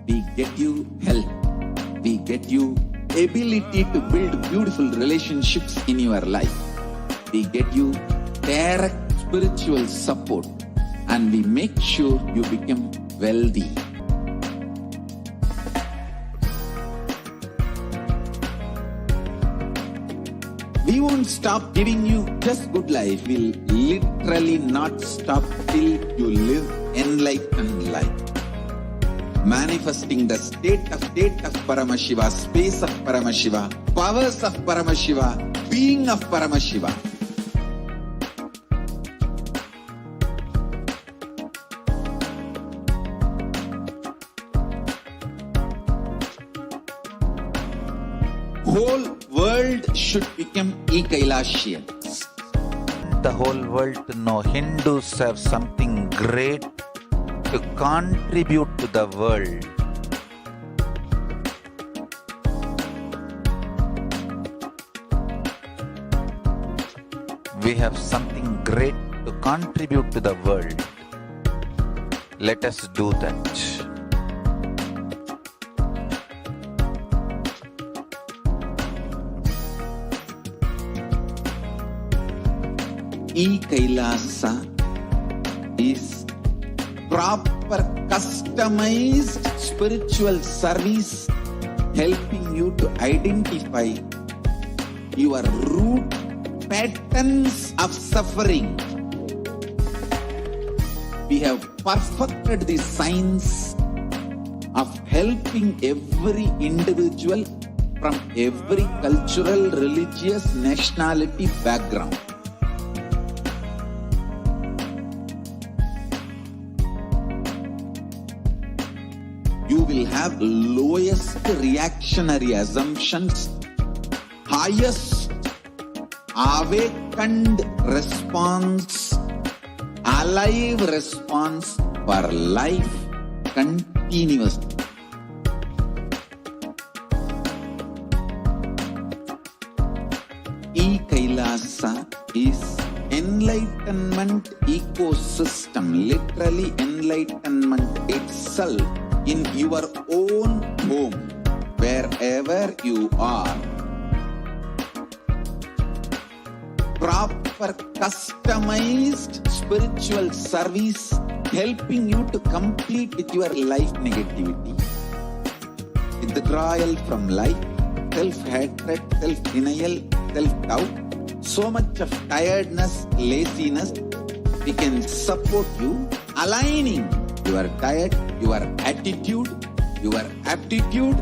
we get you health, we get you ability to build beautiful relationships in your life, we get you direct spiritual support, and we make sure you become wealthy. We won't stop giving you just good life. We'll literally not stop till you live enlightened life. Manifesting the state of Paramashiva, space of Paramashiva, powers of Paramashiva, being of Paramashiva. Whole world should become e-Kailashian. The whole world to know Hindus have something great to contribute to the world. We have something great to contribute to the world. Let us do that. E-Kailasa is proper customized spiritual service helping you to identify your root patterns of suffering. We have perfected the science of helping every individual from every cultural, religious, nationality background. You will have lowest reactionary assumptions, highest awakened response, alive response for life continuously. E-Kailasa is enlightenment ecosystem, literally enlightenment itself in your own home, wherever you are. Proper customized spiritual service helping you to complete with your life negativity. Withdrawal from life, self-hatred, self-denial, self-doubt, so much of tiredness, laziness. We can support you aligning your diet, your attitude, your aptitude,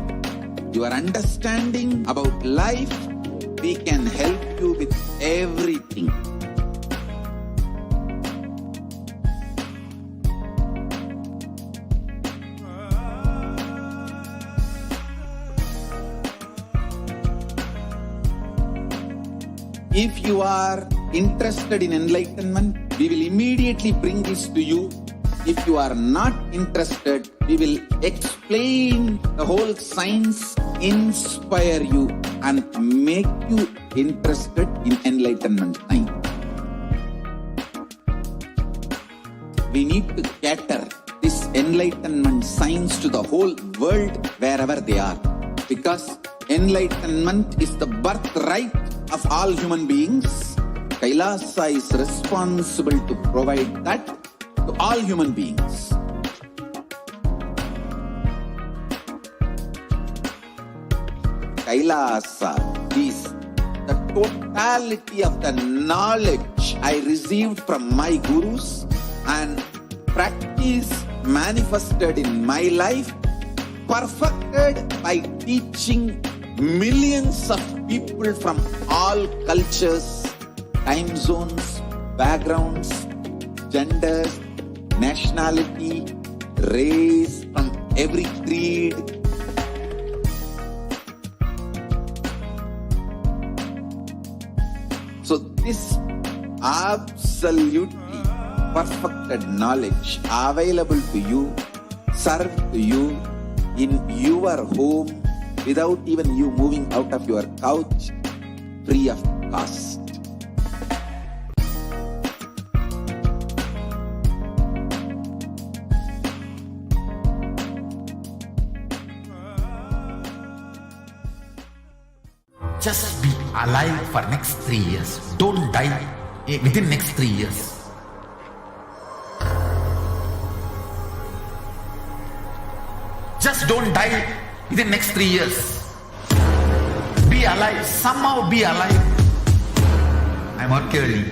your understanding about life. We can help you with everything. If you are interested in enlightenment, we will immediately bring this to you. If you are not interested, we will explain the whole science, inspire you and make you interested in enlightenment science. We need to cater this enlightenment science to the whole world wherever they are, because enlightenment is the birthright of all human beings. Kailasa is responsible to provide that to all human beings. Kailasa is the totality of the knowledge I received from my gurus and practice manifested in my life, perfected by teaching millions of people from all cultures, time zones, backgrounds, genders, nationality, race, from every creed. So this absolutely perfected knowledge available to you, served to you in your home without even you moving out of your couch, free of cost. Just be alive for next 3 years. Don't die within next 3 years. Just don't die within next 3 years. Be alive. Somehow be alive. I'm okay early.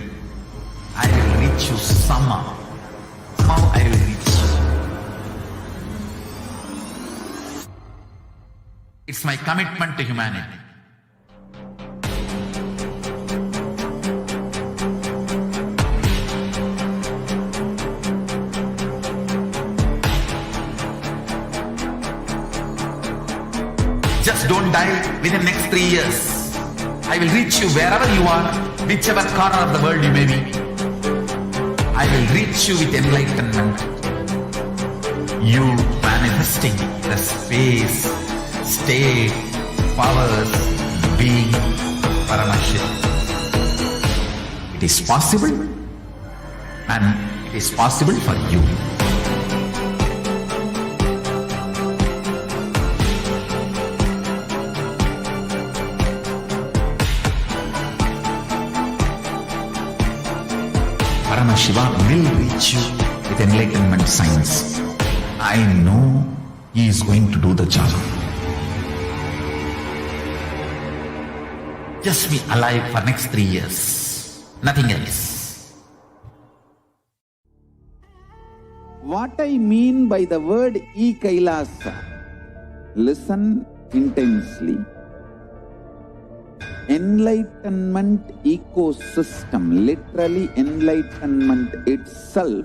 I will reach you somehow. Somehow I will reach you. It's my commitment to humanity. Just don't die within next 3 years. I will reach you wherever you are, whichever corner of the world you may be. I will reach you with enlightenment. You manifesting the space, state, powers, being Paramashivoham. It is possible, and it is possible for you. Paramashivoham will reach you with enlightenment science. I know he is going to do the job. Just be alive for next 3 years. Nothing else. What I mean by the word e-Kailasa, listen intensely. Enlightenment ecosystem, literally enlightenment itself,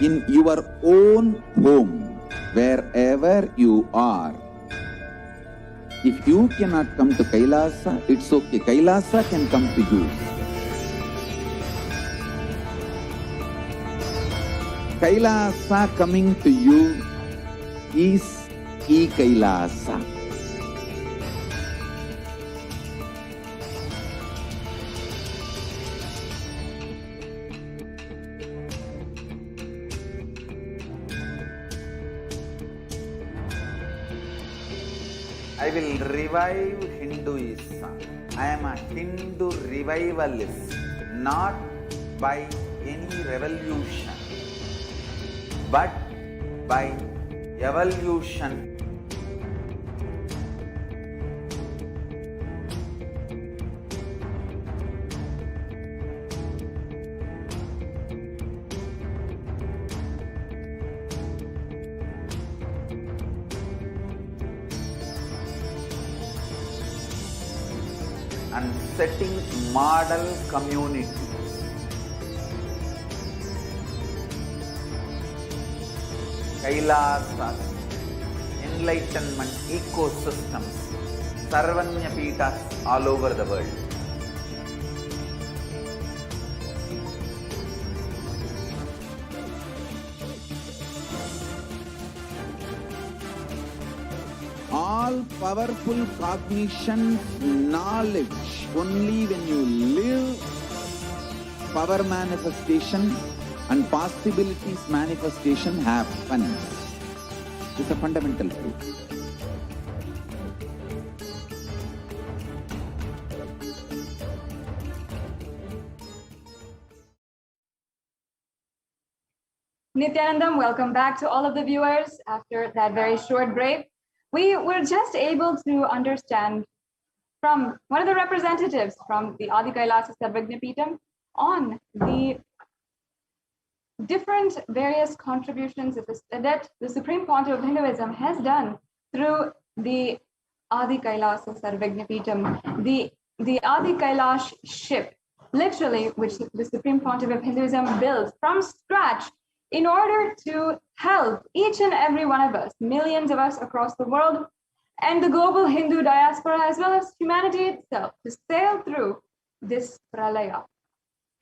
in your own home, wherever you are. If you cannot come to Kailasa, it's okay. Kailasa can come to you. Kailasa coming to you is e-Kailasa. I will revive Hinduism. I am a Hindu revivalist, not by any revolution, but by evolution. And setting model communities. Kailasas, enlightenment ecosystems, Sarvanya Pitas all over the world. All powerful cognition, knowledge, only when you live, power manifestation and possibilities manifestation happens. It's a fundamental truth. Nithyanandam, welcome back to all of the viewers after that very short break. We were just able to understand from one of the representatives from the Adi Kailasa Sarvagnapeetham on the different various contributions that the Supreme Pontiff of Hinduism has done through the Adi Kailasa Sarvagnapeetham, the Adi Kailash ship, literally, which the Supreme Pontiff of Hinduism built from scratch in order to help each and every one of us, millions of us across the world, and the global Hindu diaspora, as well as humanity itself, to sail through this pralaya.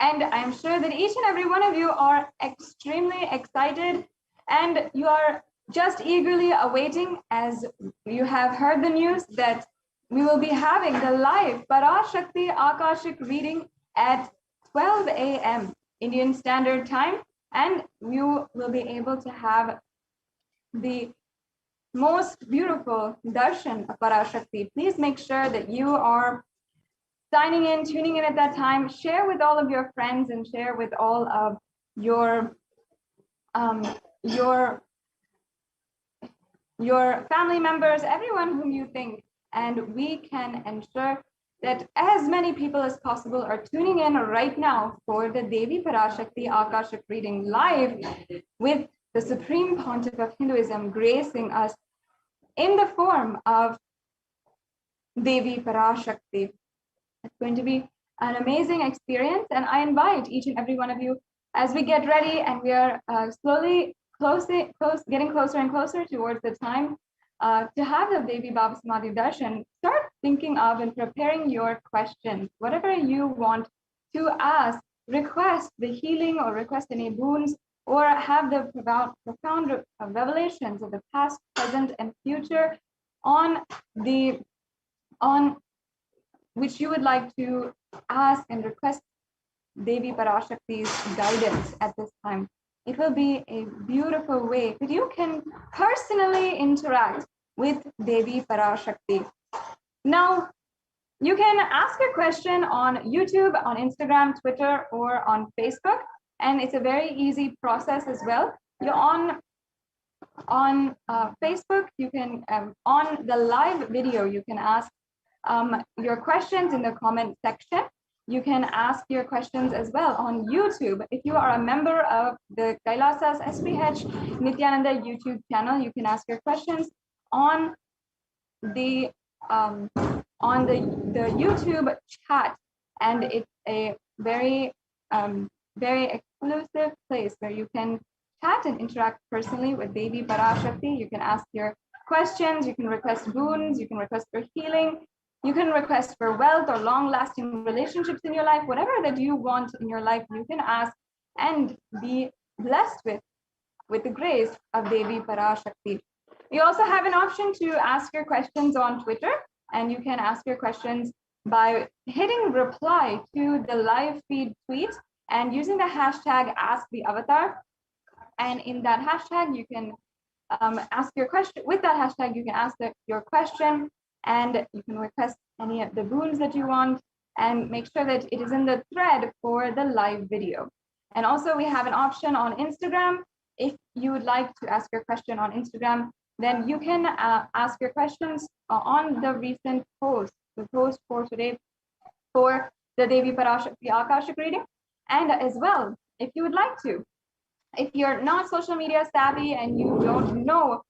And I'm sure that each and every one of you are extremely excited, and you are just eagerly awaiting, as you have heard the news, that we will be having the live Parashakti Akashic reading at 12 a.m. Indian Standard Time. And you will be able to have the most beautiful darshan of Parashakti. Please make sure that you are signing in, tuning in at that time. Share with all of your friends and share with all of your family members, everyone whom you think, and we can ensure that as many people as possible are tuning in right now for the Devi Parashakti Akashic reading live with the Supreme Pontiff of Hinduism gracing us in the form of Devi Parashakti. It's going to be an amazing experience, and I invite each and every one of you as we get ready and we are slowly getting closer and closer towards the time to have the Devi Baba Samadhi Darshan. Start thinking of and preparing your questions, whatever you want to ask, request the healing or request any boons, or have the profound revelations of the past, present, and future on which you would like to ask and request Devi Parashakti's guidance at this time. It will be a beautiful way that you can personally interact with Devi Parashakti. Now, you can ask a question on YouTube, on Instagram, Twitter, or on Facebook, and it's a very easy process as well. You're on Facebook, you can, on the live video, you can ask your questions in the comment section. You can ask your questions as well on YouTube. If you are a member of the Kailasa's HDH Nithyananda YouTube channel, you can ask your questions on the YouTube chat, and it's a very exclusive place where you can chat and interact personally with Devi Parashakti. You can ask your questions, you can request boons, you can request for healing, you can request for wealth or long-lasting relationships in your life. Whatever that you want in your life, you can ask and be blessed with the grace of Devi Parashakti. You also have an option to ask your questions on Twitter, and you can ask your questions by hitting reply to the live feed tweet and using the hashtag #AskTheAvatar. And in that hashtag, you can ask your question. With that hashtag, you can ask your question, and you can request any of the boons that you want, and make sure that it is in the thread for the live video. And also we have an option on Instagram. If you would like to ask your question on Instagram, then you can ask your questions on the recent post, the post for today for the Devi Parashakti Akashic reading. And as well, if you would like to, if you're not social media savvy and you don't know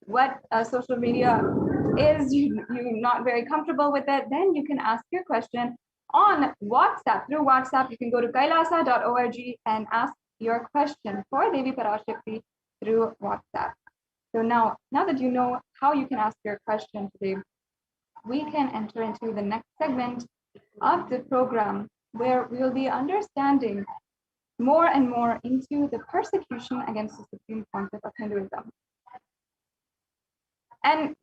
what social media is, you're not very comfortable with it, then you can ask your question on WhatsApp. Through WhatsApp, you can go to kailasa.org and ask your question for Devi Parashakti through WhatsApp. So now that you know how you can ask your question today, we can enter into the next segment of the program, where we will be understanding more and more into the persecution against the Supreme Pontiff of Hinduism. And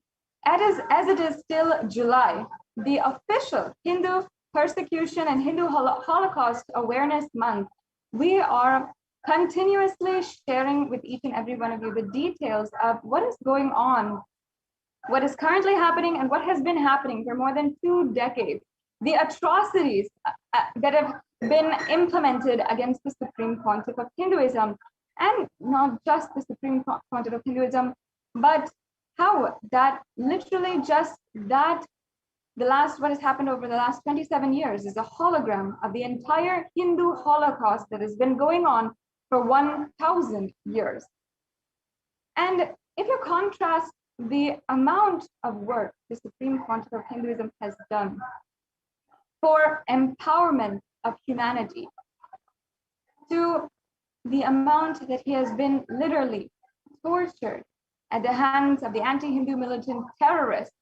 as it is still July, the official Hindu Persecution and Hindu Holocaust Awareness Month, we are continuously sharing with each and every one of you the details of what is going on, what is currently happening, and what has been happening for more than 2 decades. The atrocities that have been implemented against the Supreme Pontiff of Hinduism, and not just the Supreme Pontiff of Hinduism, but how that literally just that what has happened over the last 27 years is a hologram of the entire Hindu Holocaust that has been going on for 1,000 years. And if you contrast the amount of work the Supreme Pontiff of Hinduism has done for empowerment of humanity to the amount that he has been literally tortured at the hands of the anti-Hindu militant terrorists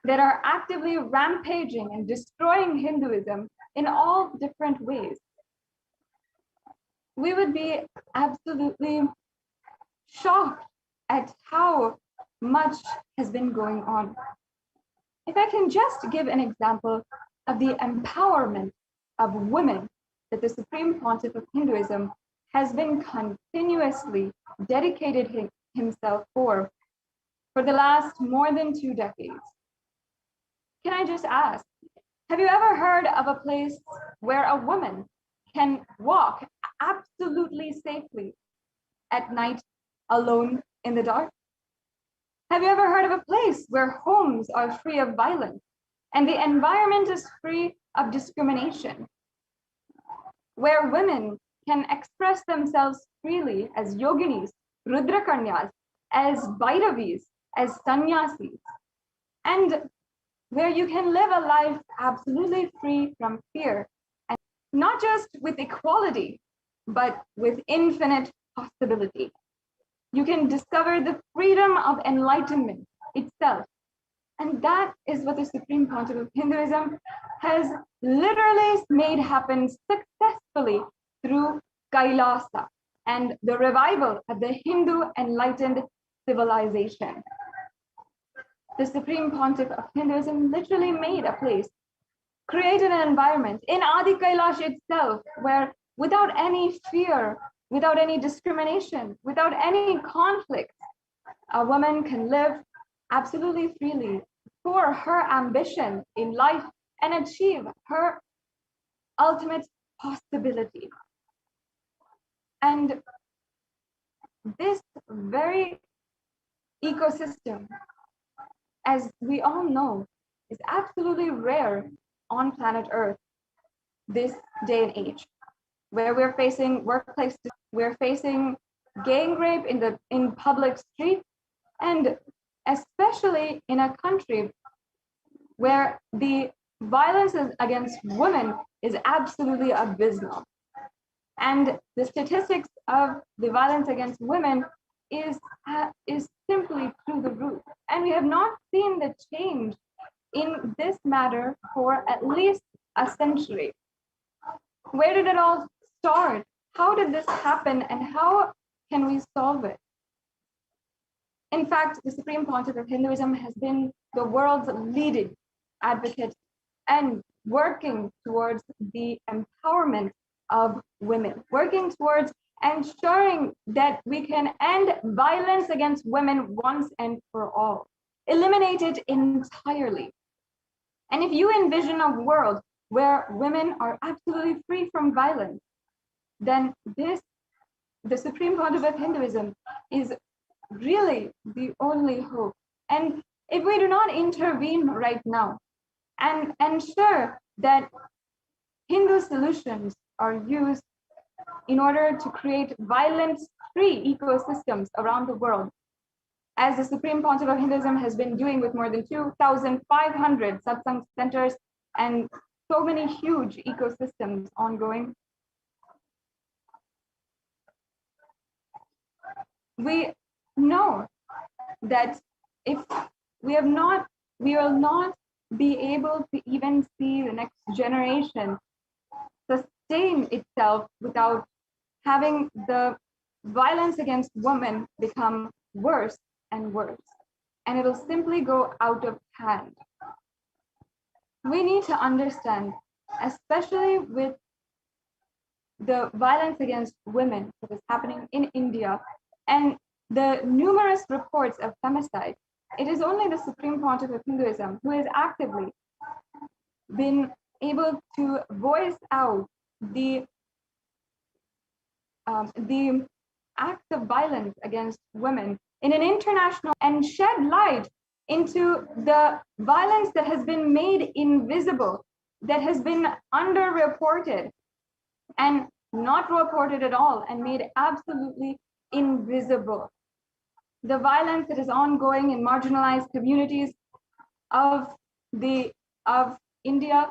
that are actively rampaging and destroying Hinduism in all different ways, we would be absolutely shocked at how much has been going on. If I can just give an example of the empowerment of women that the Supreme Pontiff of Hinduism has been continuously dedicated himself for, for the last more than 2 decades. Can I just ask, have you ever heard of a place where a woman can walk absolutely safely at night alone in the dark? Have you ever heard of a place where homes are free of violence and the environment is free of discrimination? Where women can express themselves freely as yoginis, rudrakanyas, as Bhairavis, as sannyasis, and where you can live a life absolutely free from fear, and not just with equality, but with infinite possibility. You can discover the freedom of enlightenment itself. And that is what the Supreme Pontiff of Hinduism has literally made happen successfully through Kailasa and the revival of the Hindu enlightened civilization. The Supreme Pontiff of Hinduism literally made a place, created an environment in Adi Kailash itself, where without any fear, without any discrimination, without any conflict, a woman can live absolutely freely for her ambition in life and achieve her ultimate possibility. And this very ecosystem, as we all know, is absolutely rare on planet Earth this day and age, where we're facing workplace, we're facing gang rape in public streets, and especially in a country where the violence against women is absolutely abysmal. And the statistics of the violence against women is simply through the roof. And we have not seen the change in this matter for at least a century. Where did it all start? How did this happen, and how can we solve it? In fact, the Supreme Pontiff of Hinduism has been the world's leading advocate and working towards the empowerment of women, working towards ensuring that we can end violence against women once and for all, eliminate it entirely. And if you envision a world where women are absolutely free from violence, then the Supreme Pontiff of Hinduism is really the only hope. And if we do not intervene right now and ensure that Hindu solutions are used in order to create violence-free ecosystems around the world, as the Supreme Pontiff of Hinduism has been doing with more than 2,500 satsang centers and so many huge ecosystems ongoing, we know that if we will not be able to even see the next generation sustain itself without having the violence against women become worse and worse, and it will simply go out of hand. We need to understand, especially with the violence against women that is happening in India and the numerous reports of femicide, it is only the Supreme Pontiff of Hinduism who has actively been able to voice out the acts of violence against women in an international and shed light into the violence that has been made invisible, that has been underreported and not reported at all and made absolutely invisible. The violence that is ongoing in marginalized communities of India,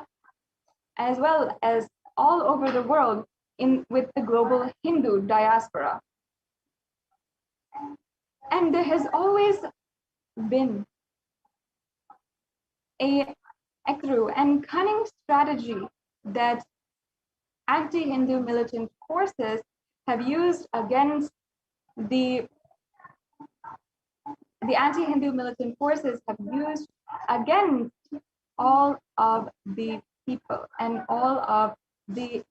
as well as all over the world with the global Hindu diaspora. And there has always been a through and cunning strategy that anti-Hindu militant forces have used against the anti-Hindu militant forces have used against all of the people and all of the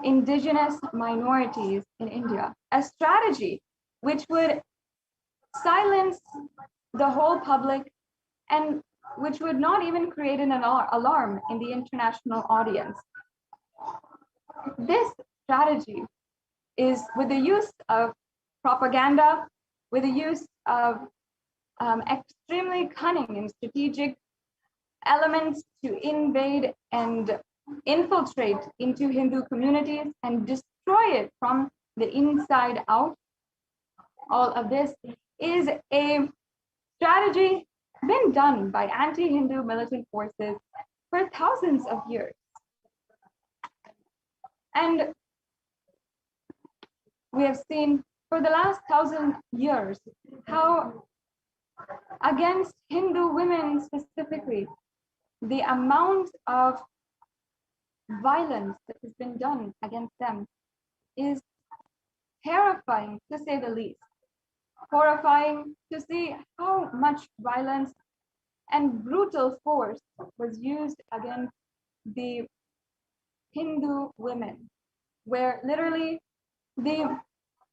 indigenous minorities in India, a strategy which would silence the whole public, and which would not even create an alarm in the international audience. This strategy is with the use of propaganda, with the use of extremely cunning and strategic elements to invade and infiltrate into Hindu communities and destroy it from the inside out. All of this is a strategy been done by anti-Hindu militant forces for thousands of years. And we have seen for the last 1,000 years how against Hindu women specifically, the amount of violence that has been done against them is terrifying, to say the least. Horrifying to see how much violence and brutal force was used against the Hindu women, where literally the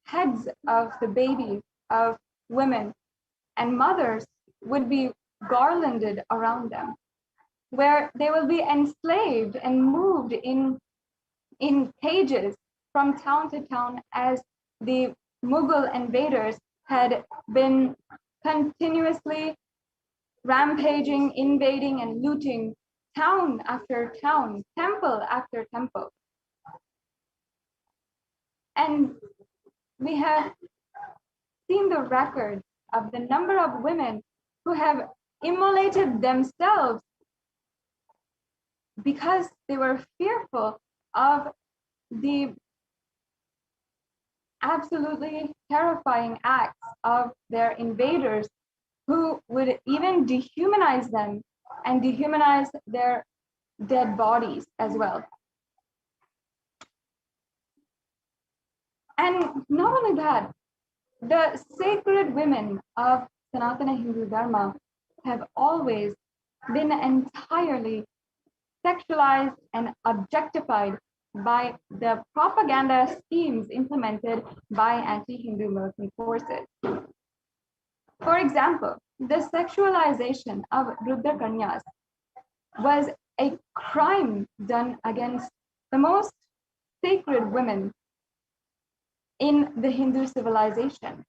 heads of the babies of women and mothers would be garlanded around them, where they will be enslaved and moved in cages from town to town as the Mughal invaders had been continuously rampaging, invading, and looting town after town, temple after temple. And we have seen the record of the number of women who have immolated themselves because they were fearful of the absolutely terrifying acts of their invaders, who would even dehumanize them and dehumanize their dead bodies as well. And not only that, the sacred women of Sanatana Hindu Dharma have always been entirely sexualized and objectified by the propaganda schemes implemented by anti-Hindu militant forces. For example, the sexualization of Rudra Kanyas was a crime done against the most sacred women in the Hindu civilization.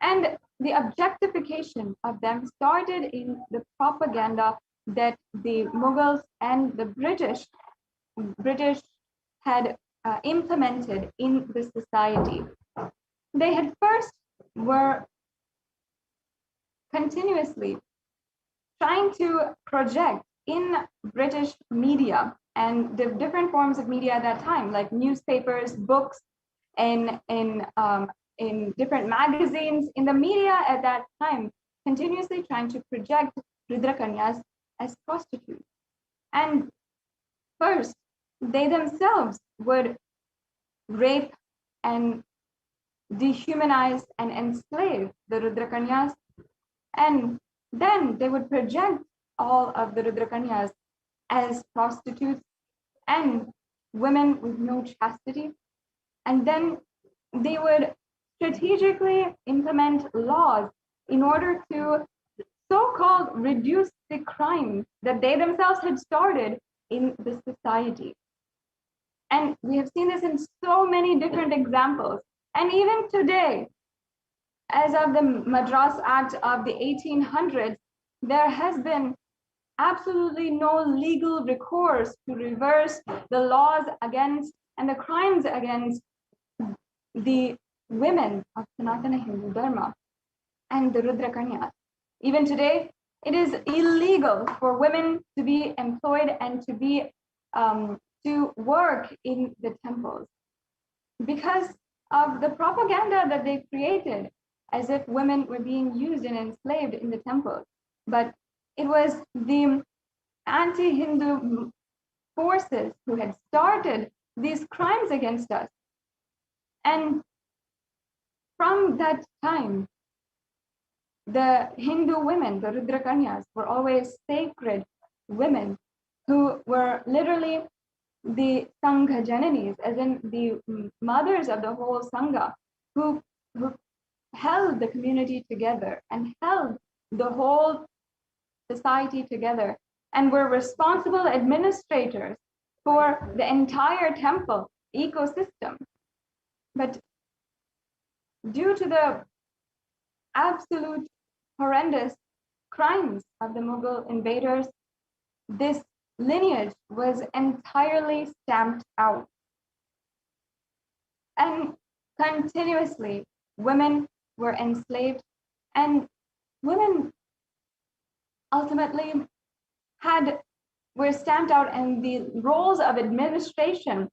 And the objectification of them started in the propaganda that the Mughals and the British had implemented in the society. They had first were continuously trying to project in British media and the different forms of media at that time, like newspapers, books, and in different magazines, in the media at that time, continuously trying to project Rudra Kanyas as prostitutes. And first, they themselves would rape and dehumanize and enslave the Rudra Kanyas, and then they would project all of the Rudra Kanyas as prostitutes and women with no chastity. And then they would strategically implement laws in order to so-called reduce the crime that they themselves had started in the society. And we have seen this in so many different examples. And even today, as of the Madras Act of the 1800s, there has been absolutely no legal recourse to reverse the laws against and the crimes against the women of Sanatana Hindu Dharma and the Rudra Kanyas. Even today, it is illegal for women to be employed and to be to work in the temples because of the propaganda that they created, as if women were being used and enslaved in the temples. But it was the anti-Hindu forces who had started these crimes against us. And from that time, the Hindu women, the Rudra Kanyas, were always sacred women who were literally the Sangha Jananis, as in the mothers of the whole Sangha, who held the community together and held the whole society together and were responsible administrators for the entire temple ecosystem. But due to the absolute horrendous crimes of the Mughal invaders, this lineage was entirely stamped out. And continuously, women were enslaved, and women ultimately were stamped out, and the roles of administration,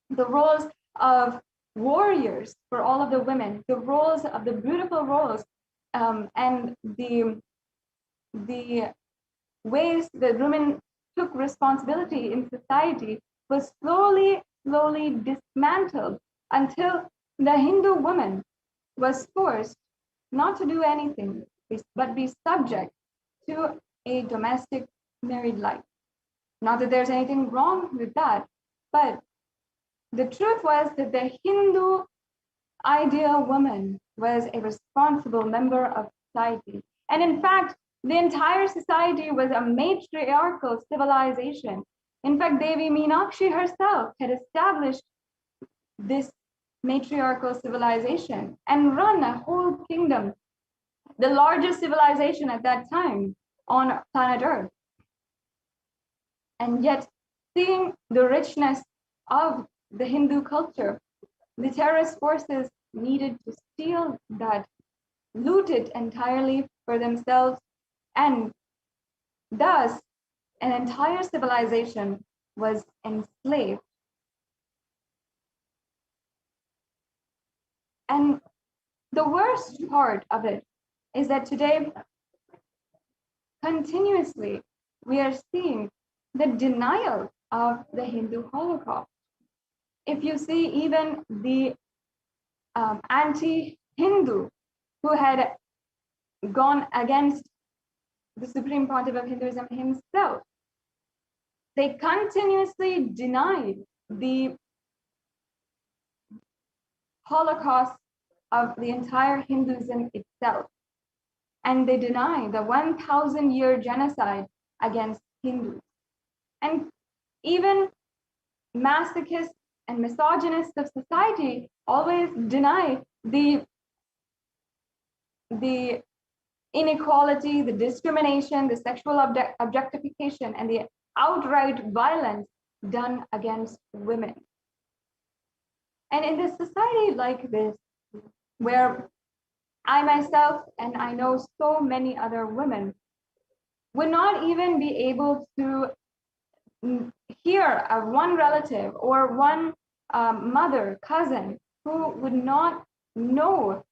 the roles of warriors for all of the women, the roles of the beautiful roles, and the ways that women took responsibility in society was slowly dismantled until the Hindu woman was forced not to do anything but be subject to a domestic married life. Not that there's anything wrong with that, but the truth was that the Hindu ideal woman was a responsible member of society. And in fact, the entire society was a matriarchal civilization. In fact, Devi Meenakshi herself had established this matriarchal civilization and run a whole kingdom, the largest civilization at that time on planet Earth. And yet, seeing the richness of the Hindu culture, the terrorist forces needed to steal that, loot it entirely for themselves, and thus an entire civilization was enslaved. And the worst part of it is that today, continuously, we are seeing the denial of the Hindu Holocaust. If you see even the anti-Hindu who had gone against the Supreme Pontiff of Hinduism himself, they continuously denied the Holocaust of the entire Hinduism itself. And they deny the 1,000-year genocide against Hindus. And even masochists and misogynists of society always deny the inequality, the discrimination, the sexual objectification, and the outright violence done against women. And in this society like this, where I myself, and I know so many other women, would not even be able to hear of one relative or one mother, cousin, who would not know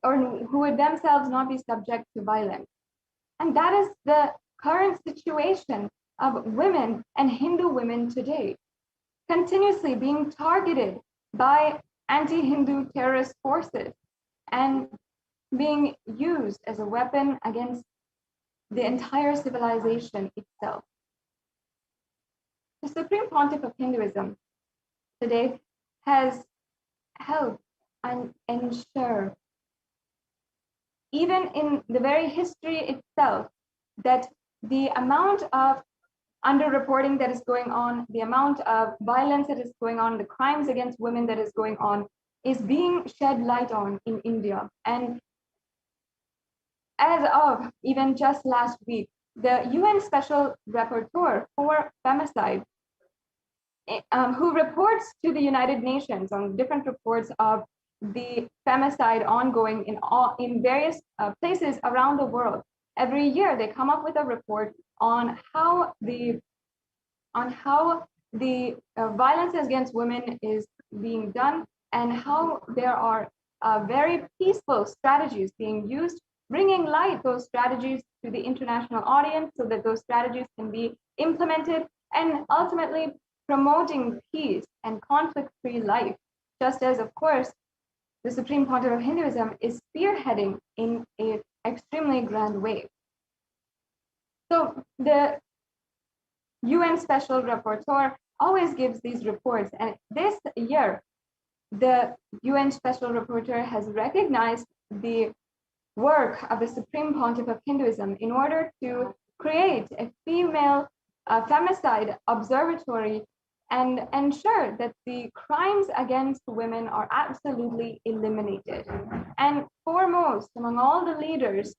or who would themselves not be subject to violence. And that is the current situation of women and Hindu women today, continuously being targeted by anti-Hindu terrorist forces and being used as a weapon against the entire civilization itself. The Supreme Pontiff of Hinduism today has helped and ensure, even in the very history itself, that the amount of underreporting that is going on, the amount of violence that is going on, the crimes against women that is going on, is being shed light on in India. And as of even just last week, the UN Special Rapporteur for Femicide, who reports to the United Nations on different reports of the femicide ongoing in various places around the world. Every year, they come up with a report on how the violence against women is being done, and how there are very peaceful strategies being used, bringing light those strategies to the international audience so that those strategies can be implemented, and ultimately promoting peace and conflict-free life, just as, of course, the Supreme Pontiff of Hinduism is spearheading in an extremely grand way. So the UN Special Rapporteur always gives these reports, and this year the UN Special Rapporteur has recognized the work of the Supreme Pontiff of Hinduism in order to create a female femicide observatory and ensure that the crimes against women are absolutely eliminated. And foremost, among all the leaders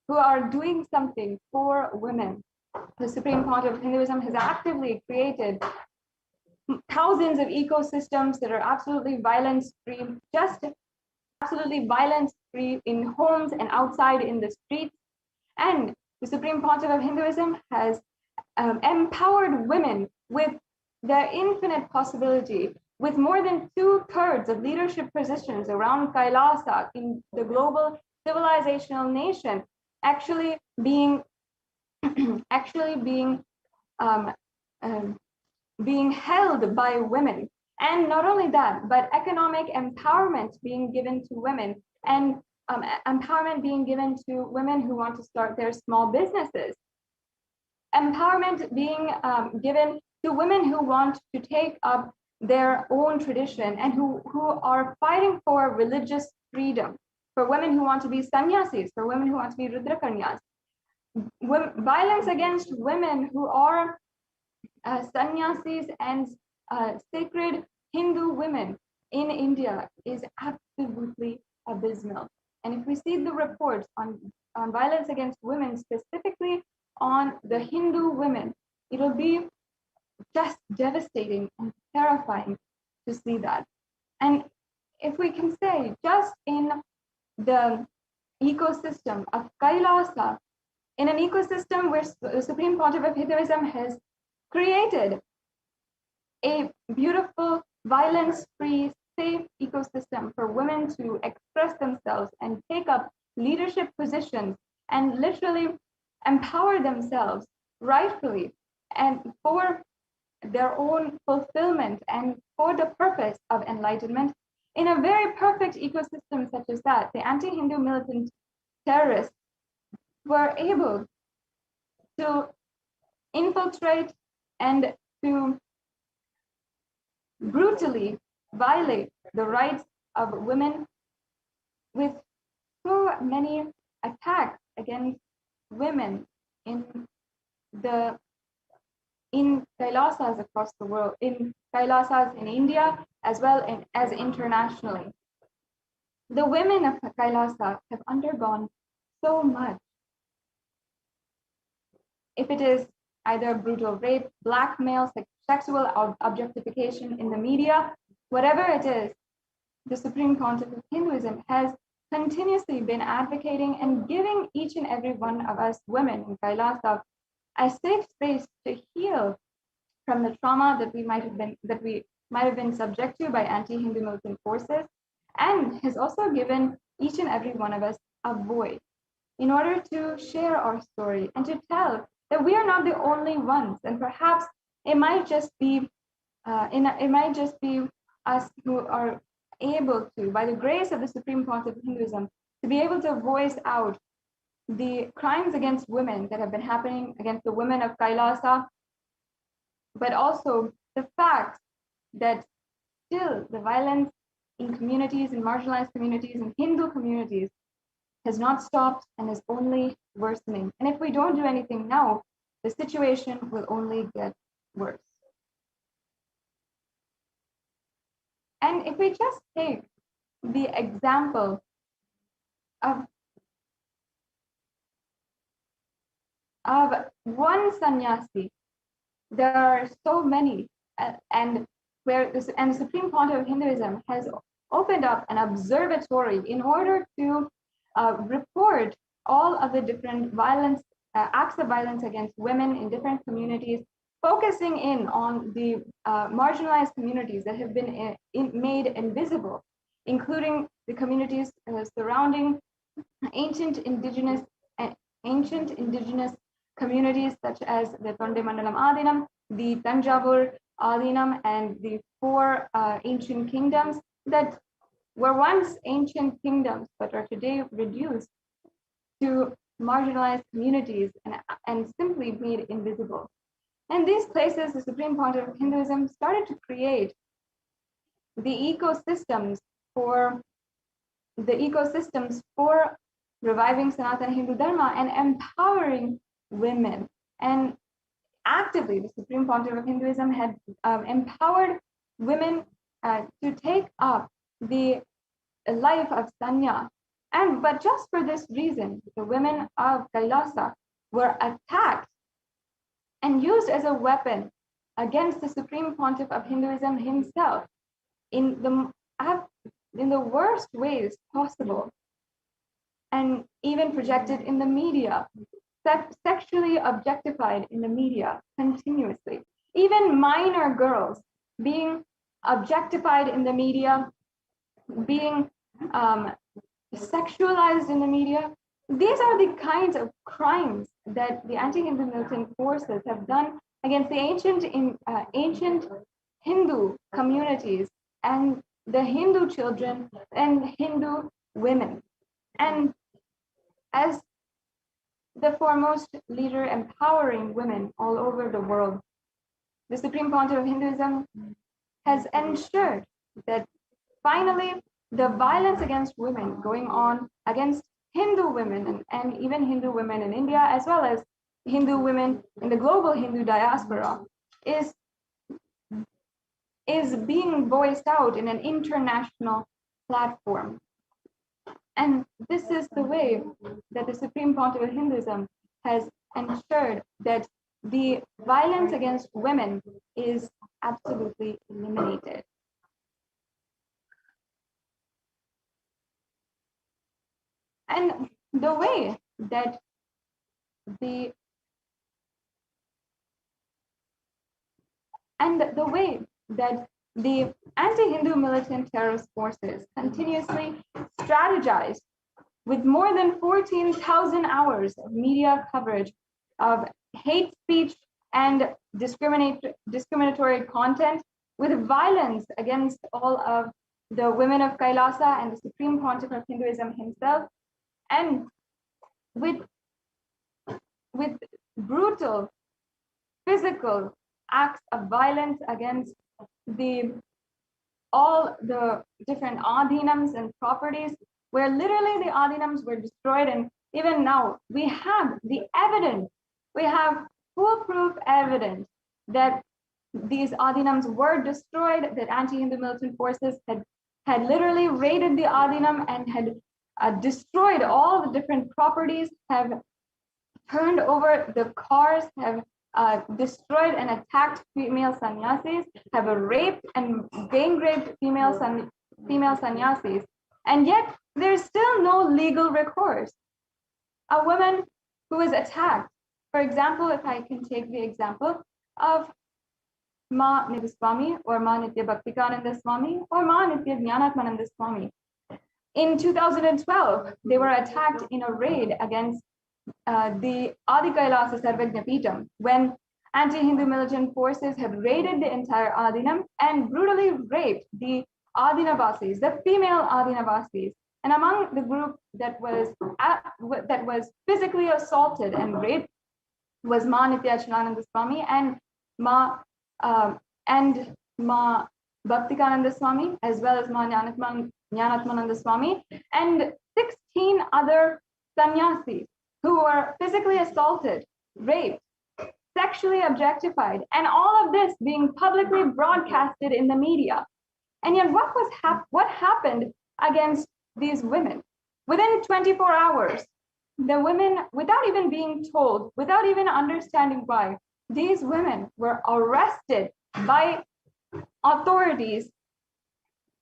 who are doing something for women, the Supreme Pontiff of Hinduism has actively created thousands of ecosystems that are absolutely violence-free, just absolutely violence-free in homes and outside in the streets. And the Supreme Pontiff of Hinduism has empowered women with their infinite possibility, with more than 2/3 of leadership positions around Kailasa in the global civilizational nation actually being being held by women. And not only that, but economic empowerment being given to women, and empowerment being given to women who want to start their small businesses. Empowerment being given to women who want to take up their own tradition and who are fighting for religious freedom, for women who want to be sannyasis, for women who want to be rudrakanyas. Violence against women who are sannyasis and sacred Hindu women in India is absolutely abysmal. And if we see the reports on violence against women, specifically on the Hindu women, it'll be just devastating and terrifying to see that. And if we can say, just in the ecosystem of Kailasa, in an ecosystem where the Supreme Pontiff of Hinduism has created a beautiful, violence-free, safe ecosystem for women to express themselves and take up leadership positions and literally empower themselves rightfully and for their own fulfillment and for the purpose of enlightenment. In a very perfect ecosystem such as that, the anti-Hindu militant terrorists were able to infiltrate and to brutally violate the rights of women with so many attacks against women in Kailasas across the world, in Kailasas in India, as well as internationally. The women of Kailasa have undergone so much. If it is either brutal rape, blackmail, sexual objectification in the media, whatever it is, the Supreme Pontiff of Hinduism has continuously been advocating and giving each and every one of us women in Kailasa a safe space to heal from the trauma that we might have been subject to by anti-Hindu militant forces, and has also given each and every one of us a voice in order to share our story and to tell that we are not the only ones, and perhaps it might just be us who are able to, by the grace of the Supreme Pontiff of Hinduism, to be able to voice out the crimes against women that have been happening against the women of Kailasa, but also the fact that still the violence in communities, in marginalized communities, in Hindu communities has not stopped and is only worsening. And if we don't do anything now, the situation will only get worse. And if we just take the example of one sannyasi, there are so many, and the Supreme Pontiff of Hinduism has opened up an observatory in order to report all of the different acts of violence against women in different communities, focusing in on the marginalized communities that have been made invisible, including the communities surrounding ancient indigenous communities such as the Tondemandalam Adinam, the Tanjavur Adinam, and the 4 ancient kingdoms that were once ancient kingdoms but are today reduced to marginalized communities and simply made invisible. And these places, the Supreme Pontiff of Hinduism started to create the ecosystems for reviving Sanatana Hindu Dharma and empowering women. And actively, the Supreme Pontiff of Hinduism had empowered women to take up the life of sanya. But just for this reason, the women of Kailasa were attacked and used as a weapon against the Supreme Pontiff of Hinduism himself in the worst ways possible, and even projected in the media, sexually objectified in the media continuously. Even minor girls being objectified in the media, being sexualized in the media. These are the kinds of crimes that the anti-Hindu militant forces have done against the ancient Hindu communities and the Hindu children and Hindu women. And as the foremost leader empowering women all over the world, the Supreme Pontiff of Hinduism has ensured that finally the violence against women going on against Hindu women and even Hindu women in India, as well as Hindu women in the global Hindu diaspora, is being voiced out in an international platform. And this is the way that the Supreme Pontiff of Hinduism has ensured that the violence against women is absolutely eliminated. And the way that the anti-Hindu militant terrorist forces continuously strategized with more than 14,000 hours of media coverage of hate speech and discriminatory content, with violence against all of the women of Kailasa and the Supreme Pontiff of Hinduism himself, and with brutal physical acts of violence against all the different adhinams and properties, where literally the adhinams were destroyed. And even now we have the evidence, we have foolproof evidence that these adhinams were destroyed, that anti-Hindu militant forces had literally raided the adhinam and had destroyed all the different properties, have turned over the cars, have destroyed and attacked female sannyasis, have raped and gang raped female sannyasis, and yet there's still no legal recourse. A woman who is attacked, for example, if I can take the example of Ma Nidhiswami or Ma Nitya Bhaktikananda Swami or Ma Nitya Jnanatmananda Swami. In 2012, they were attacked in a raid against the Adi Kailasa Sarvajnapeetham, when anti-Hindu militant forces had raided the entire Adinam and brutally raped the Adinavasis, the female Adinavasis. And among the group that was physically assaulted and raped was Ma Nityananda Swami and Ma Bhaktikananda Swami, as well as Ma Jnanatmananda Swami, and 16 other sannyasis who were physically assaulted, raped, sexually objectified, and all of this being publicly broadcasted in the media. And yet what happened against these women? Within 24 hours, the women, without even being told, without even understanding why, these women were arrested by authorities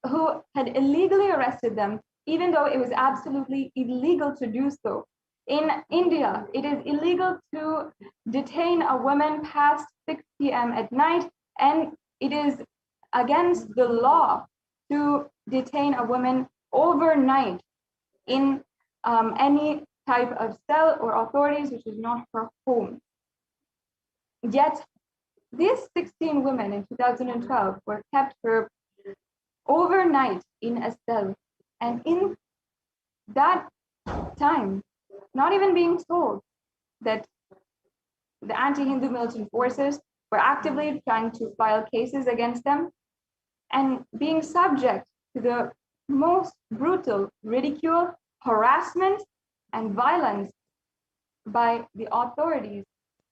who had illegally arrested them, even though it was absolutely illegal to do so. In India, it is illegal to detain a woman past 6 p.m. at night, and it is against the law to detain a woman overnight in any type of cell or authorities which is not her home. Yet, these 16 women in 2012 were kept for overnight in a cell, and in that time, not even being told that the anti-Hindu militant forces were actively trying to file cases against them, and being subject to the most brutal ridicule, harassment, and violence by the authorities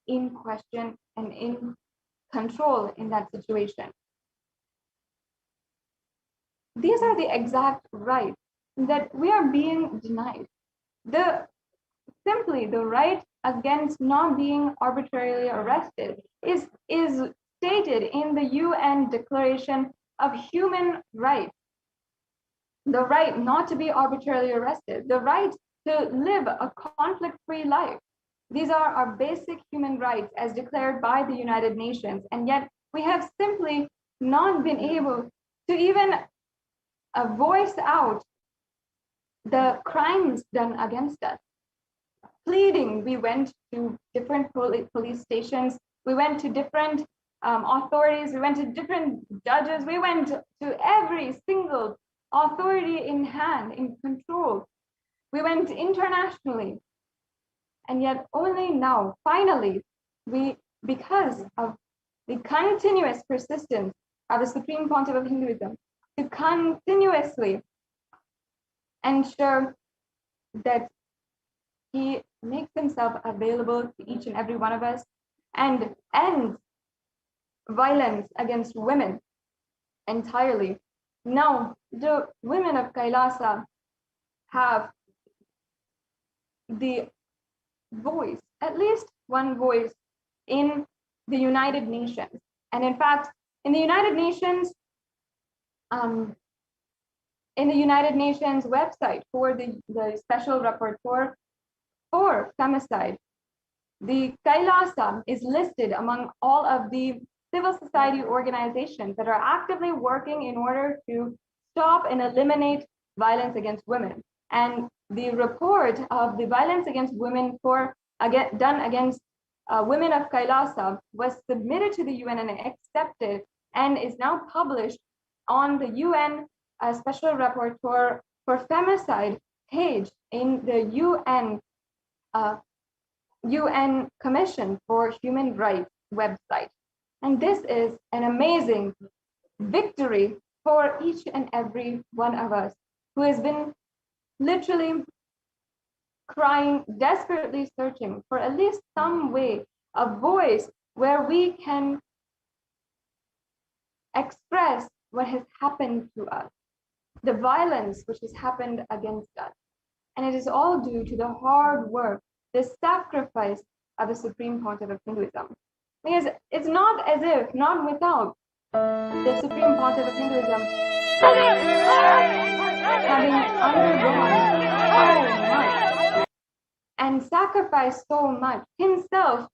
in question and in control in that situation. These are the exact rights that we are being denied. Simply the right against not being arbitrarily arrested is stated in the UN Declaration of Human Rights. The right not to be arbitrarily arrested, the right to live a conflict-free life. These are our basic human rights as declared by the United Nations, and yet we have simply not been able to even voice out the crimes done against us. Pleading, we went to different police stations, we went to different authorities, we went to different judges, we went to every single authority in hand, in control. We went internationally. And yet only now, finally, because of the continuous persistence of the Supreme Pontiff of Hinduism to continuously ensure that he makes himself available to each and every one of us and ends violence against women entirely. Now, the women of Kailasa have the voice, at least one voice, in the United Nations. And in fact, in the United Nations website for the special rapporteur for femicide, the Kailasa is listed among all of the civil society organizations that are actively working in order to stop and eliminate violence against women. And the report of the violence against women done against women of Kailasa was submitted to the UN and accepted and is now published on the UN Special Rapporteur for Femicide page in the UN Commission for Human Rights website. And this is an amazing victory for each and every one of us who has been literally crying, desperately searching for at least some way, a voice where we can express what has happened to us, the violence which has happened against us. And it is all due to the hard work, the sacrifice of the Supreme Pontiff of Hinduism. Because it's not as if, not without the Supreme Pontiff of Hinduism having undergone so much and sacrificed so much, himself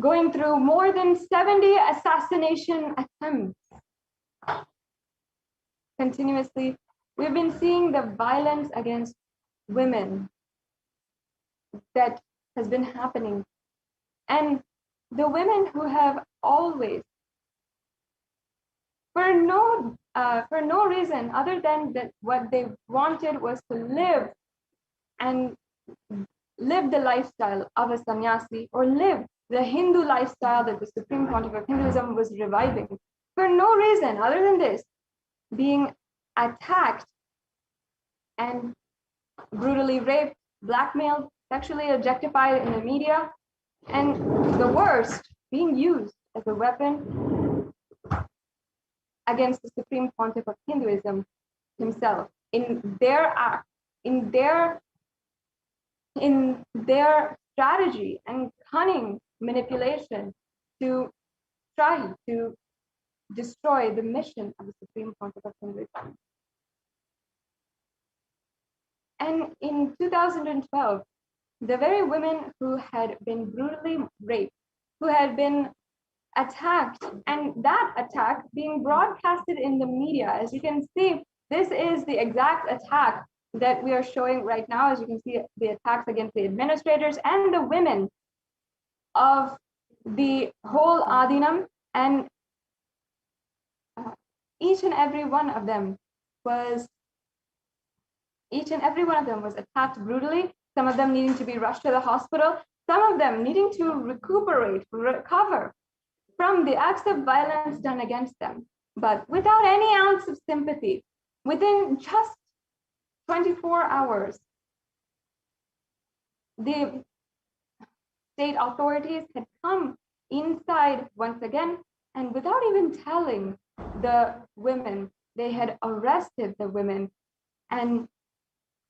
going through more than 70 assassination attempts. Continuously, we've been seeing the violence against women that has been happening. And the women who have always, for no reason other than that what they wanted was to live the lifestyle of a sannyasi, or live the Hindu lifestyle that the Supreme Pontiff of Hinduism was reviving. For no reason other than this, being attacked and brutally raped, blackmailed, sexually objectified in the media, and the worst, being used as a weapon against the Supreme Pontiff of Hinduism himself in their act, in their strategy and cunning manipulation to try to destroy the mission of the Supreme Pontiff of Hinduism. And in 2012, the very women who had been brutally raped, who had been attacked, and that attack being broadcasted in the media, as you can see, this is the exact attack that we are showing right now. As you can see, the attacks against the administrators and the women of the whole Adinam, and each and every one of them was attacked brutally, some of them needing to be rushed to the hospital, some of them needing to recover from the acts of violence done against them. But without any ounce of sympathy, within just 24 hours, the state authorities had come inside once again, and without even telling the women, they had arrested the women and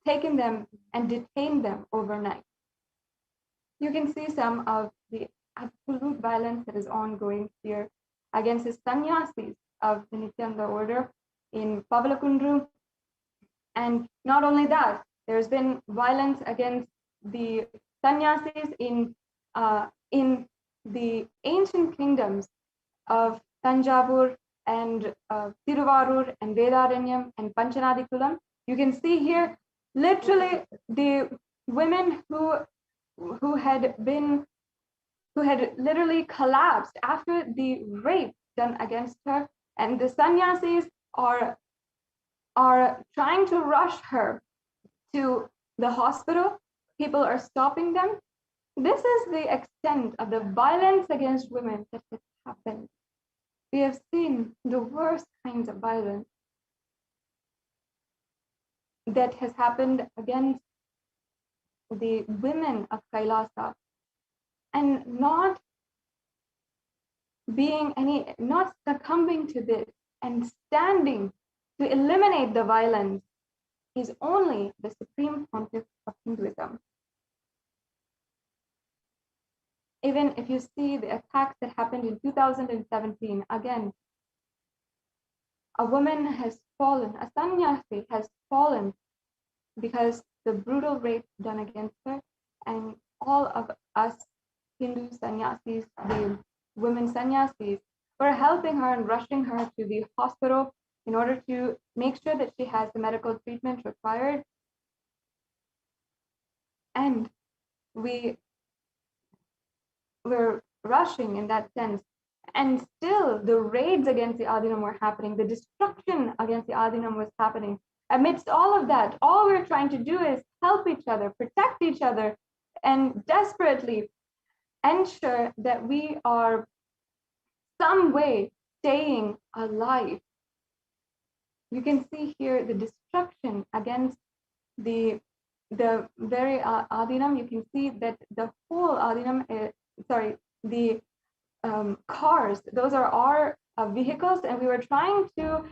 taken them and detained them overnight. You can see some of the absolute violence that is ongoing here against the sannyasis of the Nithyananda order in Pavalakundru. And not only that, there's been violence against the sannyasis in the ancient kingdoms of Tanjavur and Tiruvarur and Vedaranyam and Panchanadikulam. You can see here literally the women who had literally collapsed after the rape done against her, and the sannyasis are trying to rush her to the hospital. People are stopping them. This is the extent of the violence against women that has happened. We have seen the worst kinds of violence that has happened against the women of Kailasa, and not succumbing to this and standing to eliminate the violence is only the supreme pontiff of Hinduism. Even if you see the attacks that happened in 2017, again, a woman has fallen, a sannyasi has fallen because the brutal rape done against her, and all of us Hindu sannyasis, the women sannyasis, were helping her and rushing her to the hospital in order to make sure that she has the medical treatment required. And we were rushing in that sense. And still the raids against the Adinam were happening. The destruction against the Adinam was happening. Amidst all of that, all we're trying to do is help each other, protect each other, and desperately ensure that we are some way staying alive. You can see here the destruction against the very Adinam. You can see that the whole Adinam, the cars, those are our vehicles, and we were trying to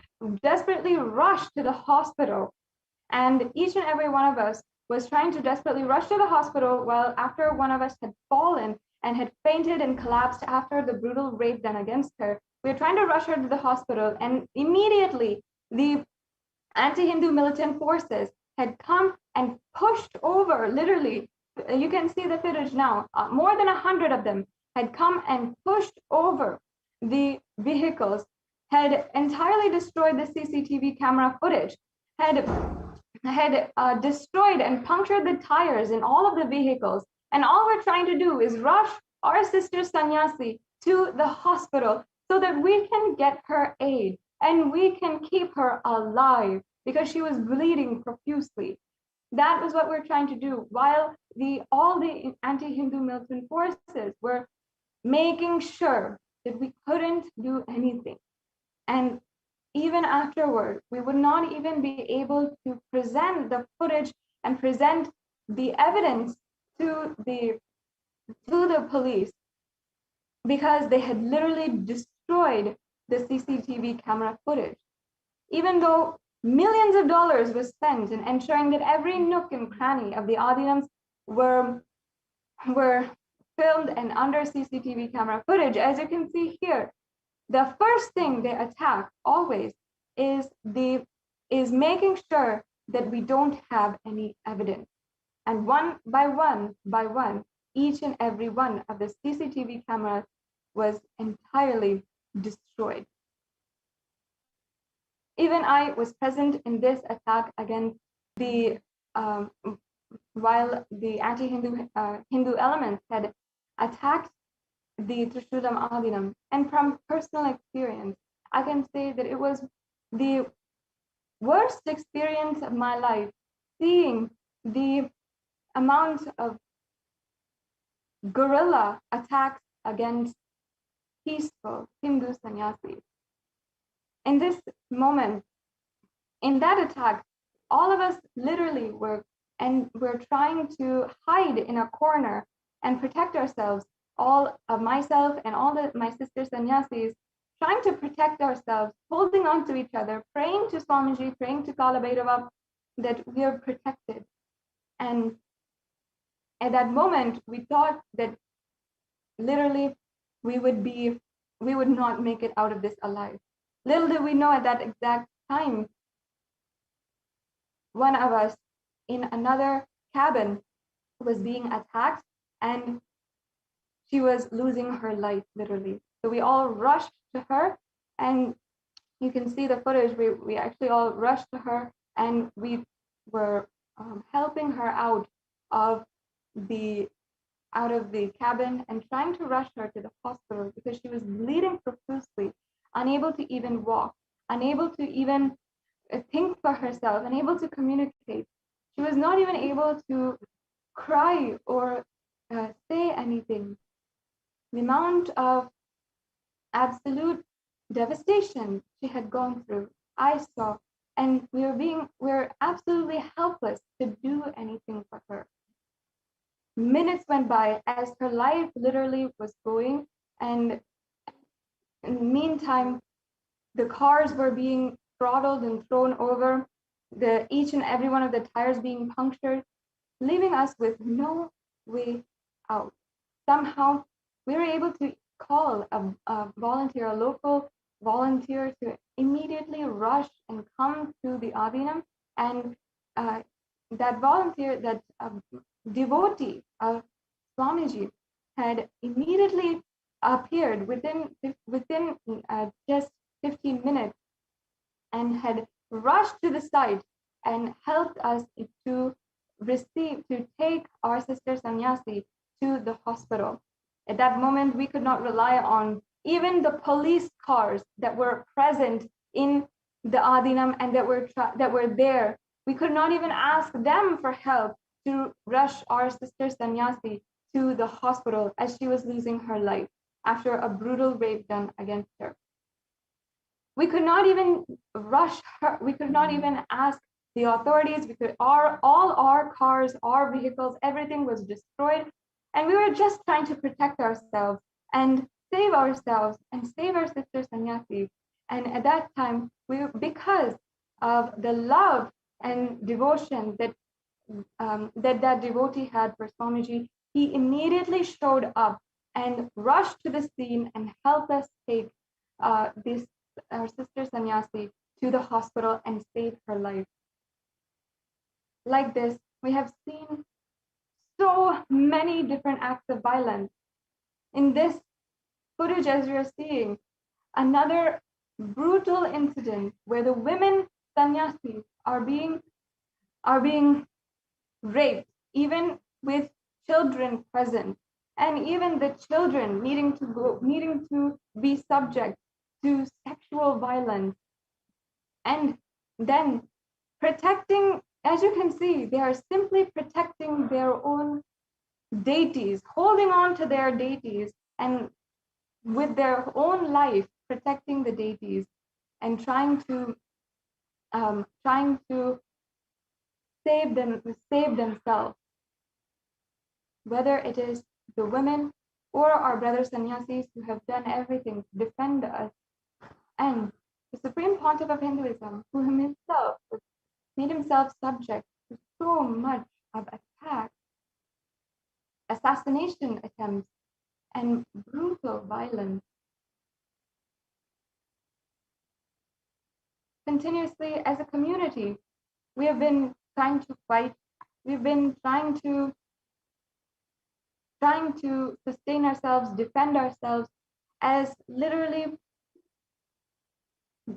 desperately rush to the hospital. And each and every one of us was trying to desperately rush to the hospital, while after one of us had fallen and had fainted and collapsed after the brutal rape done against her, we were trying to rush her to the hospital, and immediately the anti-Hindu militant forces had come and pushed over, literally, you can see the footage now, more than 100 of them had come and pushed over the vehicles, had entirely destroyed the CCTV camera footage, had destroyed and punctured the tires in all of the vehicles. And all we're trying to do is rush our sister Sannyasi to the hospital so that we can get her aid and we can keep her alive, because she was bleeding profusely. That was what we're trying to do, while all the anti-Hindu militant forces were making sure that we couldn't do anything. And even afterward, we would not even be able to present the footage and present the evidence to the police, because they had literally destroyed the CCTV camera footage. Even though millions of dollars was spent in ensuring that every nook and cranny of the Adinams were filmed and under CCTV camera footage, as you can see here, the first thing they attack always is making sure that we don't have any evidence. And one by one, each and every one of the CCTV cameras was entirely destroyed. Even I was present in this attack against while the anti-Hindu Hindu elements had attacked the Trishulam Adinam. And from personal experience, I can say that it was the worst experience of my life, seeing the amount of guerrilla attacks against peaceful Hindu sannyasis. In this moment, in that attack, all of us literally were trying to hide in a corner and protect ourselves. All of myself and all my sister sannyasis trying to protect ourselves, holding on to each other, praying to Swamiji, praying to Kala Bhairava that we are protected. And at that moment, we thought that literally we would not make it out of this alive. Little did we know at that exact time, one of us in another cabin was being attacked and she was losing her life, literally. So we all rushed to her, and you can see the footage. We actually all rushed to her, and we were helping her out of the cabin and trying to rush her to the hospital because she was bleeding profusely, unable to even walk, unable to even think for herself, unable to communicate. She was not even able to cry or say anything. The amount of absolute devastation she had gone through, I saw, and we're absolutely helpless to do anything for her. Minutes went by as her life literally was going, and in the meantime, the cars were being throttled and thrown over, each and every one of the tires being punctured, leaving us with no way out. Somehow, we were able to call a volunteer, a local volunteer, to immediately rush and come to the Adinam, and that volunteer, that devotee of Swamiji, had immediately appeared within just 15 minutes and had rushed to the site and helped us to take our sister Sannyasi to the hospital. At that moment, we could not rely on even the police cars that were present in the Adinam and that were there. We could not even ask them for help to rush our sister Sannyasi to the hospital as she was losing her life after a brutal rape done against her. We could not even rush her. We could not even ask the authorities. All our cars, our vehicles, everything was destroyed. And we were just trying to protect ourselves and save ourselves and save our sister Sannyasi. And at that time, because of the love and devotion that that devotee had for Swamiji, he immediately showed up and rushed to the scene and helped us take our sister Sannyasi to the hospital and save her life. Like this, we have seen so many different acts of violence. In this footage, as you're seeing, another brutal incident where the women sannyasis are being raped, even with children present, and even the children needing to be subject to sexual violence. And then protecting, as you can see, they are simply protecting their own deities, holding on to their deities, and with their own life protecting the deities and trying to save themselves. Whether it is the women or our brother sannyasis who have done everything to defend us, and the Supreme Pontiff of Hinduism, who himself made himself subject to so much of attacks, assassination attempts, and brutal violence. Continuously, as a community, we have been trying to fight. We've been trying to sustain ourselves, defend ourselves, as literally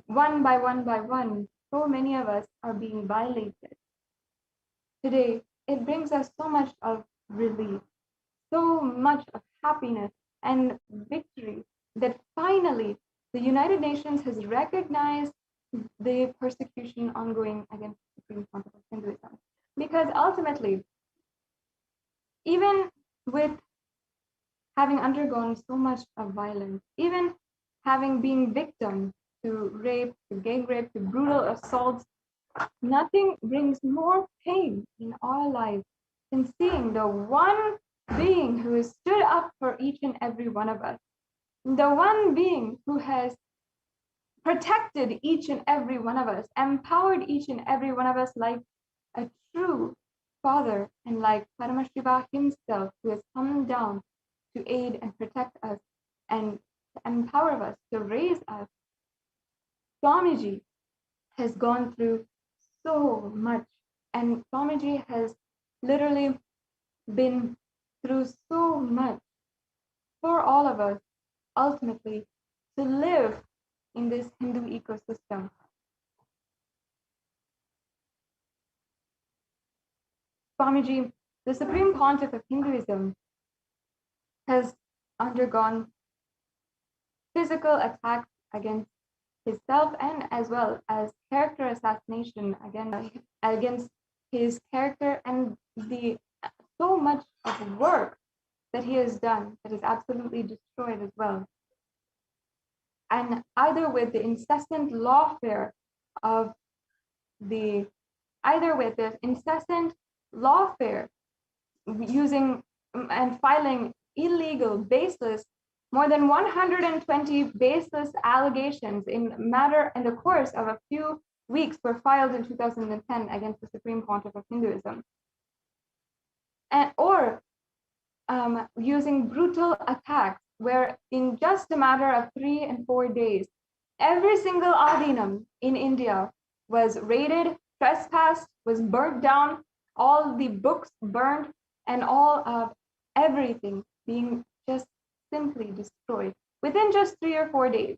one by one, so many of us are being violated. Today, it brings us so much of relief, so much of happiness and victory that finally the United Nations has recognized the persecution ongoing against the Supreme Pontiff of Hinduism. Because ultimately, even with having undergone so much of violence, even having been victim to rape, to gang rape, to brutal assaults. Nothing brings more pain in our lives than seeing the one being who has stood up for each and every one of us, the one being who has protected each and every one of us, empowered each and every one of us like a true father, and like Paramashiva himself, who has come down to aid and protect us and empower us, to raise us. Swamiji has gone through so much, and Swamiji has literally been through so much for all of us, ultimately, to live in this Hindu ecosystem. Swamiji, the Supreme Pontiff of Hinduism, has undergone physical attacks against himself, and as well as character assassination against his character, and the so much of work that he has done that is absolutely destroyed as well. And either with the incessant lawfare using and filing illegal, baseless, more than 120 baseless allegations in the course of a few weeks were filed in 2010 against the Supreme Pontiff of Hinduism. Or using brutal attacks where in just a matter of 3 and 4 days, every single adinam in India was raided, trespassed, was burnt down, all the books burned, and all of everything being just simply destroyed within just 3 or 4 days.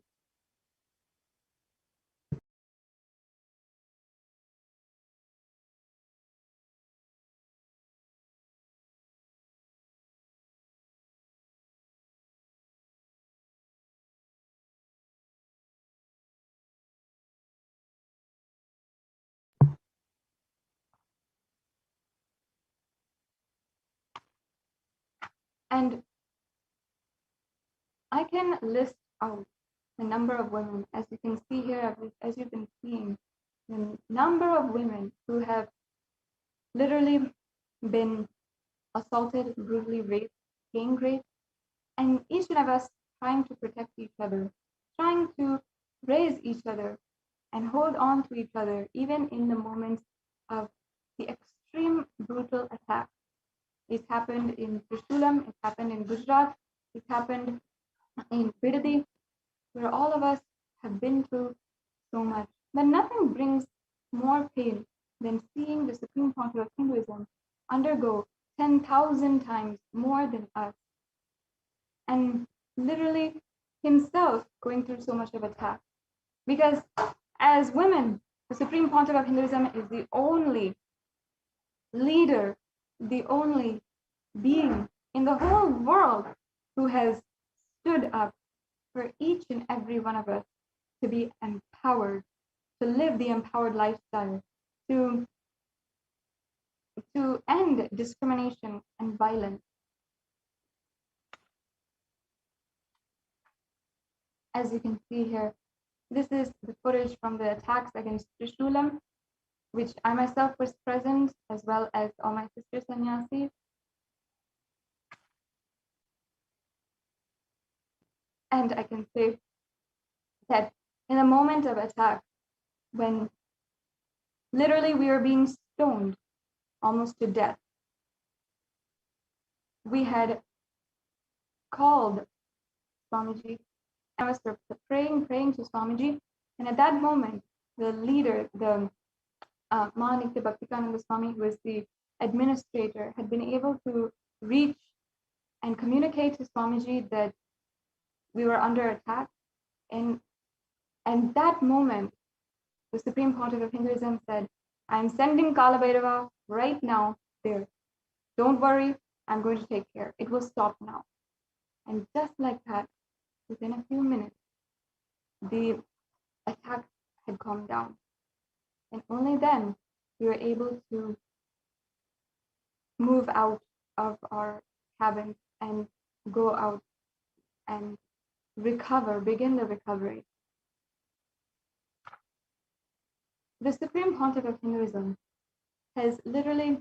And I can list out the number of women, as you can see here, as you've been seeing, the number of women who have literally been assaulted, brutally raped, gang raped, and each one of us trying to protect each other, trying to raise each other and hold on to each other, even in the moments of the extreme brutal attack. It happened in Trishoolam, it happened in Gujarat, it happened in Bidadi, where all of us have been through so much. But nothing brings more pain than seeing the Supreme Pontiff of Hinduism undergo 10,000 times more than us, and literally himself going through so much of attack. Because as women, the Supreme Pontiff of Hinduism is the only leader, the only being in the whole world who has stood up for each and every one of us to be empowered, to live the empowered lifestyle, to end discrimination and violence. As you can see here, this is the footage from the attacks against Trishoolam, which I myself was present, as well as all my sister sannyasis. And I can say that in a moment of attack, when literally we were being stoned almost to death, we had called Swamiji. I was praying to Swamiji, and at that moment, the leader, the Mahanitya Bhaktikananda Swami, who was the administrator, had been able to reach and communicate to Swamiji that we were under attack. And that moment, the Supreme Pontiff of Hinduism said, I'm sending Kalabhairava right now there. Don't worry, I'm going to take care. It will stop now. And just like that, within a few minutes, the attack had calmed down. And only then we were able to move out of our cabins and go out and begin the recovery. the Supreme Pontiff of Hinduism has literally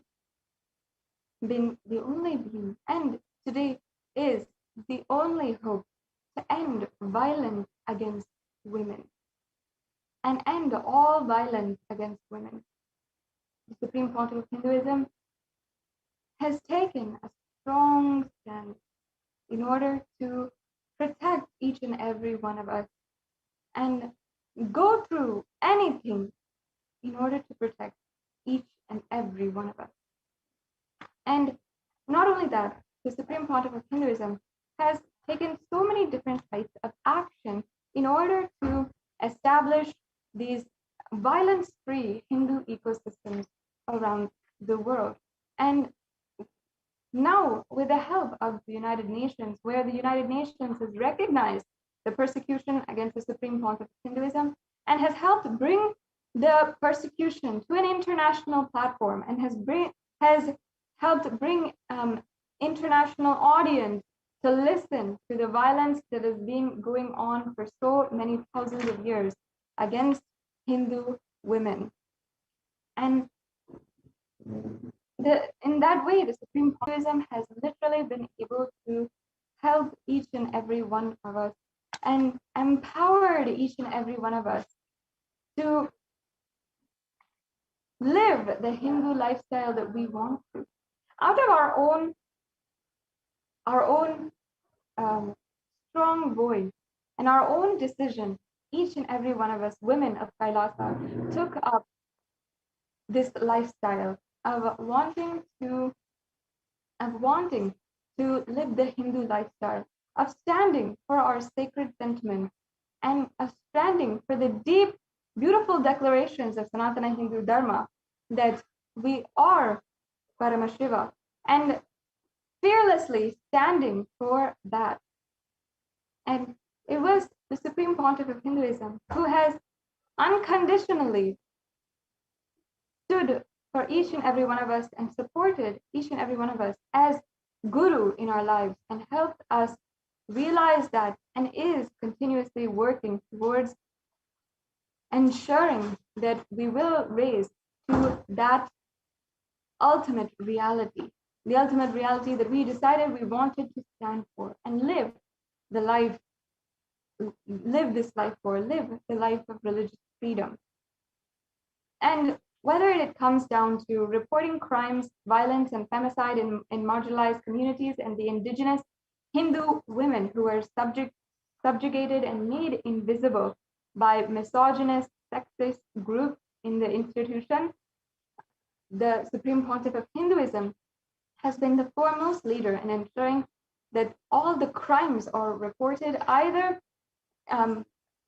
been the only being, and today is the only hope to end violence against women and end all violence against women. The Supreme Pontiff of Hinduism has taken a strong stand in order to protect each and every one of us and go through anything in order to protect each and every one of us. And not only that, the Supreme Pontiff of Hinduism has taken so many different types of action in order to establish these violence-free Hindu ecosystems around the world. And now, with the help of the United Nations, where the United Nations has recognized the persecution against the Supreme Pontiff of Hinduism and has helped bring the persecution to an international platform and has helped bring international audience to listen to the violence that has been going on for so many thousands of years against Hindu women. And in that way, the Supreme Pontiffism has literally been able to help each and every one of us and empowered each and every one of us to live the Hindu lifestyle that we want to, out of our own strong voice and our own decision. Each and every one of us, women of Kailasa, took up this lifestyle of wanting to live the Hindu lifestyle, of standing for our sacred sentiments, and of standing for the deep, beautiful declarations of Sanatana Hindu Dharma that we are Paramashiva, and fearlessly standing for that. And it was the Supreme Pontiff of Hinduism who has unconditionally stood for each and every one of us and supported each and every one of us as guru in our lives and helped us realize that and is continuously working towards ensuring that we will raise to that ultimate reality, the ultimate reality that we decided we wanted to stand for and live the life of religious freedom. And whether it comes down to reporting crimes, violence, and femicide in marginalized communities and the indigenous Hindu women who are subjugated and made invisible by misogynist, sexist groups in the institution, the Supreme Pontiff of Hinduism has been the foremost leader in ensuring that all the crimes are reported either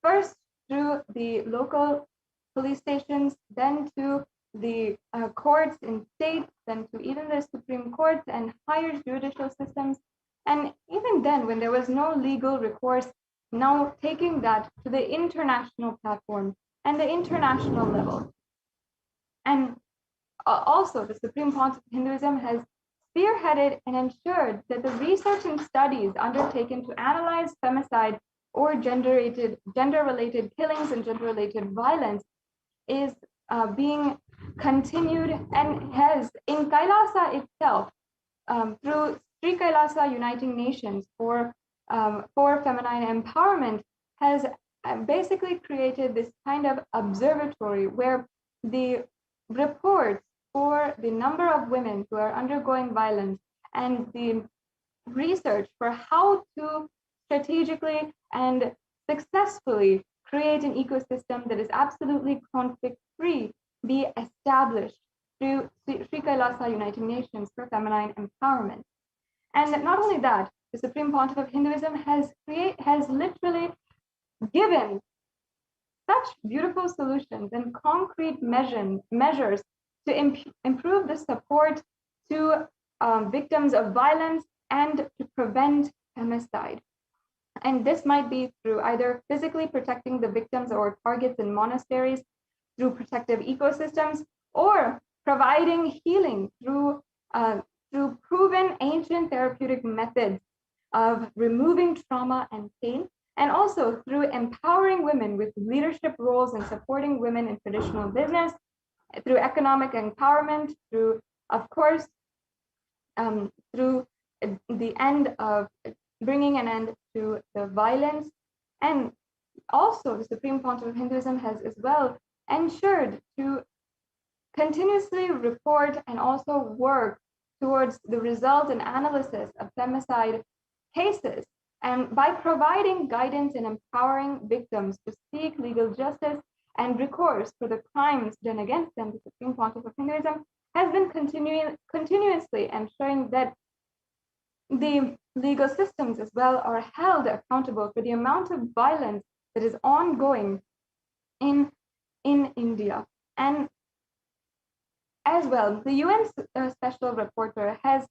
first through the local police stations, then to the courts in states, then to even the Supreme Courts and higher judicial systems. And even then, when there was no legal recourse, now taking that to the international platform and the international level. And also, the Supreme Pontiff of Hinduism has spearheaded and ensured that the research and studies undertaken to analyze femicide or gender-related killings and gender-related violence is being continued and has in Kailasa itself through Sri Kailasa Uniting Nations for feminine empowerment has basically created this kind of observatory where the reports for the number of women who are undergoing violence and the research for how to strategically and successfully create an ecosystem that is absolutely conflict-free be established through Sri Kailasa Uniting Nations for feminine empowerment. And not only that, the Supreme Pontiff of Hinduism has literally given such beautiful solutions and concrete measures to improve the support to victims of violence and to prevent femicide. And this might be through either physically protecting the victims or targets in monasteries, through protective ecosystems, or providing healing through proven ancient therapeutic methods of removing trauma and pain and also through empowering women with leadership roles and supporting women in traditional business, through economic empowerment, through, of course, through the end of bringing an end to the violence. And also the Supreme Pontiff of Hinduism has as well ensured to continuously report and also work towards the result and analysis of femicide cases, and by providing guidance and empowering victims to seek legal justice and recourse for the crimes done against them, the Supreme Pontiff of Hinduism has been continuously ensuring that the legal systems as well are held accountable for the amount of violence that is ongoing in India. And as well, the UN Special Rapporteur has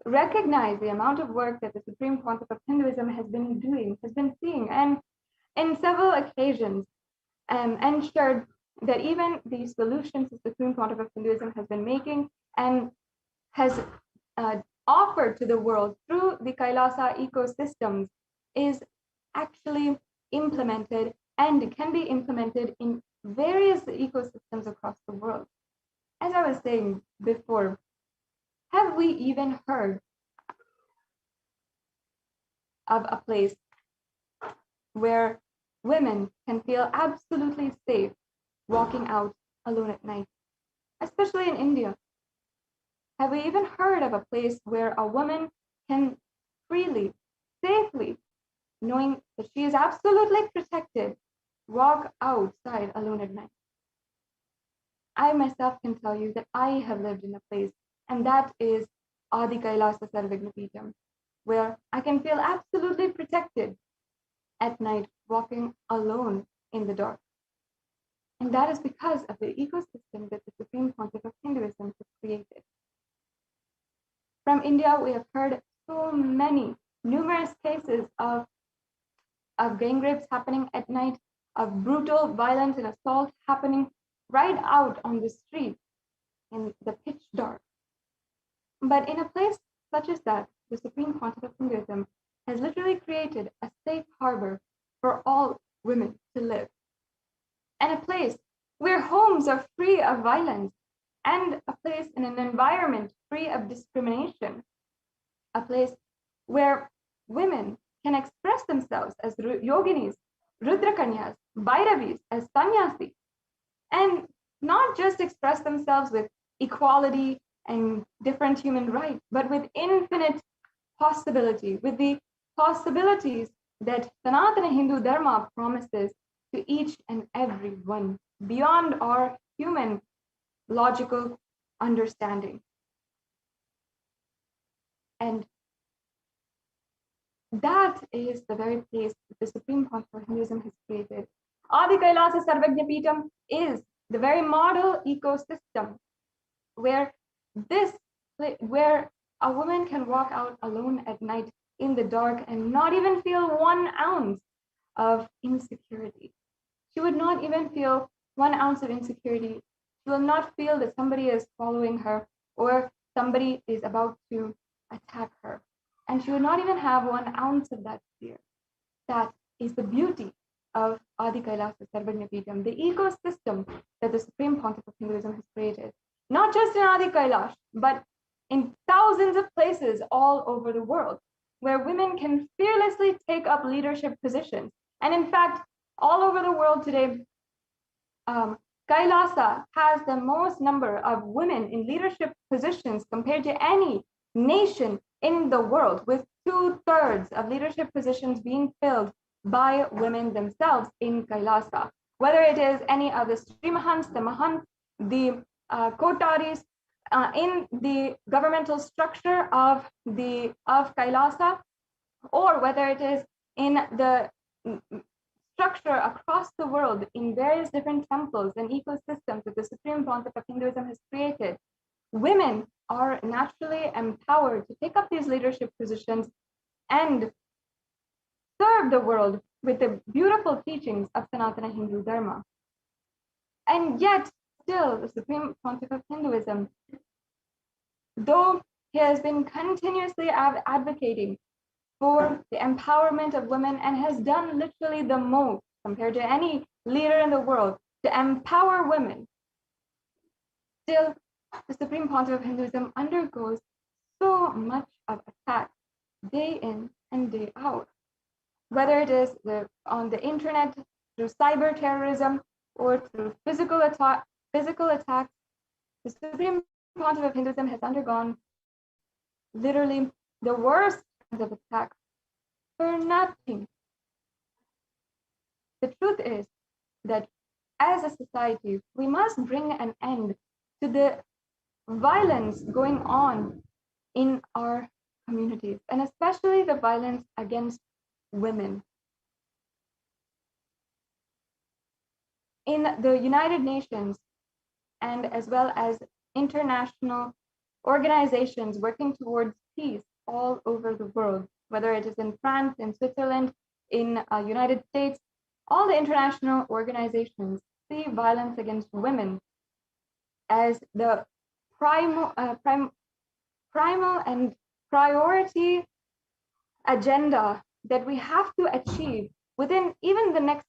recognized the amount of work that the Supreme Pontiff of Hinduism has been seeing, and in several occasions ensured that even the solutions the Supreme Pontiff of Hinduism has been making and has offered to the world through the Kailasa ecosystems is actually implemented and can be implemented in various ecosystems across the world. As I was saying before, have we even heard of a place where women can feel absolutely safe walking out alone at night, especially in India? Have we even heard of a place where a woman can freely, safely, knowing that she is absolutely protected, walk outside alone at night? I myself can tell you that I have lived in a place, and that is Adi Kailasa Sarvagnapeetham, where I can feel absolutely protected at night walking alone in the dark. And that is because of the ecosystem that the Supreme Pontiff of Hinduism has created. From India, we have heard so many, numerous cases of gang rapes happening at night, of brutal violence and assault happening right out on the street in the pitch dark. But in a place such as that, the Supreme Pontiff of Hinduism has literally created a safe harbor for all women to live, and a place where homes are free of violence, and a place in an environment free of discrimination, a place where women can express themselves as yoginis, rudrakanyas, bhairavis, as sannyasi, and not just express themselves with equality and different human rights, but with infinite possibility, with the possibilities that Sanatana Hindu Dharma promises to each and every one beyond our human logical understanding. And that is the very place that the Supreme Pontiff of Hinduism has created. Adi Kailasa Sarvagnapeetham is the very model ecosystem where a woman can walk out alone at night in the dark and not even feel 1 ounce of insecurity. She would not even feel 1 ounce of insecurity. She will not feel that somebody is following her or somebody is about to attack her. And she would not even have 1 ounce of that fear. That is the beauty of Adi Kailasa Sarvagnapeetham, the ecosystem that the Supreme Pontiff of Hinduism has created. Not just in Adi Kailash, but in thousands of places all over the world, where women can fearlessly take up leadership positions. And in fact, all over the world today, Kailasa has the most number of women in leadership positions compared to any nation in the world, with 2/3 of leadership positions being filled by women themselves in Kailasa. Whether it is any of the Sri Mahants, the Mahants, the Kotaris, in the governmental structure of Kailasa, or whether it is in the structure across the world in various different temples and ecosystems that the Supreme Pontiff of Hinduism has created, women are naturally empowered to take up these leadership positions and serve the world with the beautiful teachings of Sanatana Hindu Dharma. And yet, still, the Supreme Pontiff of Hinduism, though he has been continuously advocating for the empowerment of women and has done literally the most compared to any leader in the world to empower women. Still, the Supreme Pontiff of Hinduism undergoes so much of attack day in and day out, whether it is on the internet, through cyber terrorism, or through physical attacks. The Supreme Pontiff of Hinduism has undergone literally the worst kinds of attacks for nothing. The truth is that as a society, we must bring an end to the violence going on in our communities, and especially the violence against women. In the United Nations, and as well as international organizations working towards peace all over the world, whether it is in France, in Switzerland, in United States, all the international organizations see violence against women as the primal and priority agenda that we have to achieve within even the next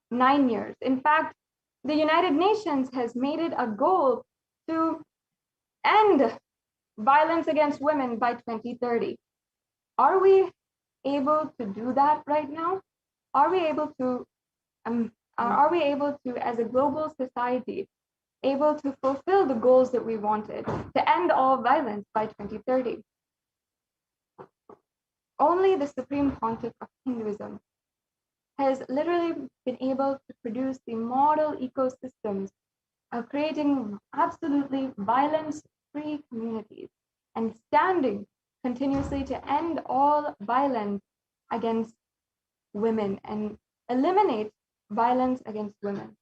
9 years. In fact, the United Nations has made it a goal to end violence against women by 2030. Are we able to do that right now? Are we able to, as a global society, able to fulfill the goals that we wanted to end all violence by 2030? Only the Supreme Pontiff of Hinduism has literally been able to produce the model ecosystems of creating absolutely violence-free communities and standing continuously to end all violence against women and eliminate violence against women.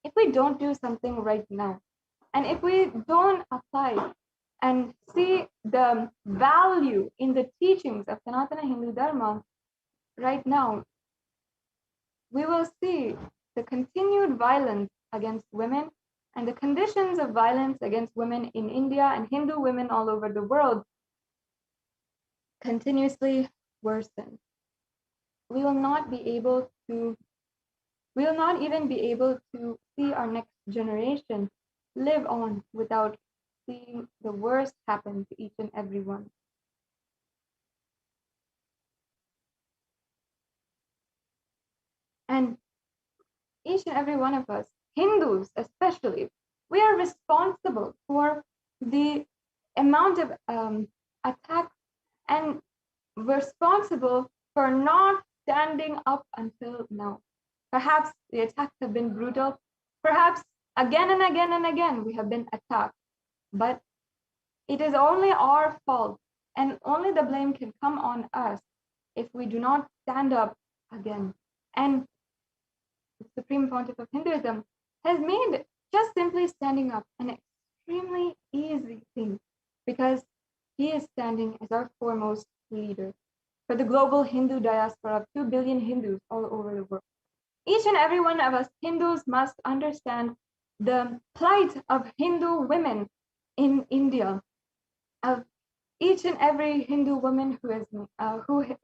If we don't do something right now, and if we don't apply and see the value in the teachings of Sanatana Hindu Dharma right now, we will see the continued violence against women and the conditions of violence against women in India and Hindu women all over the world continuously worsen. We will not even be able to see our next generation live on without seeing the worst happen to each and every one. And each and every one of us, Hindus especially, we are responsible for the amount of attacks and responsible for not standing up until now. Perhaps the attacks have been brutal. Perhaps again and again and again we have been attacked. But it is only our fault, and only the blame can come on us if we do not stand up again. And the Supreme Pontiff of Hinduism has made just simply standing up an extremely easy thing, because he is standing as our foremost leader for the global Hindu diaspora of 2 billion Hindus all over the world. Each and every one of us Hindus must understand the plight of Hindu women in India, of each and every Hindu woman who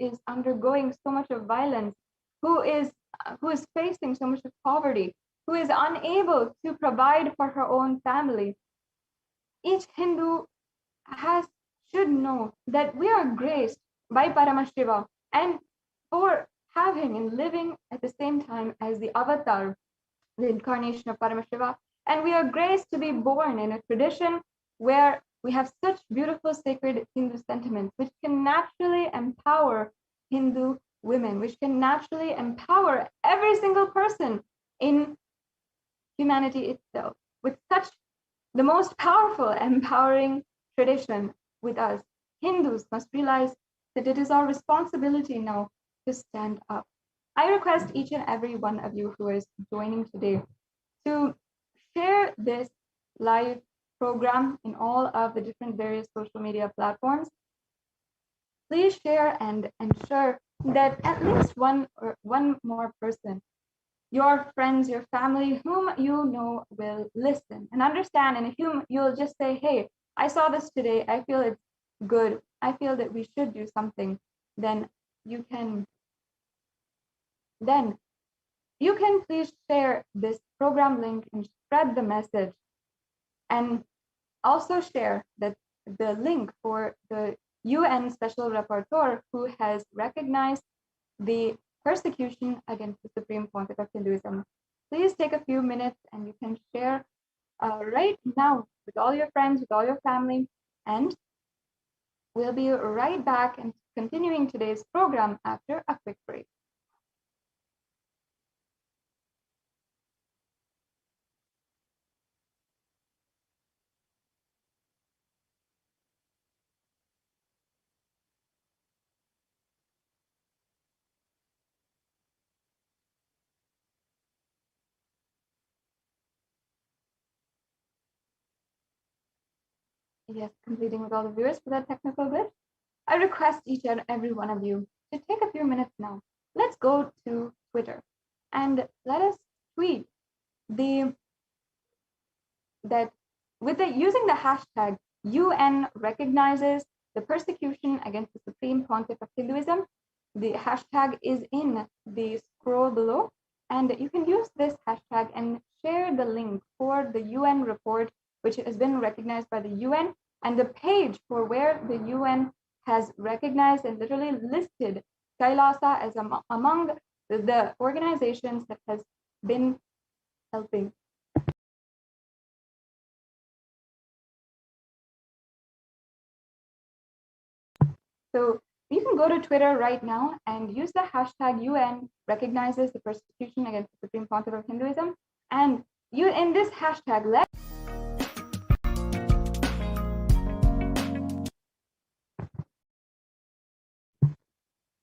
is undergoing so much of violence, who is facing so much of poverty, who is unable to provide for her own family. Each Hindu should know that we are graced by Paramashiva, and for having and living at the same time as the avatar, the incarnation of Paramashiva, and we are graced to be born in a tradition where we have such beautiful sacred Hindu sentiments, which can naturally empower Hindu women, which can naturally empower every single person in humanity itself, with such the most powerful, empowering tradition with us. Hindus must realize that it is our responsibility now to stand up. I request each and every one of you who is joining today to share this live program in all of the different various social media platforms. Please share and ensure that at least one more person, your friends, your family, whom you know will listen and understand, and whom you'll just say, hey, I saw this today, I feel it's good, I feel that we should do something. then you can please share this program link and spread the message, and also share that the link for the UN Special Rapporteur who has recognized the persecution against the Supreme Pontiff of Hinduism. Please take a few minutes and you can share right now with all your friends, with all your family, and we'll be right back and continuing today's program after a quick break. Yes, completing with all the viewers for that technical glitch. I request each and every one of you to take a few minutes now. Let's go to Twitter and let us tweet using the hashtag UN recognizes the persecution against the Supreme Pontiff of Hinduism. The hashtag is in the scroll below, and you can use this hashtag and share the link for the UN report, which has been recognized by the UN, and the page for where the UN has recognized and literally listed Kailasa as among the organizations that has been helping. So you can go to Twitter right now and use the hashtag UN recognizes the persecution against the Supreme Pontiff of Hinduism, and you in this hashtag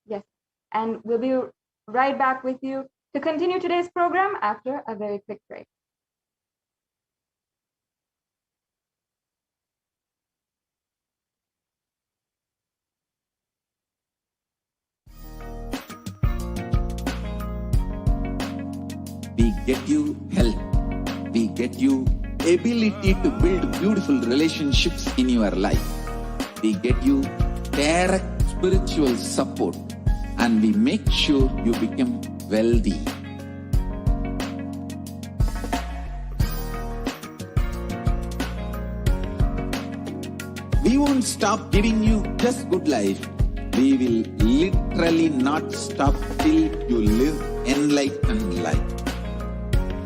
Yes, and we'll be right back with you to continue today's program after a very quick break. We get you health. We get you ability to build beautiful relationships in your life. We get you direct spiritual support, and we make sure you become wealthy. We won't stop giving you just good life. We will literally not stop till you live enlightened life.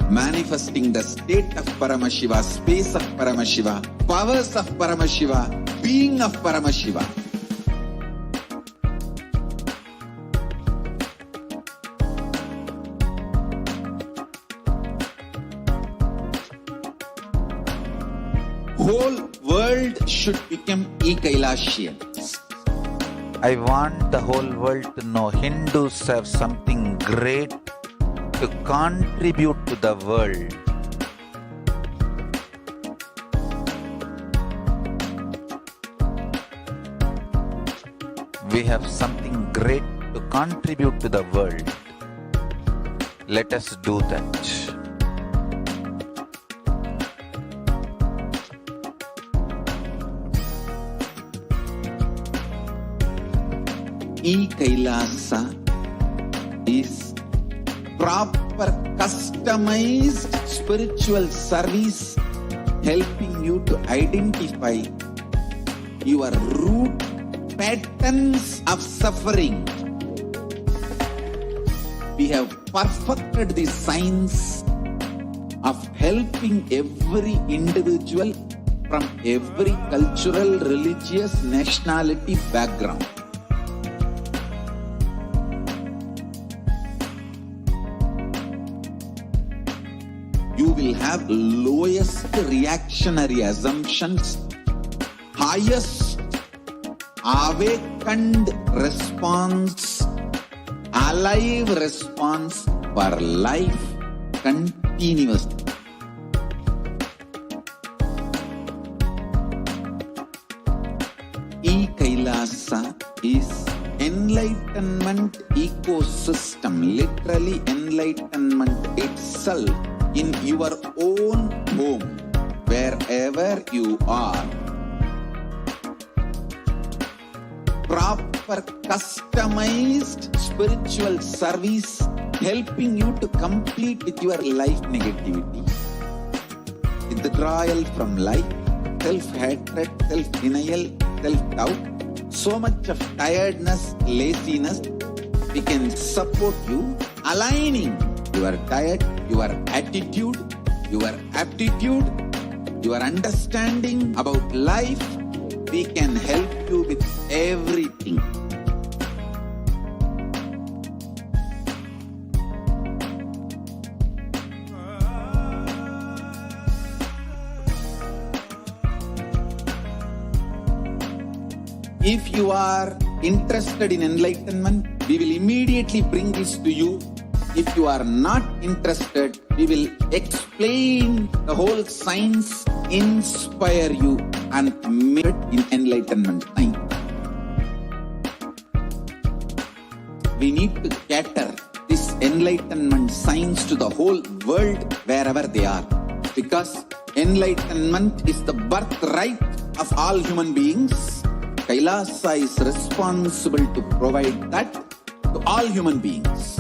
Manifesting the state of Paramashiva, space of Paramashiva, powers of Paramashiva, being of Paramashiva. Whole world should become e-Kailashians. I want the whole world to know Hindus have something great to contribute to the world. We have something great to contribute to the world. Let us do that. E-Kailasa is proper customized spiritual service helping you to identify your root patterns of suffering. We have perfected the science of helping every individual from every cultural, religious, nationality background. You will have lowest reactionary assumptions, highest awakened response, alive response for life continuously. E-Kailasa is enlightenment ecosystem, literally enlightenment itself in your own home, wherever you are. Proper offer customized spiritual service, helping you to complete with your life negativity, withdrawal from life, self-hatred, self-denial, self-doubt, so much of tiredness, laziness. We can support you, aligning your diet, your attitude, your aptitude, your understanding about life. We can help you with everything. If you are interested in enlightenment, we will immediately bring this to you. If you are not interested, we will explain the whole science, inspire you, and make it in enlightenment time. We need to cater this enlightenment science to the whole world wherever they are, because enlightenment is the birthright of all human beings. Kailasa is responsible to provide that to all human beings.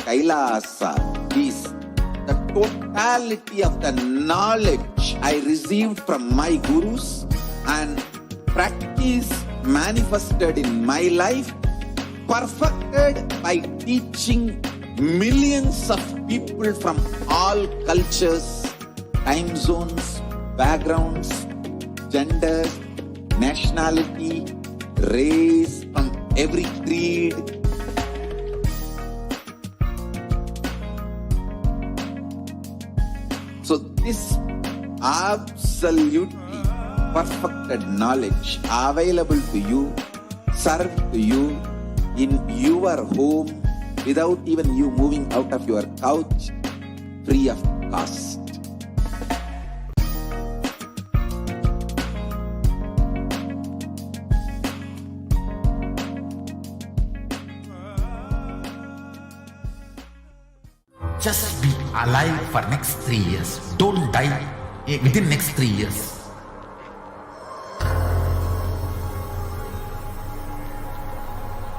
Kailasa is the totality of the knowledge I received from my gurus and practice manifested in my life, perfected by teaching millions of people from all cultures, time zones, backgrounds, genders, nationality, race, from every creed. So this absolutely perfected knowledge available to you, served to you in your home without even you moving out of your couch, free of cost. Just be alive for next 3 years. Don't die within next 3 years.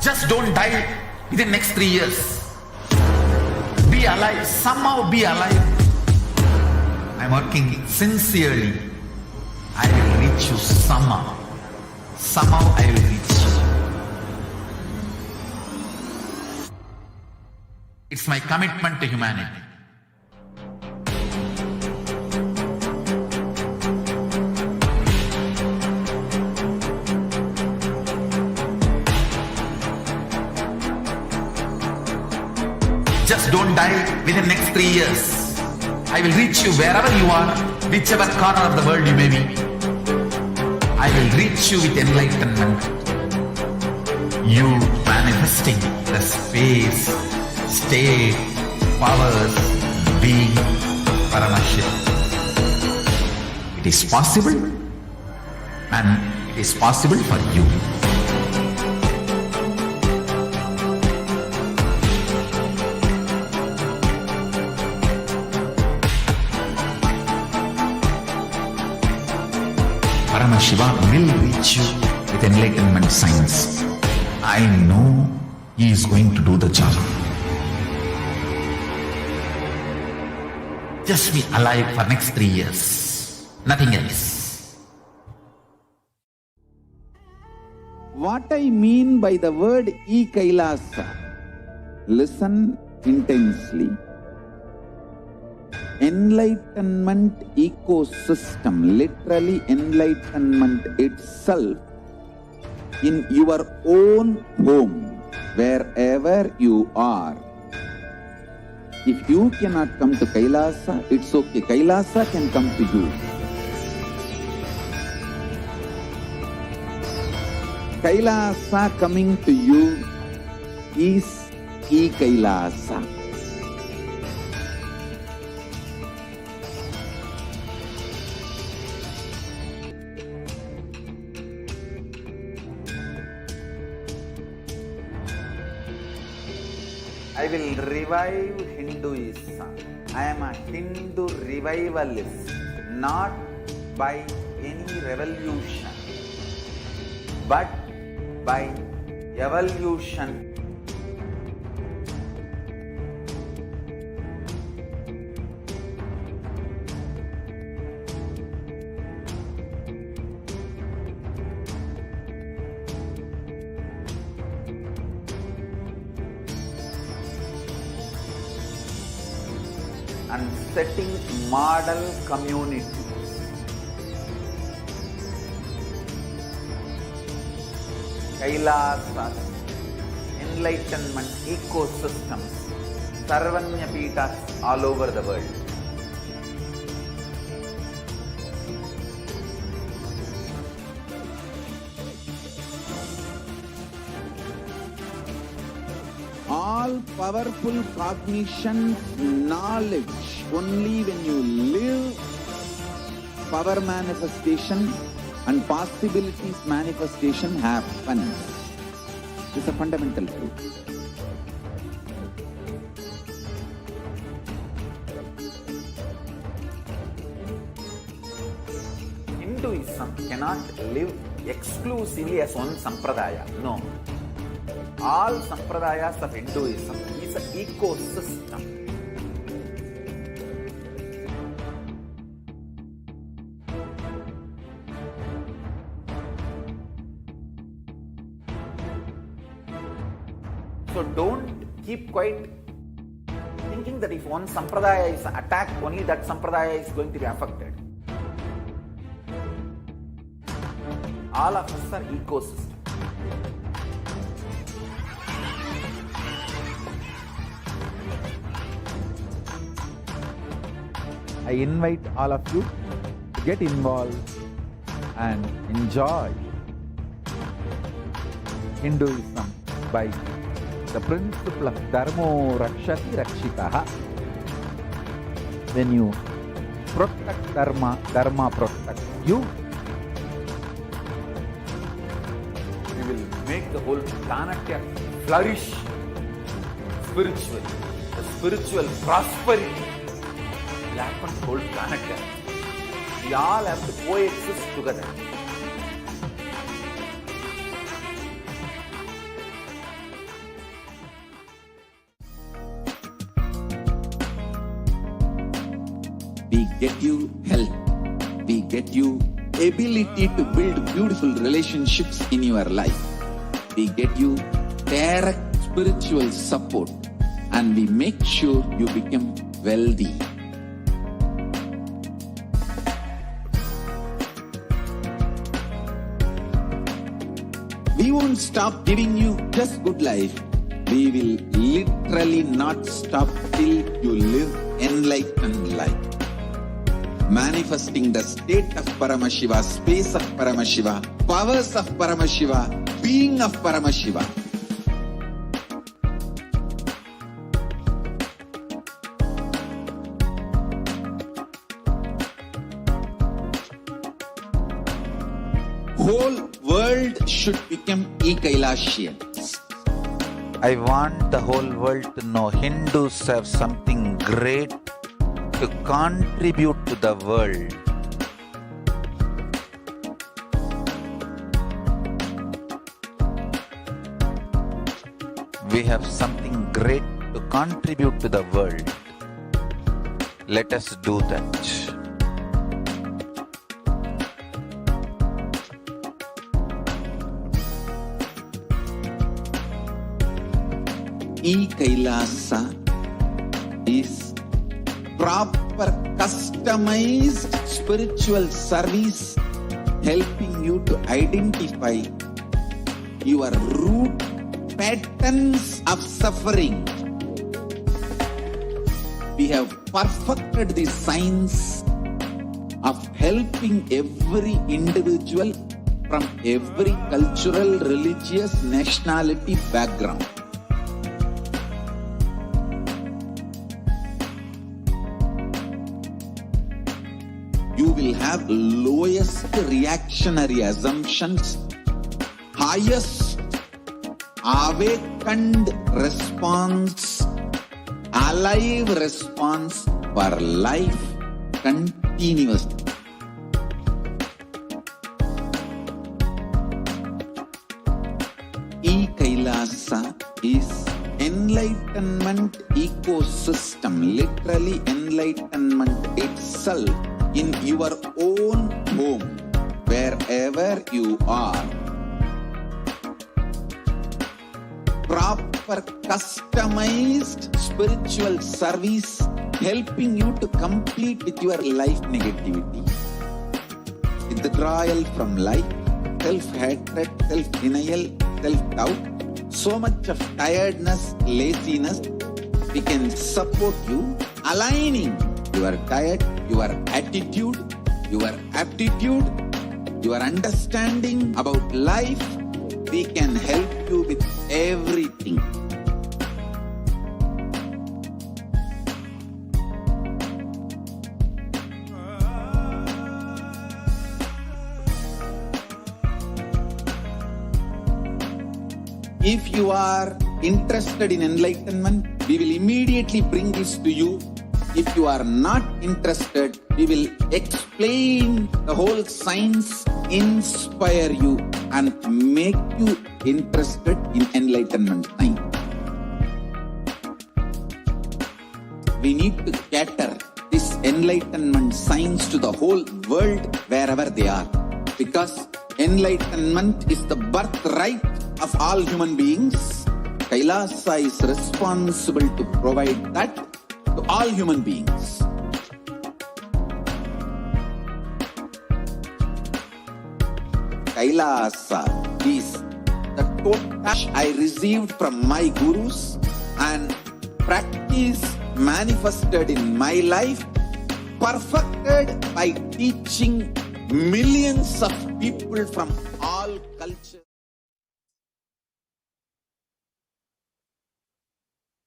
Just don't die within next 3 years. Be alive. Somehow be alive. I'm working sincerely. I will reach you somehow. Somehow I will reach you. It's my commitment to humanity. Just don't die within next 3 years. I will reach you wherever you are, whichever corner of the world you may be. I will reach you with enlightenment. You manifesting the space, state, powers, being Paramashivoham. It is possible, and it is possible for you. Paramashivoham will reach you with enlightenment science. I know he is going to do the job. Just be alive for next 3 years. Nothing else. What I mean by the word e-Kailasa, listen intensely. Enlightenment ecosystem, literally enlightenment itself, in your own home, wherever you are. If you cannot come to Kailasa, it's okay. Kailasa can come to you. Kailasa coming to you is e-Kailasa. I will revive Hinduism. I am a Hindu revivalist, not by any revolution, but by evolution. And setting model community. Kailasas, enlightenment ecosystems, Sarvanyapitas all over the world. All powerful cognition, knowledge, only when you live power manifestation and possibilities manifestation happens. This is a fundamental truth. Hinduism cannot live exclusively as one sampradaya. No. All sampradayas of Hinduism is an ecosystem. So don't keep quiet thinking that if one sampradaya is attacked, only that sampradaya is going to be affected. All of us are ecosystems. I invite all of you to get involved and enjoy Hinduism by the principle of Dharmo Rakshati Rakshitaha. When you protect Dharma, Dharma protects you. We will make the whole planet flourish spiritually. The spiritual prosperity will happen to the whole planet. We all have to coexist together. We get you health. We get you ability to build beautiful relationships in your life. We get you direct spiritual support, and we make sure you become wealthy. We won't stop giving you just good life. We will literally not stop till you live enlightened life. Manifesting the state of Paramashiva, space of Paramashiva, powers of Paramashiva, being of Paramashiva. Whole world should become Kailashians. I want the whole world to know Hindus have something great to contribute to the world. We have something great to contribute to the world. Let us do that. Kailasa is proper customized spiritual service helping you to identify your root patterns of suffering. We have perfected the science of helping every individual from every cultural, religious, nationality background. You will have lowest reactionary assumptions, highest awakened response, alive response for life continuously. Kailasa is enlightenment ecosystem, literally enlightenment itself in your own home, wherever you are. Proper customized spiritual service helping you to complete with your life negativity, withdrawal from life, self-hatred, self-denial, self-doubt, so much of tiredness, laziness. We can support you aligning your diet, your attitude, your aptitude, your understanding about life. We can help you with everything. If you are interested in enlightenment, we will immediately bring this to you. If you are not interested, we will explain the whole science, inspire you and make you interested in enlightenment time. We need to cater this enlightenment science to the whole world wherever they are, because enlightenment is the birthright of all human beings. Kailasa is responsible to provide that to all human beings. Kailasa is the total I received from my gurus and practice manifested in my life, perfected by teaching millions of people from all cultures.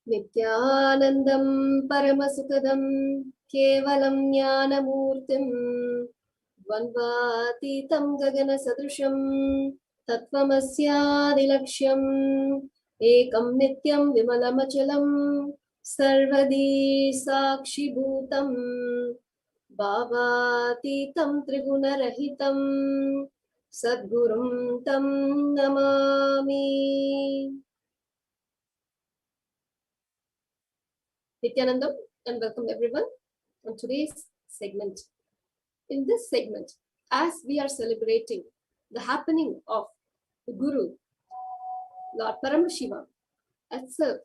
Nithyanandam Paramashivoham Kevalam Jnanamurtim Dvandvatitam Gagana Sadrusham Tattvamasyaadilaksham Ekam Nityam Vimalamachalam Sarvadi Sakshibhutam Bhavatitam Trigunarahitam Sadgurum Tam Namami. Nithyanandam and welcome everyone on today's segment. In this segment, as we are celebrating the happening of the Guru, Lord Paramashivoham,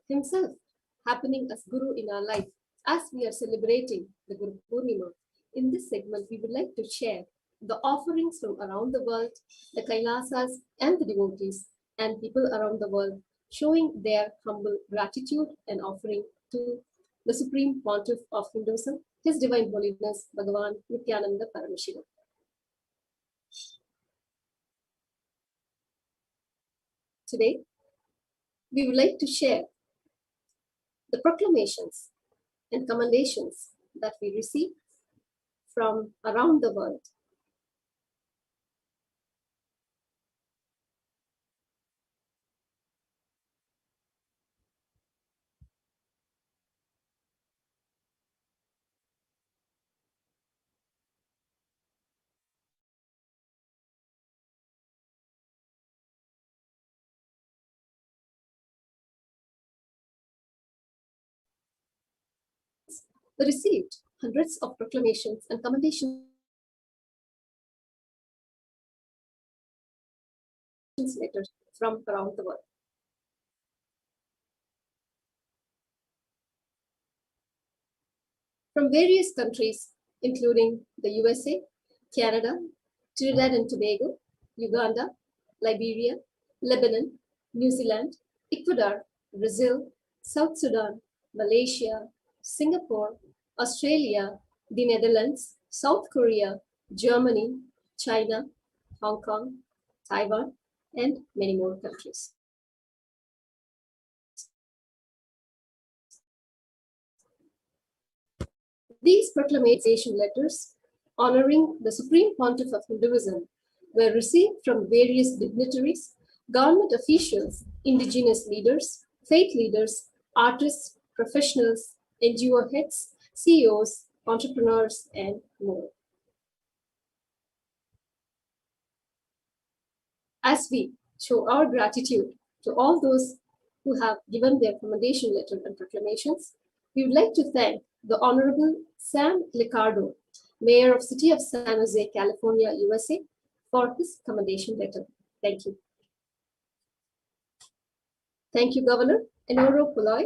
himself happening as Guru in our life, as we are celebrating the Guru Purnima, in this segment we would like to share the offerings from around the world, the Kailasas and the devotees and people around the world showing their humble gratitude and offering to the Supreme Pontiff of Hinduism, His Divine Holiness Bhagavan Nithyananda Paramashivam. Today, we would like to share the proclamations and commendations that we receive from around the world. We received hundreds of proclamations and commendations letters from around the world. From various countries, including the USA, Canada, Trinidad and Tobago, Uganda, Liberia, Lebanon, New Zealand, Ecuador, Brazil, South Sudan, Malaysia, Singapore, Australia, the Netherlands, South Korea, Germany, China, Hong Kong, Taiwan, and many more countries. These proclamation letters honoring the Supreme Pontiff of Hinduism were received from various dignitaries, government officials, indigenous leaders, faith leaders, artists, professionals, NGO heads, CEOs, entrepreneurs, and more. As we show our gratitude to all those who have given their commendation letter and proclamations, we would like to thank the Honorable Sam Liccardo, Mayor of City of San Jose, California, USA, for his commendation letter. Thank you. Thank you, Governor Enoro Puloy,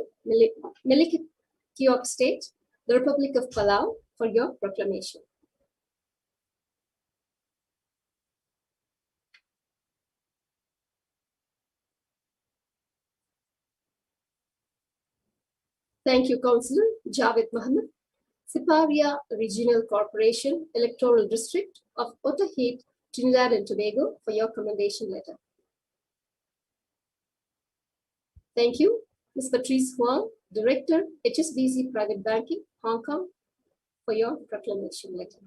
Melikiok State, the Republic of Palau, for your proclamation. Thank you, Councillor Javed Mohammed, Siparia Regional Corporation, Electoral District of Otaheite, Trinidad and Tobago, for your commendation letter. Thank you, Ms. Patrice Huang, Director, HSBC Private Banking, Hong Kong, for your proclamation letter.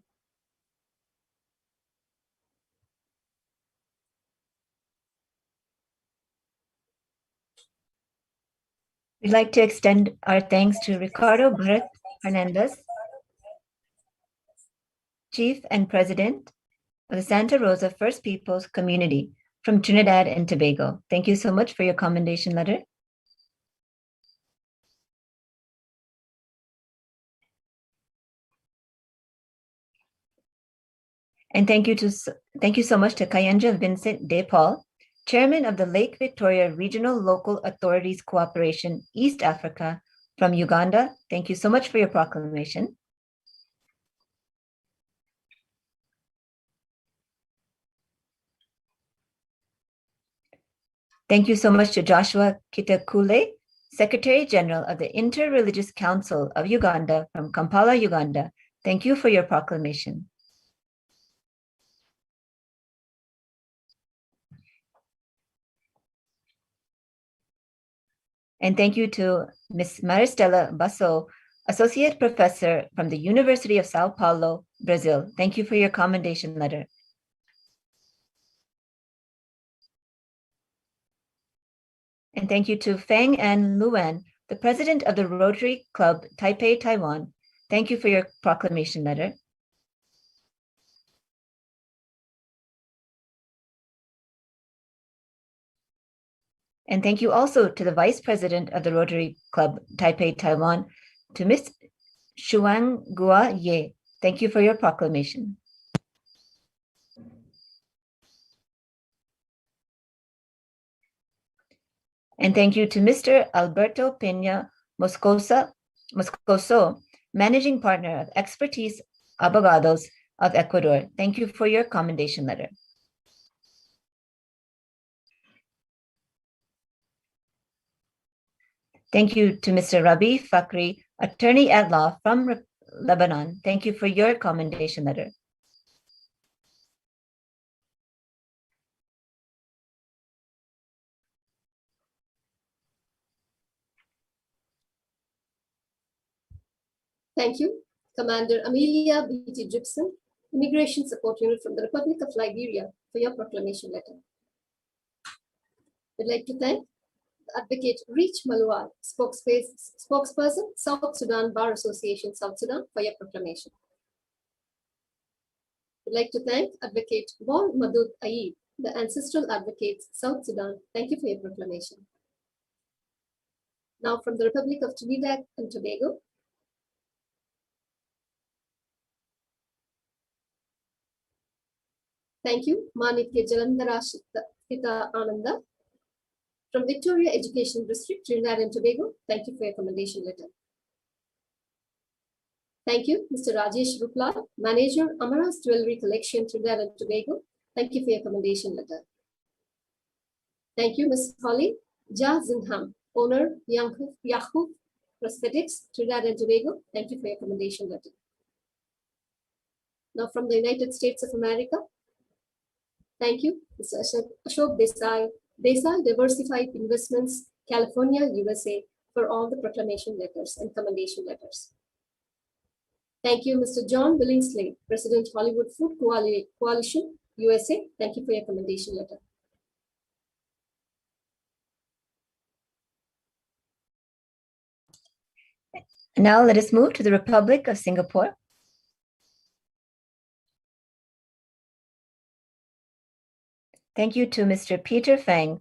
We'd like to extend our thanks to Ricardo Bharat Hernandez, Chief and President of the Santa Rosa First Peoples Community from Trinidad and Tobago. Thank you so much for your commendation letter. And thank you so much to Kayanja Vincent De Paul, Chairman of the Lake Victoria Regional Local Authorities Cooperation, East Africa from Uganda. Thank you so much for your proclamation. Thank you so much to Joshua Kitakule, Secretary General of the Interreligious Council of Uganda from Kampala, Uganda. Thank you for your proclamation. And thank you to Ms. Maristela Basso, Associate Professor from the University of Sao Paulo, Brazil. Thank you for your commendation letter. And thank you to Feng An Luan, the President of the Rotary Club Taipei, Taiwan. Thank you for your proclamation letter. And thank you also to the Vice President of the Rotary Club Taipei, Taiwan, to Ms. Shuang Gua Ye. Thank you for your proclamation. And thank you to Mr. Alberto Peña Moscoso, Managing Partner of Expertise Abogados of Ecuador. Thank you for your commendation letter. Thank you to Mr. Rabi Fakri, Attorney at Law from Lebanon. Thank you for your commendation letter. Thank you, Commander Amelia B.T. Gibson, Immigration Support Unit from the Republic of Liberia, for your proclamation letter. I'd like to thank Advocate Reach Malual, spokesperson, South Sudan Bar Association, South Sudan, for your proclamation. I'd like to thank Advocate Bon Madud Aid, the Ancestral Advocates, South Sudan. Thank you for your proclamation. Now from the Republic of Trinidad and Tobago, thank you, Manikya Jalandhara Ananda, from Victoria Education District, Trinidad and Tobago. Thank you for your commendation letter. Thank you, Mr. Rajesh Ruplal, Manager, Amaras Jewelry Collection, Trinidad and Tobago. Thank you for your commendation letter. Thank you, Ms. Holly Ja Zinham, Owner, Yahoo Prosthetics, Trinidad and Tobago. Thank you for your commendation letter. Now from the United States of America, thank you, Mr. Ashok Desai, Desai Diversified Investments, California, USA, for all the proclamation letters and commendation letters. Thank you, Mr. John Billingsley, President, Hollywood Food Coalition, USA. Thank you for your commendation letter. Now let us move to the Republic of Singapore. Thank you to Mr. Peter Fang,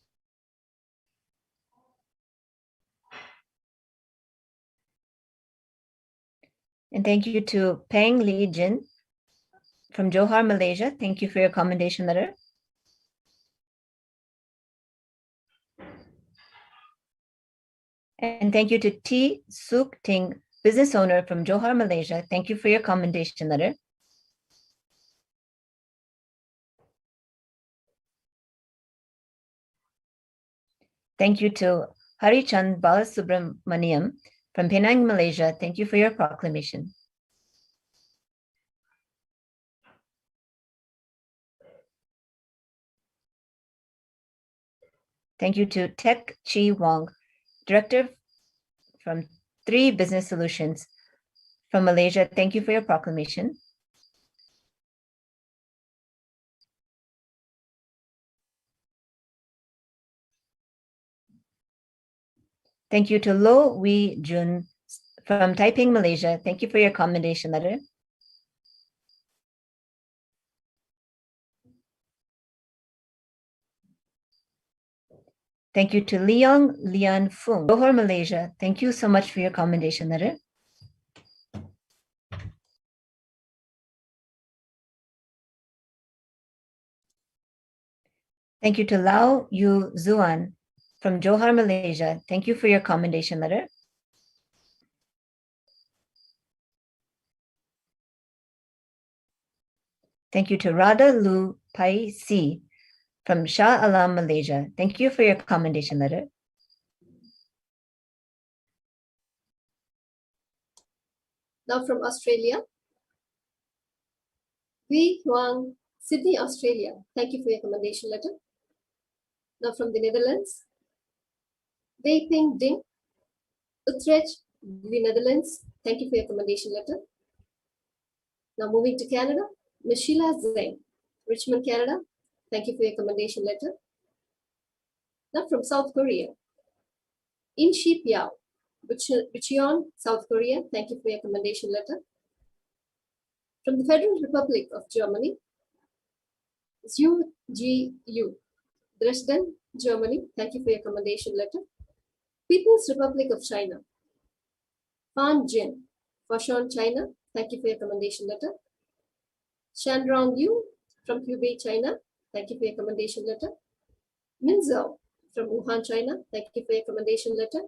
And thank you to Peng Li Jin from Johor, Malaysia. Thank you for your commendation letter. And thank you to T. Suk Ting, business owner from Johor, Malaysia. Thank you for your commendation letter. Thank you to Harichand Balasubramaniam from Penang, Malaysia. Thank you for your proclamation. Thank you to Tek Chi Wong, Director from 3 Business Solutions from Malaysia. Thank you for your proclamation. Thank you to Lo Wee Jun from Taiping, Malaysia. Thank you for your commendation letter. Thank you to Leong Lian Fung, Johor, Malaysia. Thank you so much for your commendation letter. Thank you to Lau Yu Zuan from Johor, Malaysia. Thank you for your commendation letter. Thank you to Radha Lu Pai Si from Shah Alam, Malaysia. Thank you for your commendation letter. Now from Australia, Wee Huang, Sydney, Australia. Thank you for your commendation letter. Now from the Netherlands, Wei Ping Ding, Utrecht, the Netherlands. Thank you for your commendation letter. Now moving to Canada, Michelle Zeng, Richmond, Canada. Thank you for your commendation letter. Now from South Korea, In Shi Piao, Bucheon, South Korea. Thank you for your commendation letter. From the Federal Republic of Germany, Zhu Ji Yu, Dresden, Germany. Thank you for your commendation letter. People's Republic of China, Fan Jin, Foshan, China. Thank you for your commendation letter. Shanrong Yu from Hubei, China. Thank you for your commendation letter. Min Zhao from Wuhan, China. Thank you for your commendation letter.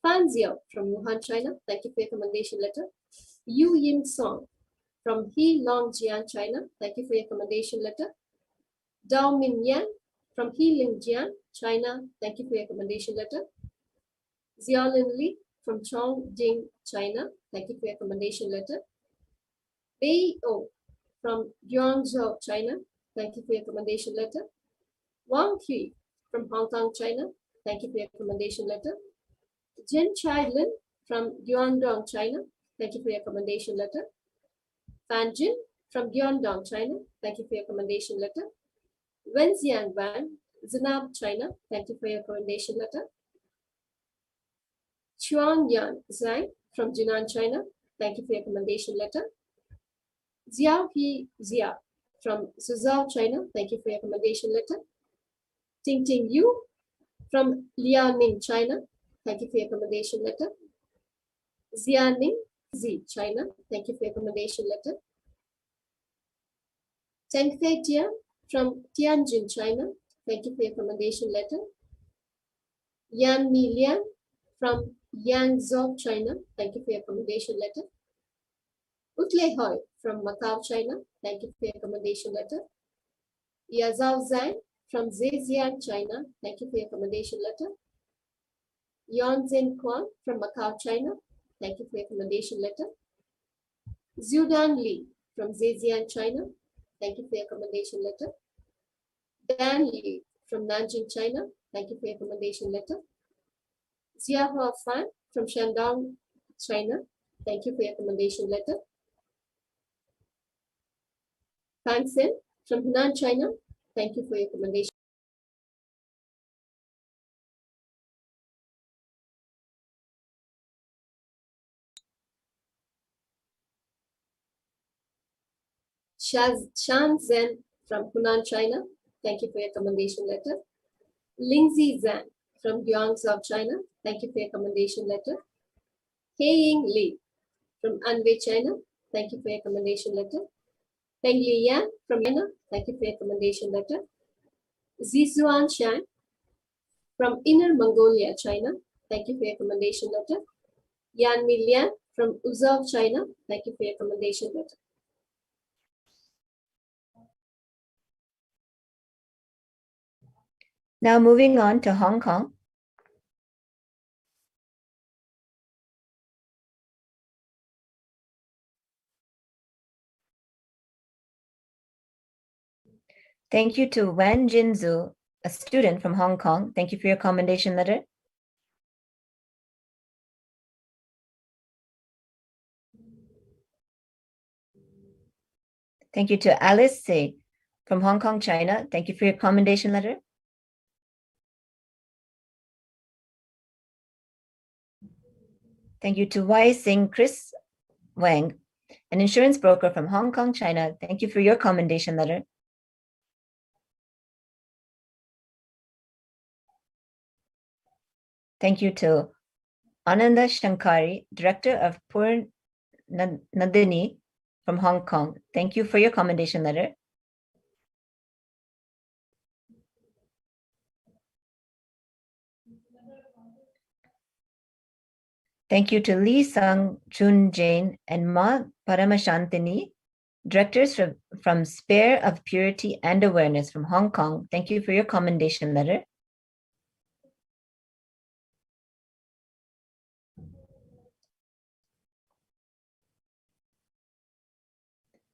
Fan Xiao from Wuhan, China. Thank you for your commendation letter. Yu Yin Song from Heilongjiang, China. Thank you for your commendation letter. Dao Min Yan from Heilongjiang, China. Thank you for your commendation letter. Xiaolin Li from Chongqing, China. Thank you for your commendation letter. Bei O from Guangzhou, China. Thank you for your commendation letter. Wang Hui from Hong Kong, China. Thank you for your commendation letter. Jen Chai Lin from Guangdong, China. Thank you for your commendation letter. Fan Jin from Guangdong, China. Thank you for your commendation letter. Wenxiang Wan, Zenab, China. Thank you for your commendation letter. Chuang Yan Zhang from Jinan, China. Thank you for your commendation letter. Xiao He Zia from Suzhou, China. Thank you for your commendation letter. Ting Ting Yu from Liaoning, China. Thank you for your commendation letter. Xianing Zi, China. Thank you for your commendation letter. Teng Fei Tian from Tianjin, China. Thank you for your commendation letter. Yan Mi Lian from Yangzhou, China. Thank you for your commendation letter. Utle Hoi from Macau, China. Thank you for your commendation letter. Yazao Zhang from Zhejiang, China. Thank you for your commendation letter. Yon Zhen Quan from Macau, China. Thank you for your commendation letter. Zhudan Li from Zhejiang, China. Thank you for your commendation letter. Dan Li from Nanjing, China. Thank you for your commendation letter. Xiahua Fan from Shandong, China. Thank you for your commendation letter. Fan Sen from Hunan, China. Thank you for your commendation. Shan Zhen from Hunan, China. Thank you for your commendation letter. Lingzi Zhang from Guangzhou, China. Thank you for your commendation letter. Heiying Li from Anhui, China. Thank you for your commendation letter. Peng Li Yan from China. Thank you for your commendation letter. Zixuan Shan from Inner Mongolia, China. Thank you for your commendation letter. Yan Milian from Uzhou, China. Thank you for your commendation letter. Now moving on to Hong Kong. Thank you to Wan Jinzu, a student from Hong Kong. Thank you for your commendation letter. Thank you to Alice Se from Hong Kong, China. Thank you for your commendation letter. Thank you to Wai Sing Chris Wang, an insurance broker from Hong Kong, China. Thank you for your commendation letter. Thank you to Ananda Shankari, Director of Pur Nadini from Hong Kong. Thank you for your commendation letter. Thank you to Lee Sang Chun Jain and Ma Paramashantini, Directors from Spare of Purity and Awareness from Hong Kong. Thank you for your commendation letter.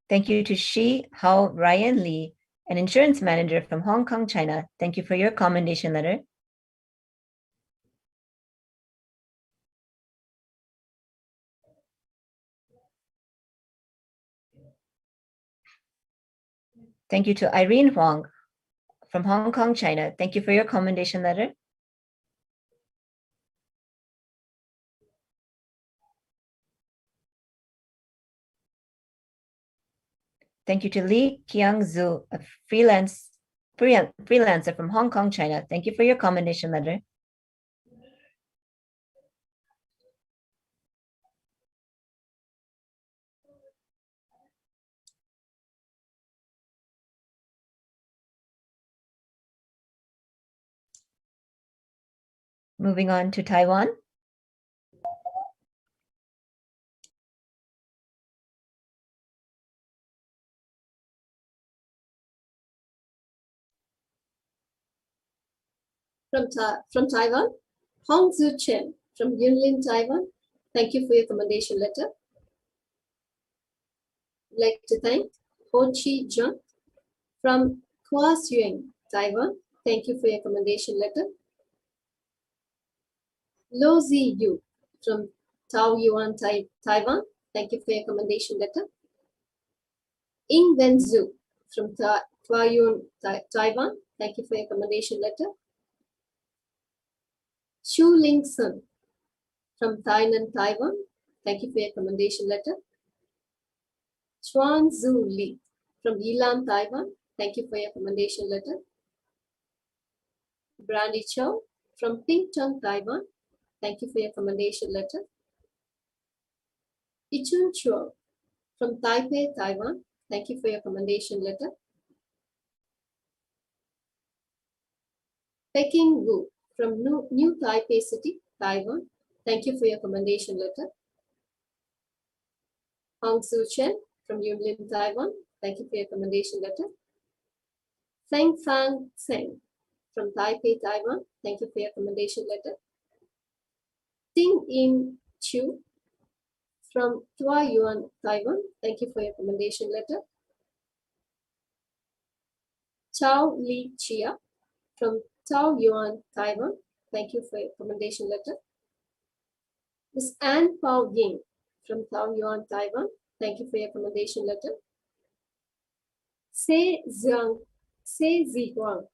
Thank you to Shi Hao Ryan Lee, an insurance manager from Hong Kong, China. Thank you for your commendation letter. Thank you to Irene Huang from Hong Kong, China. Thank you for your commendation letter. Thank you to Li Qiangzu, a freelancer from Hong Kong, China. Thank you for your commendation letter. Moving on to Taiwan. From Taiwan, Hong Zhu Chen from Yunlin, Taiwan. Thank you for your commendation letter. I'd like to thank Ho Chi Jun from Kaohsiung, Taiwan. Thank you for your commendation letter. Lo Zi Yu from Taoyuan, Taiwan. Thank you for your commendation letter. Ying Wen Zhu from Taoyuan, Taiwan. Thank you for your commendation letter. Xu Ling Sun from Tainan, Taiwan. Thank you for your commendation letter. Chuan Zhu Li from Yilan, Taiwan. Thank you for your commendation letter. Brandy Chow from Pingtung, Taiwan. Thank you for your commendation letter. Ichun Chuo from Taipei, Taiwan. Thank you for your commendation letter. Peking Wu from New Taipei City, Taiwan. Thank you for your commendation letter. Hong Su Chen from Yunlin, Taiwan. Thank you for your commendation letter. Feng Fang Tseng from Taipei, Taiwan. Thank you for your commendation letter. Ting In Chu from Taoyuan, Taiwan. Thank you for your commendation letter. Chao Li Chia from Taoyuan, Taiwan. Thank you for your commendation letter. Ms. Anne Pao Ying from Taoyuan, Taiwan. Thank you for your commendation letter. Se Zi Huang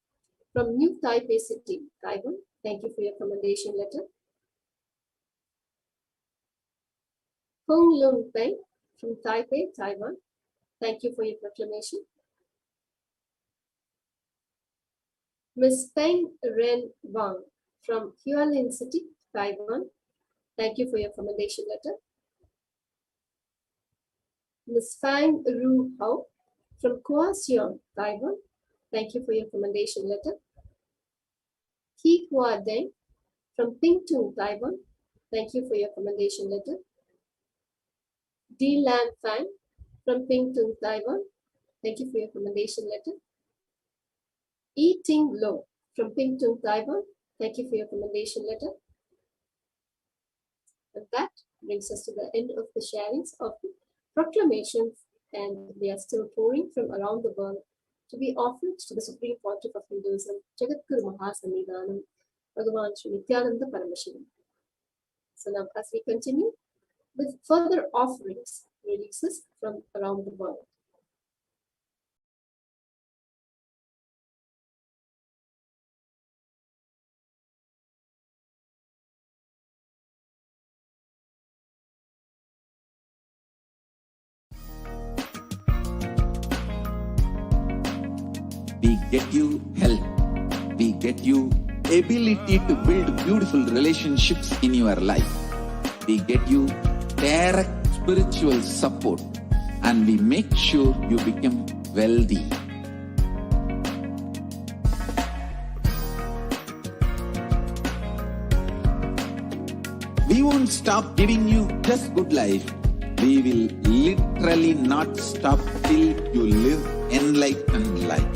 from New Taipei City, Taiwan. Thank you for your commendation letter. Hong Lung Peng from Taipei, Taiwan. Thank you for your proclamation. Ms. Peng Ren Wang from Hualien City, Taiwan. Thank you for your commendation letter. Ms. Fang Ru Hao from Kaohsiung, Taiwan. Thank you for your commendation letter. Ki Hua Deng from Pingtung, Taiwan. Thank you for your commendation letter. D. Lam Fan from Pingtung, Taiwan. Thank you for your commendation letter. E. Ting Lo from Pingtung, Taiwan. Thank you for your commendation letter. And that brings us to the end of the sharings of the proclamations, and they are still pouring from around the world to be offered to the Supreme Pontiff of Hinduism, Jagadguru Mahasannidhanam, Bhagavan Sri Nithyananda Paramashivam. So now, as we continue with further offerings, releases from around the world. We get you health. We get you ability to build beautiful relationships in your life. We get you direct spiritual support, and we make sure you become wealthy. We won't stop giving you just good life. We will literally not stop till you live enlightened life.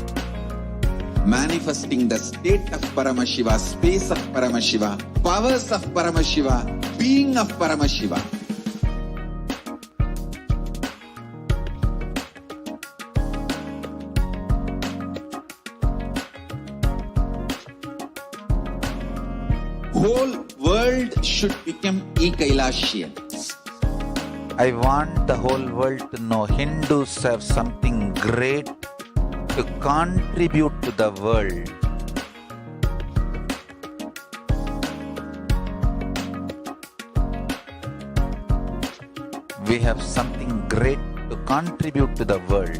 Manifesting the state of Paramashiva, space of Paramashiva, powers of Paramashiva, being of Paramashiva. Whole world should become e-Kailashians. I want the whole world to know Hindus have something great to contribute to the world. We have something great to contribute to the world.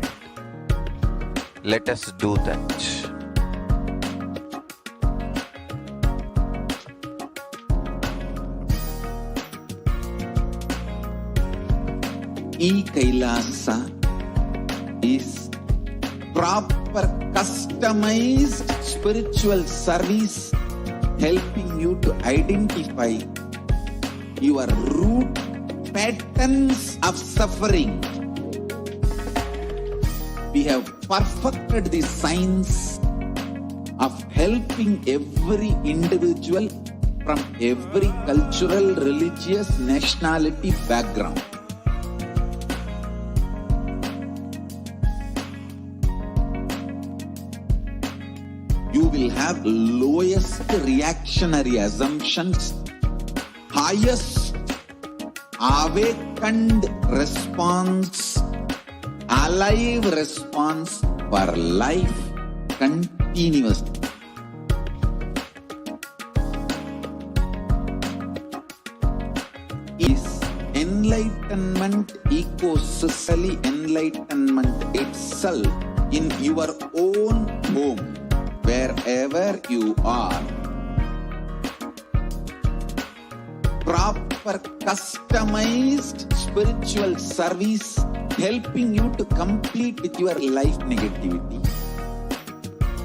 Let us do that. E-Kailasa is proper customized spiritual service helping you to identify your root patterns of suffering. We have perfected the science of helping every individual from every cultural, religious, nationality background. You will have lowest reactionary assumptions, highest awakened response, alive response for life continuously. Is enlightenment ecosystem, enlightenment itself in your own home, wherever you are. Proper customized spiritual service helping you to complete with your life negativity,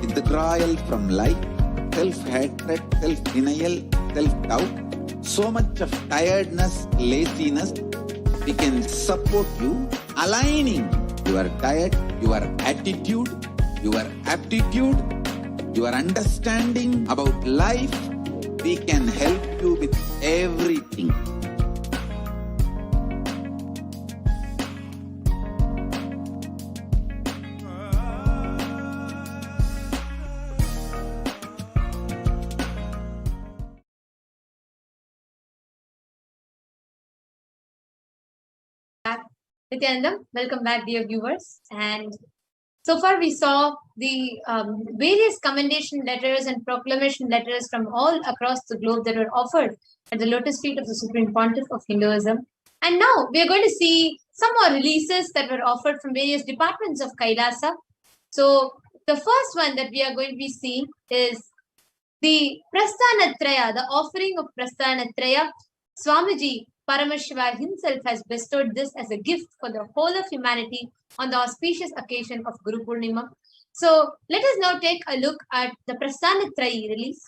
withdrawal from life, self-hatred, self-denial, self-doubt, so much of tiredness, laziness. We can support you aligning your diet, your attitude, your aptitude, your understanding about life. We can help you with everything. Nithyanandam, welcome back, dear viewers. And so far we saw the various commendation letters and proclamation letters from all across the globe that were offered at the lotus feet of the Supreme Pontiff of Hinduism. And now we are going to see some more releases that were offered from various departments of Kailasa. So the first one that we are going to be seeing is the Prasthanatraya, the offering of Prasthanatraya. Swamiji Paramashiva himself has bestowed this as a gift for the whole of humanity on the auspicious occasion of Guru Purnima. So let us now take a look at the Prasthanatrayi release.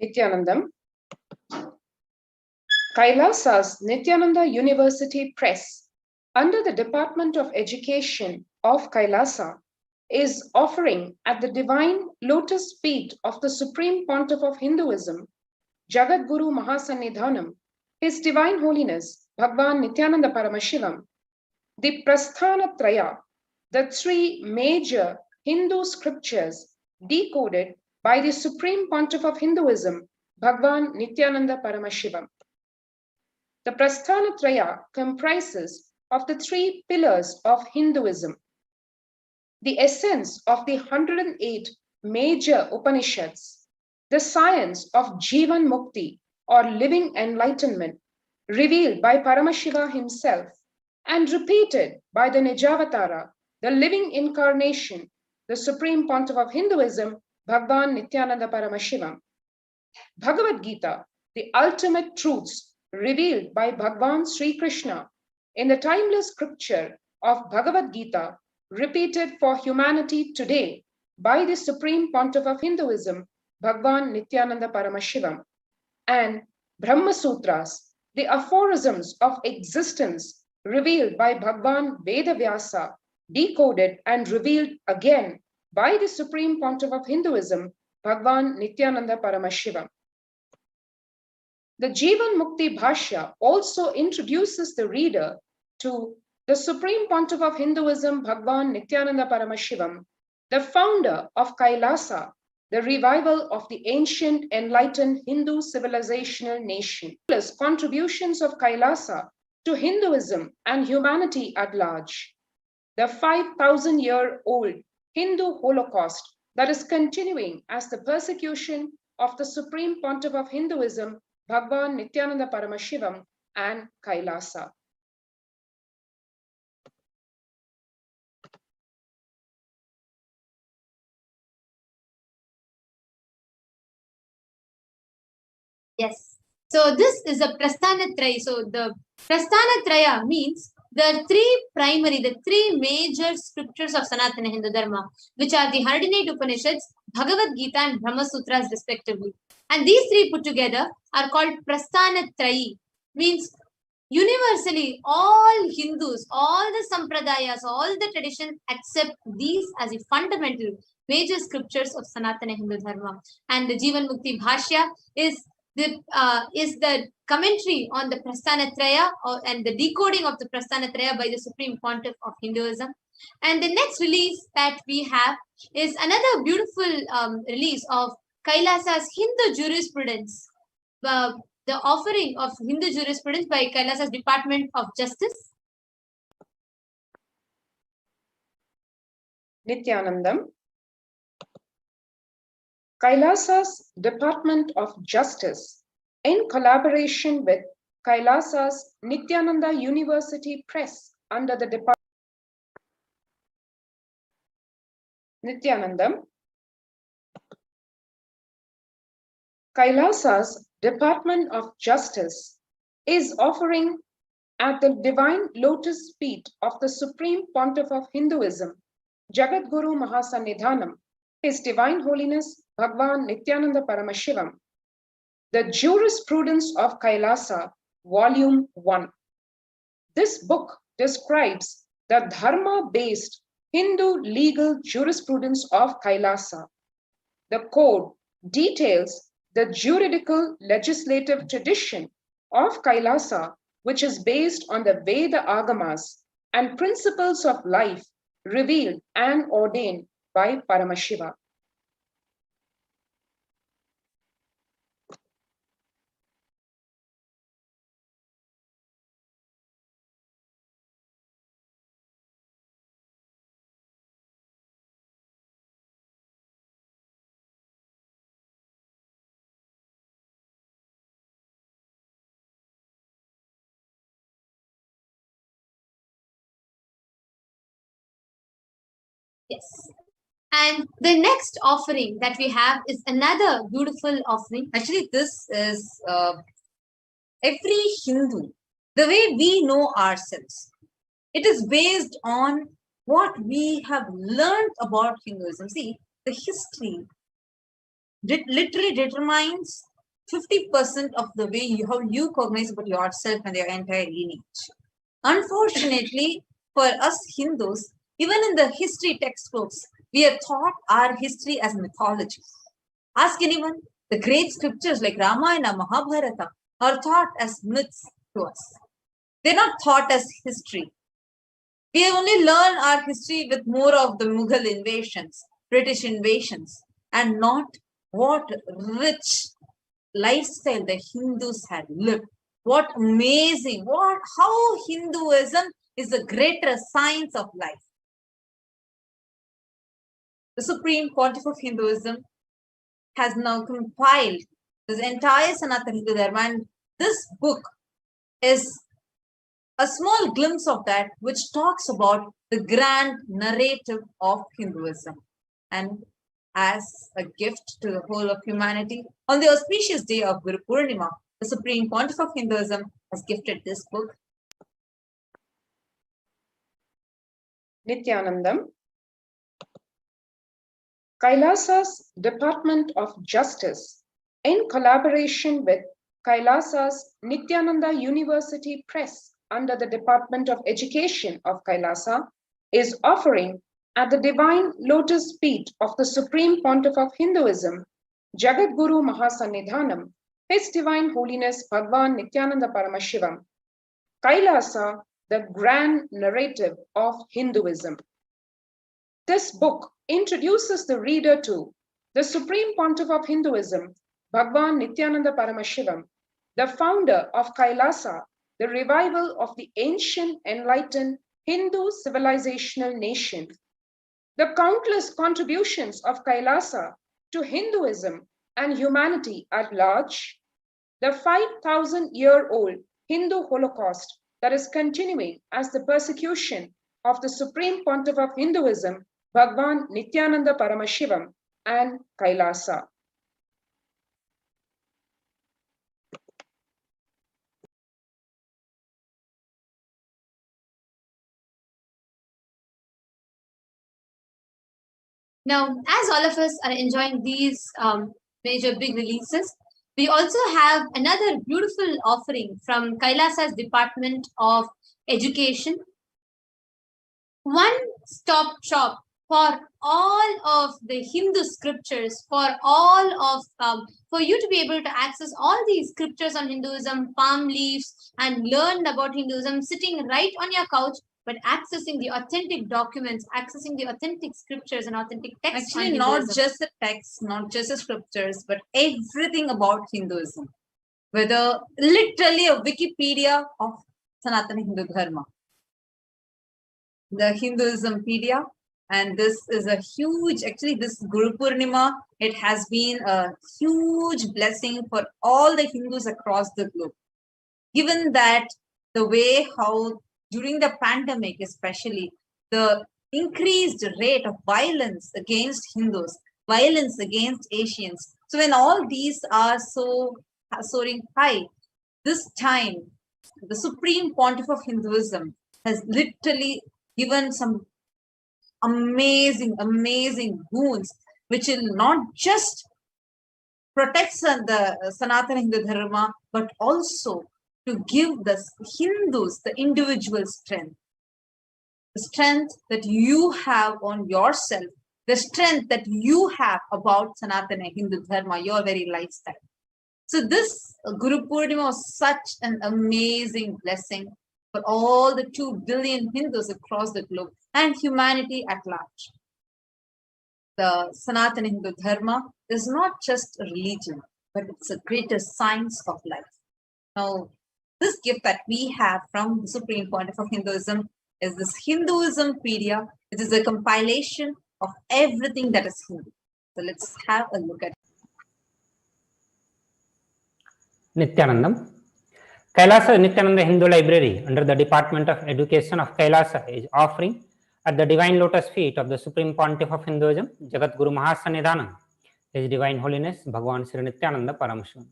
Nithyanandam. Kailasa's Nithyananda University Press, under the Department of Education of Kailasa, is offering at the divine lotus feet of the Supreme Pontiff of Hinduism, Jagadguru Mahasannidhanam, His Divine Holiness Bhagwan Nithyananda Paramashivam, the Prasthanatraya, the three major Hindu scriptures decoded by the Supreme Pontiff of Hinduism, Bhagwan Nithyananda Paramashivam. The Prasthanatraya comprises of the three pillars of Hinduism, the essence of the 108 major Upanishads, the science of Jivan Mukti or living enlightenment, revealed by Paramashiva himself and repeated by the Nijavatara, the living incarnation, the Supreme Pontiff of Hinduism, Bhagwan Nithyananda Paramashivam. Bhagavad Gita, the ultimate truths revealed by Bhagwan Sri Krishna in the timeless scripture of Bhagavad Gita, repeated for humanity today by the Supreme Pontiff of Hinduism, Bhagwan Nithyananda Paramashivam, and Brahma Sutras, the aphorisms of existence revealed by Bhagwan Vedavyasa, decoded and revealed again by the Supreme Pontiff of Hinduism, Bhagwan Nithyananda Paramashivam. The Jivan Mukti Bhashya also introduces the reader to the Supreme Pontiff of Hinduism, Bhagwan Nithyananda Paramashivam, the founder of Kailasa, the revival of the ancient enlightened Hindu civilizational nation. Contributions of Kailasa to Hinduism and humanity at large. The 5,000-year-old Hindu Holocaust that is continuing as the persecution of the Supreme Pontiff of Hinduism, Bhagwan Nithyananda Paramashivam, and Kailasa. Yes. So this is a Prasthanatraya. So the Prasthanatraya means the three major scriptures of Sanatana Hindu Dharma, which are the 108 Upanishads, Bhagavad Gita, and Brahma Sutras respectively. And these three put together are called Prasthanatrayi, means universally all Hindus, all the Sampradayas, all the traditions accept these as the fundamental major scriptures of Sanatana Hindu Dharma. And the Jivan Mukti Bhashya is the commentary on the Prasthanatraya and the decoding of the Prasthanatraya by the Supreme Pontiff of Hinduism. And the next release that we have is another beautiful release of Kailasa's Hindu jurisprudence, the offering of Hindu jurisprudence by Kailasa's Department of Justice. Nithyanandam. Kailasa's Department of Justice, in collaboration with Kailasa's Nithyananda University Press under the Department. Nithyanandam. Kailasa's Department of Justice is offering at the divine lotus feet of the Supreme Pontiff of Hinduism, Jagadguru Mahasannidhanam, His Divine Holiness Bhagwan Nithyananda Paramashivam, the Jurisprudence of Kailasa, Volume 1. This book describes the dharma-based Hindu legal jurisprudence of Kailasa. The code details the juridical legislative tradition of Kailasa, which is based on the Veda Agamas and principles of life revealed and ordained by Paramashiva. Yes. And the next offering that we have is another beautiful offering. Actually, this is every Hindu, the way we know ourselves. It is based on what we have learned about Hinduism. See, the history literally determines 50% of the way how you cognize about yourself and your entire lineage. Unfortunately, for us Hindus, even in the history textbooks, we are taught our history as mythology. Ask anyone, the great scriptures like Ramayana, Mahabharata are taught as myths to us. They're not taught as history. We only learn our history with more of the Mughal invasions, British invasions, and not what rich lifestyle the Hindus had lived. What amazing, how Hinduism is the greater science of life. The Supreme Pontiff of Hinduism has now compiled this entire Sanatana Hindu Dharma, and this book is a small glimpse of that, which talks about the grand narrative of Hinduism. And as a gift to the whole of humanity, on the auspicious day of Guru Purnima, the Supreme Pontiff of Hinduism has gifted this book. Nithyanandam. Kailasa's Department of Justice, in collaboration with Kailasa's Nithyananda University Press under the Department of Education of Kailasa, is offering at the Divine Lotus Feet of the Supreme Pontiff of Hinduism, Jagadguru Mahasannidhanam, His Divine Holiness Bhagwan Nithyananda Paramashivam, Kailasa, the Grand Narrative of Hinduism. This book introduces the reader to the Supreme Pontiff of Hinduism, Bhagwan Nithyananda Paramashivam, the founder of Kailasa, the revival of the ancient enlightened Hindu civilizational nation, the countless contributions of Kailasa to Hinduism and humanity at large, the 5,000-year-old Hindu Holocaust that is continuing as the persecution of the Supreme Pontiff of Hinduism, Bhagwan Nithyananda Paramashivam, and Kailasa. Now, as all of us are enjoying these major big releases, we also have another beautiful offering from Kailasa's Department of Education. One-stop shop for all of the Hindu scriptures, for you to be able to access all these scriptures on Hinduism, palm leaves, and learn about Hinduism sitting right on your couch, but accessing the authentic documents, accessing the authentic scriptures and authentic texts. Actually, not just the texts, not just the scriptures, but everything about Hinduism. Whether literally a Wikipedia of Sanatana Hindu Dharma. The Hinduismpedia, and this is a huge, actually this Guru Purnima, it has been a huge blessing for all the Hindus across the globe. Given that the way how during the pandemic especially, the increased rate of violence against Hindus, violence against Asians. So when all these are soaring high, this time the Supreme Pontiff of Hinduism has literally given some amazing boons, which will not just protect the Sanatana Hindu Dharma, but also to give the Hindus the individual strength. The strength that you have on yourself, the strength that you have about Sanatana Hindu Dharma, your very lifestyle. So this Guru Purnima was such an amazing blessing for all the 2 billion Hindus across the globe and humanity at large. The Sanatana Hindu Dharma is not just a religion, but it's a greater science of life. Now, this gift that we have from the Supreme Pontiff of Hinduism is this Hinduismpedia. It is a compilation of everything that is Hindu. So let's have a look at it. Nithyanandam. Kailasa Nithyananda Hindu Library under the Department of Education of Kailasa is offering at the Divine Lotus Feet of the Supreme Pontiff of Hinduism, Jagadguru Mahasannidhanam, His Divine Holiness Bhagwan Sri Nithyananda Paramashivam.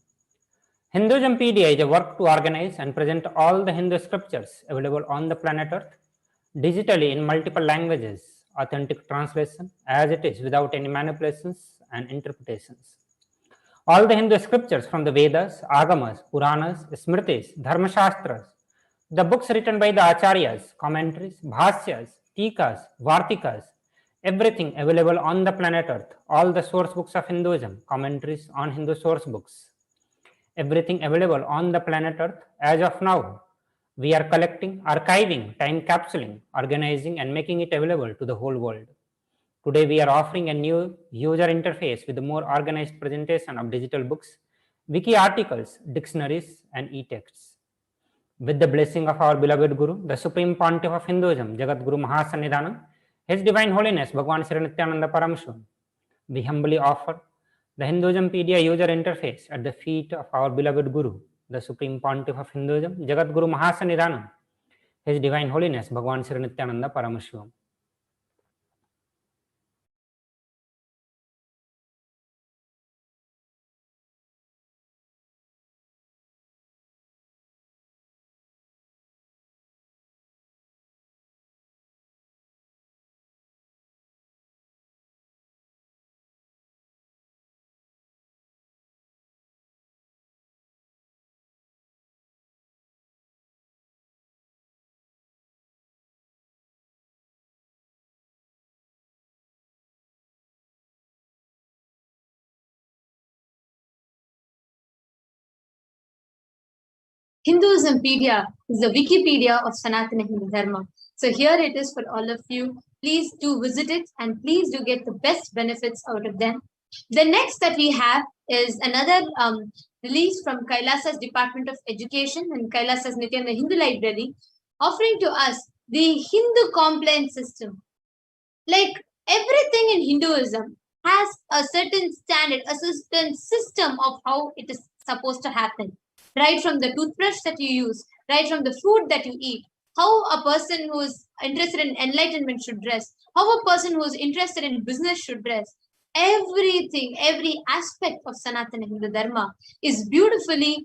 Hinduismpedia is a work to organize and present all the Hindu scriptures available on the planet Earth digitally in multiple languages, authentic translation as it is without any manipulations and interpretations. All the Hindu scriptures from the Vedas, Agamas, Puranas, Smritis, Dharmashastras, the books written by the Acharyas, commentaries, Bhasyas, Tikas, Vartikas, everything available on the planet Earth, all the source books of Hinduism, commentaries on Hindu source books, everything available on the planet Earth as of now. We are collecting, archiving, time capsuling, organizing, and making it available to the whole world. Today, we are offering a new user interface with a more organized presentation of digital books, wiki articles, dictionaries, and e-texts. With the blessing of our beloved Guru, the Supreme Pontiff of Hinduism, Jagat Guru Mahasannidhanam, His Divine Holiness Bhagwan Sri Nithyananda Paramashivam, we humbly offer the Hinduismpedia user interface at the feet of our beloved Guru, the Supreme Pontiff of Hinduism, Jagat Guru Mahasannidhanam, His Divine Holiness Bhagwan Sri Nithyananda Paramashivam. Hinduismpedia is the Wikipedia of Sanatana Hindu Dharma. So here it is for all of you. Please do visit it and please do get the best benefits out of them. The next that we have is another release from Kailasa's Department of Education and Kailasa's Nithyananda Hindu Library, offering to us the Hindu compliance system. Like everything in Hinduism has a certain standard, a certain system of how it is supposed to happen. Right from the toothbrush that you use, right from the food that you eat, how a person who is interested in enlightenment should dress, how a person who is interested in business should dress. Everything, every aspect of Sanatana Hindu Dharma is beautifully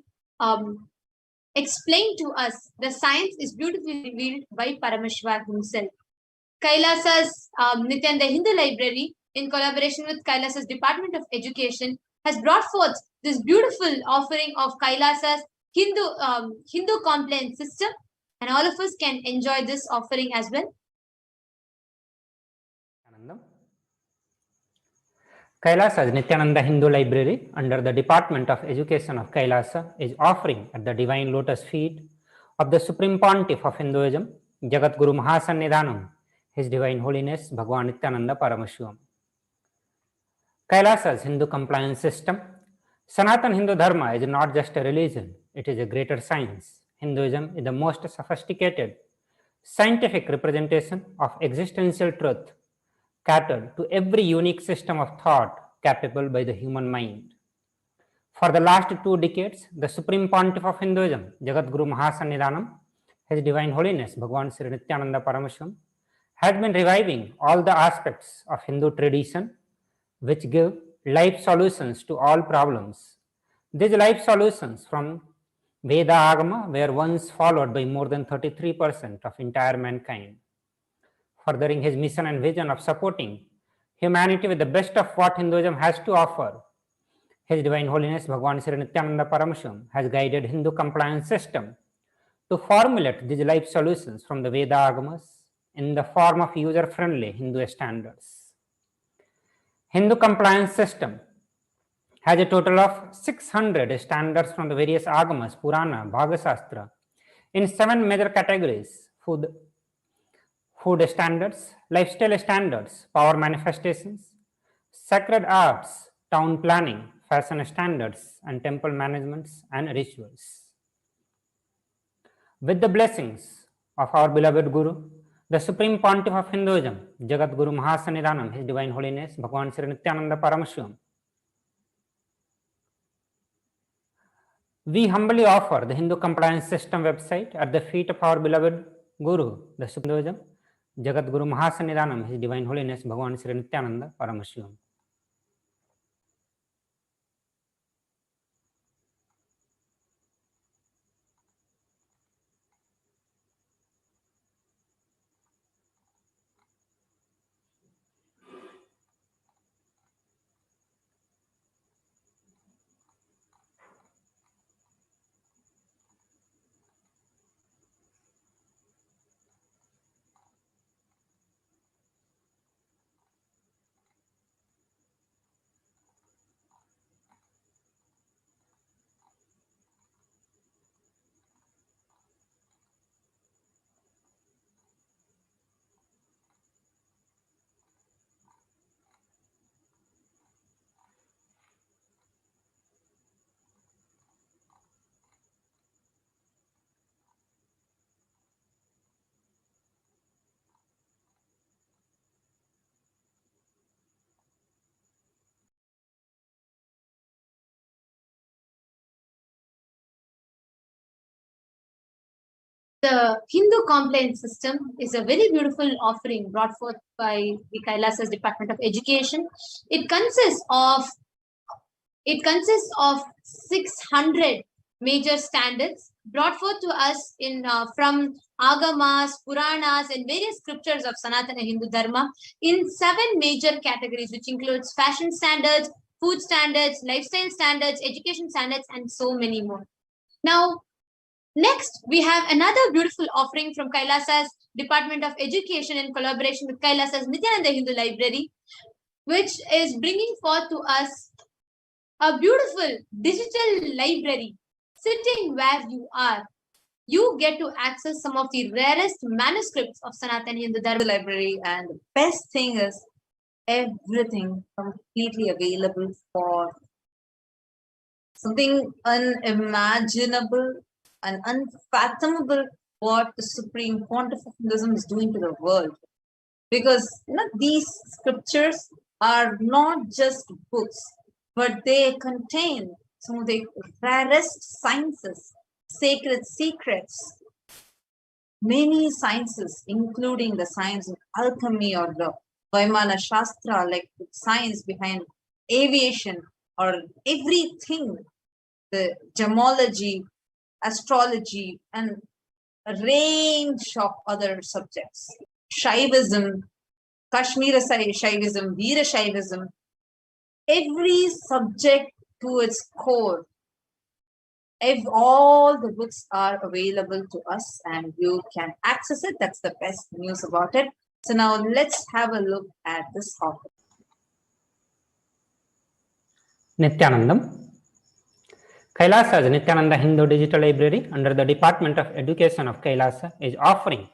explained to us. The science is beautifully revealed by Paramashiva himself. Kailasa's Nithyananda Hindu Library, in collaboration with Kailasa's Department of Education, has brought forth this beautiful offering of Kailasa's Hindu compliance system, and all of us can enjoy this offering as well. Kailasa's Nithyananda Hindu Library under the Department of Education of Kailasa is offering at the Divine Lotus feet of the Supreme Pontiff of Hinduism, Jagat Guru Mahasannidhanam, His Divine Holiness Bhagwan Nithyananda Paramashivam. Kailasa's Hindu compliance system. Sanatana Hindu Dharma is not just a religion, it is a greater science. Hinduism is the most sophisticated scientific representation of existential truth, catered to every unique system of thought capable by the human mind. For the last 2 decades, the Supreme Pontiff of Hinduism, Jagat Guru Mahasannidhanam, His Divine Holiness Bhagwan Sri Nithyananda Paramashivam, has been reviving all the aspects of Hindu tradition which give life solutions to all problems. These life solutions from Veda Agama were once followed by more than 33% of entire mankind. Furthering his mission and vision of supporting humanity with the best of what Hinduism has to offer, His Divine Holiness Bhagwan Sri Nithyananda Paramashivam has guided Hindu compliance system to formulate these life solutions from the Veda Agamas in the form of user-friendly Hindu standards. Hindu compliance system has a total of 600 standards from the various Agamas, Purana, Bhagasastra in 7 major categories: food standards, lifestyle standards, power manifestations, sacred arts, town planning, fashion standards, and temple managements and rituals. With the blessings of our beloved Guru, the Supreme Pontiff of Hinduism, Jagat Guru Mahasannidhanam, His Divine Holiness Bhagwan Sri Nithyananda Paramashivam, we humbly offer the Hindu compliance system website at the feet of our beloved Guru, the Supreme Hinduism, Jagat Guru Mahasannidhanam, His Divine Holiness Bhagwan Sri Nithyananda Paramashivam. The Hindu complaint system is a very beautiful offering brought forth by the Kailasa's Department of Education. It consists of 600 major standards brought forth to us in from Agamas, Puranas, and various scriptures of Sanatana Hindu Dharma in 7 major categories, which includes fashion standards, food standards, lifestyle standards, education standards, and so many more. Now, next, we have another beautiful offering from Kailasa's Department of Education in collaboration with Kailasa's Nithyananda Hindu Library, which is bringing forth to us a beautiful digital library sitting where you are. You get to access some of the rarest manuscripts of Sanatana Hindu Dharma Library, and the best thing is everything completely available for something unimaginable and unfathomable what the Supreme Pontiff of Hinduism is doing to the world. Because these scriptures are not just books, but they contain some of the rarest sciences, sacred secrets, many sciences, including the science of alchemy or the Vaimana Shastra, like the science behind aviation or everything, the gemology, astrology, and a range of other subjects. Shaivism, Kashmir Shaivism, Veera Shaivism, every subject to its core. If all the books are available to us and you can access it, that's the best news about it. So now let's have a look at this topic. Nithyanandam. Kailasa's Nithyananda Hindu Digital Library under the Department of Education of Kailasa is offering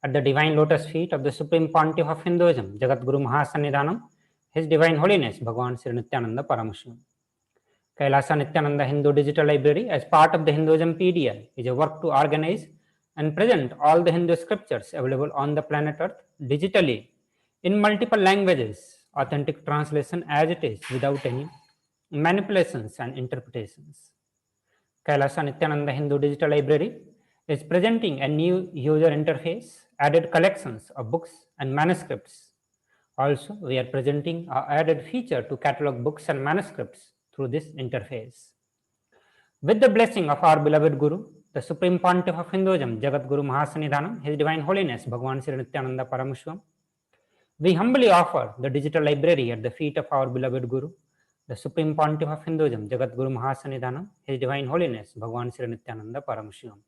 at the Divine Lotus Feet of the Supreme Pontiff of Hinduism, Jagadguru Mahasannidhanam, His Divine Holiness Bhagavan Sri Nithyananda Paramashivam. Kailasa Nithyananda Hindu Digital Library, as part of the Hinduism PDL, is a work to organize and present all the Hindu scriptures available on the planet Earth digitally in multiple languages, authentic translation as it is without any manipulations and interpretations. Kailasa Nithyananda Hindu Digital Library is presenting a new user interface, added collections of books and manuscripts. Also, we are presenting an added feature to catalog books and manuscripts through this interface. With the blessing of our beloved Guru, the Supreme Pontiff of Hinduism, Jagadguru Mahasannidhanam, His Divine Holiness Bhagavan Sri Nithyananda Paramashivam, we humbly offer the digital library at the feet of our beloved Guru, the Supreme Pontiff of Hinduism, Jagadguru Mahasannidhanam, His Divine Holiness Bhagavan Sri Nithyananda Paramashivam.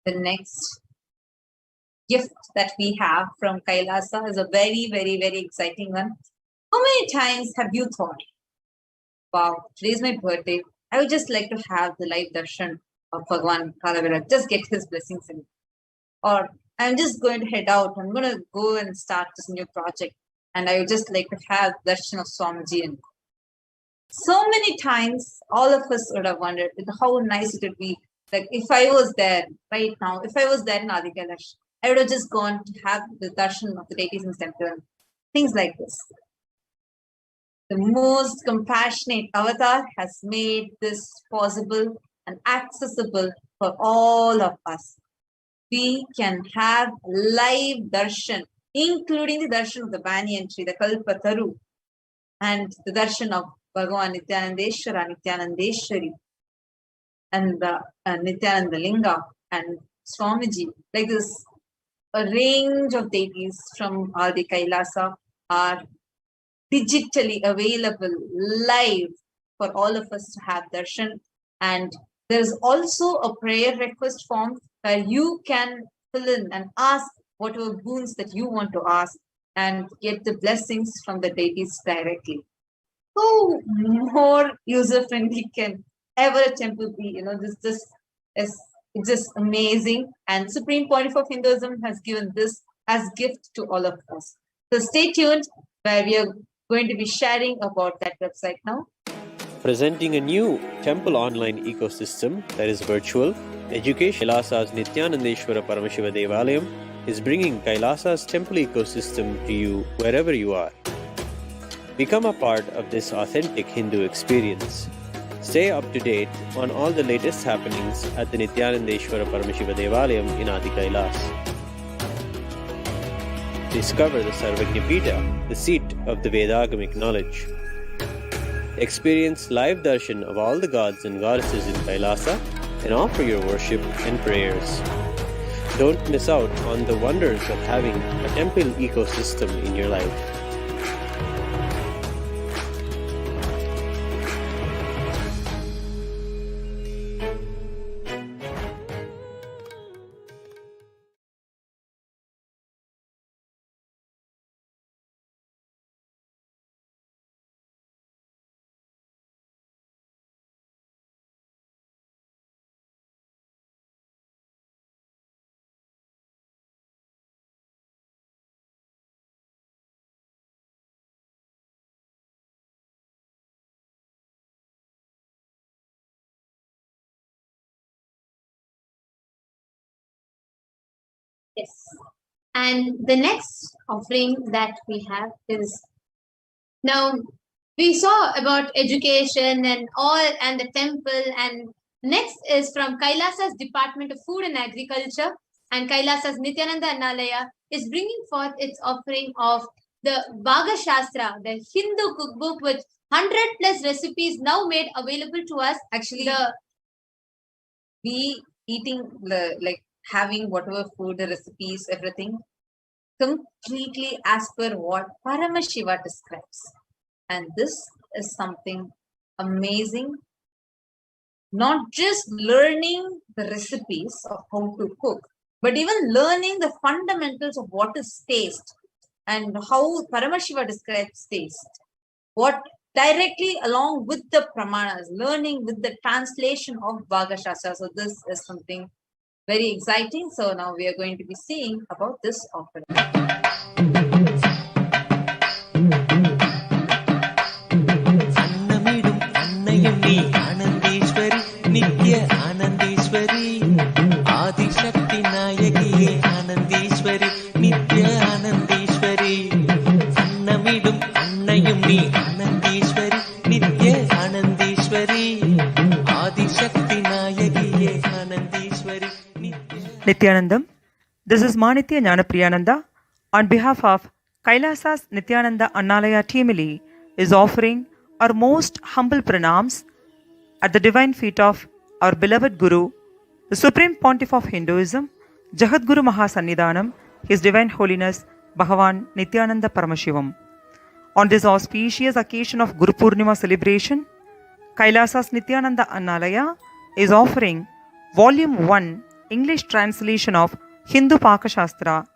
The next gift that we have from Kailasa is a very, very, very exciting one. How many times have you thought, wow, today's my birthday, I would just like to have the live darshan of Bhagavan Kalavira, just get his blessings in it. Or I'm just going to head out, I'm going to go and start this new project, and I would just like to have darshan of Swamiji. And so many times, all of us would have wondered how nice it would be. Like if I was there right now, if I was there in Adi Kailash, I would have just gone to have the darshan of the deities in temple, things like this. The most compassionate avatar has made this possible and accessible for all of us. We can have live darshan, including the darshan of the banyan tree, the Kalpataru, and the darshan of Bhagavan Nithyanandeshwara, Nithyanandeshwari, and the Nithyananda Linga and Swamiji. Like this, a range of deities from Adi Kailasa are digitally available live for all of us to have darshan. And there's also a prayer request form where you can fill in and ask whatever boons that you want to ask. and get the blessings from the deities directly. Who more user-friendly can ever a temple be? This is it's just amazing. And Supreme Pontiff of Hinduism has given this as gift to all of us. So stay tuned, where we are going to be sharing about that website now. Presenting a new temple online ecosystem that is virtual, education. Kailasa's Nithyananda Paramashiva Devalayam is bringing Kailasa's temple ecosystem to you wherever you are. Become a part of this authentic Hindu experience. Stay up to date on all the latest happenings at the Nithyananda Paramashiva Devalayam in Adi Kailas. Discover the Sarvajñapita, the seat of the Vedagamic knowledge. Experience live darshan of all the gods and goddesses in Kailasa and offer your worship and prayers. Don't miss out on the wonders of having a temple ecosystem in your life. Yes. And the next offering that we have is, now we saw about education and all and the temple, and next is from Kailasa's Department of Food and Agriculture, and Kailasa's Nithyananda Annalaya is bringing forth its offering of the Bhaga Shastra, the Hindu cookbook with 100 plus recipes now made available to us. Actually, we eating like having whatever food, the recipes, everything completely as per what Paramashiva describes. And this is something amazing. Not just learning the recipes of how to cook, but even learning the fundamentals of what is taste and how Paramashiva describes taste. What directly along with the pramanas, learning with the translation of Bhaga Shastra. So this is something very exciting. So now we are going to be seeing about this offering. Nitya Anandeshwari, Adi Shakti Nayakiye Anandeshwari, Nitya Anandeshwari, Annamidum Annayum Ni Anandeshwari, Nitya Anandeshwari, Adi Shakti Nayakiye Anandeshwari, Nithyanandam. This is Manitya Jnanapriyananda on behalf of Kailasa's Nithyananda Annalaya Teamili is offering our most humble pranams at the divine feet of our beloved Guru, the Supreme Pontiff of Hinduism, Jagadguru Mahasannidhanam, His Divine Holiness Bhagavan Nithyananda Paramashivam. On this auspicious occasion of Guru Purnima celebration, Kailasa's Nithyananda Annalaya is offering Volume 1 English translation of Hindu Pakashastra,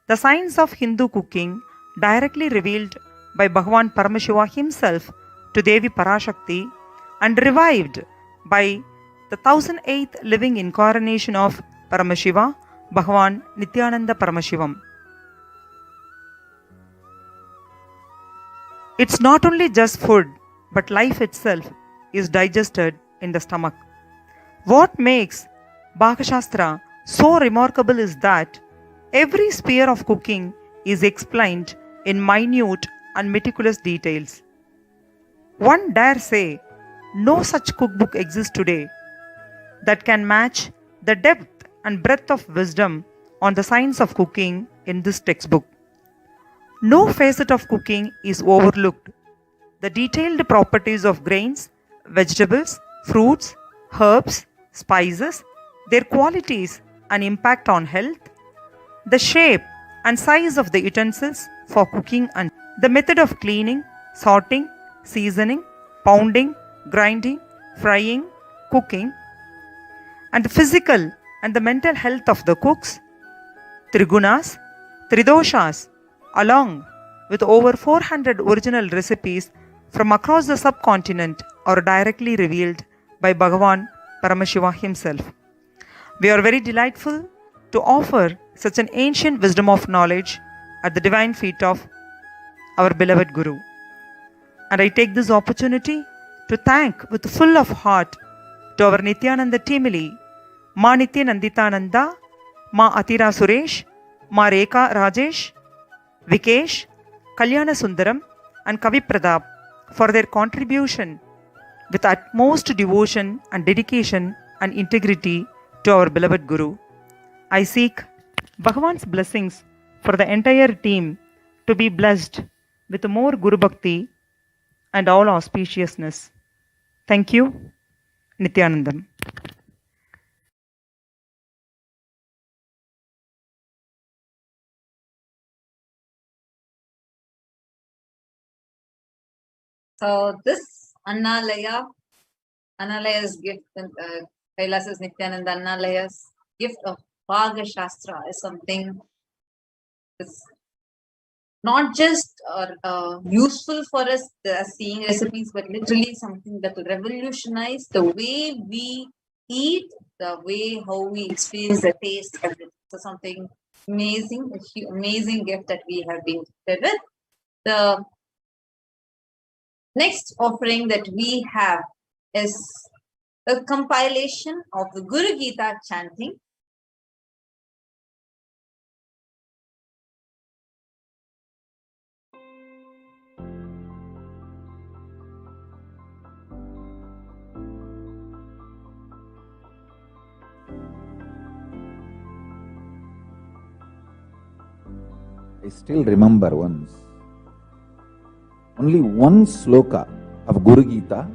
the science of Hindu cooking directly revealed by Bhagavan Paramashiva himself to Devi Parashakti, and revived by the 1008th living incarnation of Paramashiva, Bhagavan Nithyananda Paramashivam. It's not only just food, but life itself is digested in the stomach. What makes Bhaga Shastra so remarkable is that every sphere of cooking is explained in minute and meticulous details. One dare say, no such cookbook exists today that can match the depth and breadth of wisdom on the science of cooking in this textbook. No facet of cooking is overlooked. The detailed properties of grains, vegetables, fruits, herbs, spices, their qualities and impact on health, the shape and size of the utensils for cooking, and the method of cleaning, sorting, seasoning, pounding, grinding, frying, cooking, and the physical and the mental health of the cooks, trigunas, tridoshas, along with over 400 original recipes from across the subcontinent, are directly revealed by Bhagavan Paramashiva himself. We are very delightful to offer such an ancient wisdom of knowledge at the divine feet of our beloved Guru. And I take this opportunity to thank with full of heart to our Nithyananda Timili, Ma Nithyananditananda, Ma Atira Suresh, Ma Rekha Rajesh, Vikesh, Kalyana Sundaram and Kavi Pradap for their contribution with utmost devotion and dedication and integrity to our beloved Guru. I seek Bhagavan's blessings for the entire team to be blessed with more Guru Bhakti and all auspiciousness. Thank you, Nithyanandam. So this Annalaya's gift, Kailasa's Nithyananda Annalaya's gift of Bhaga Shastra is something that's not just useful for us as seeing recipes, but literally something that will revolutionize the way we eat, the way how we experience the taste of it. So something amazing, amazing gift that we have been gifted with. The next offering that we have is a compilation of the Guru Gita chanting. I still remember once, only one sloka of Guru Gita,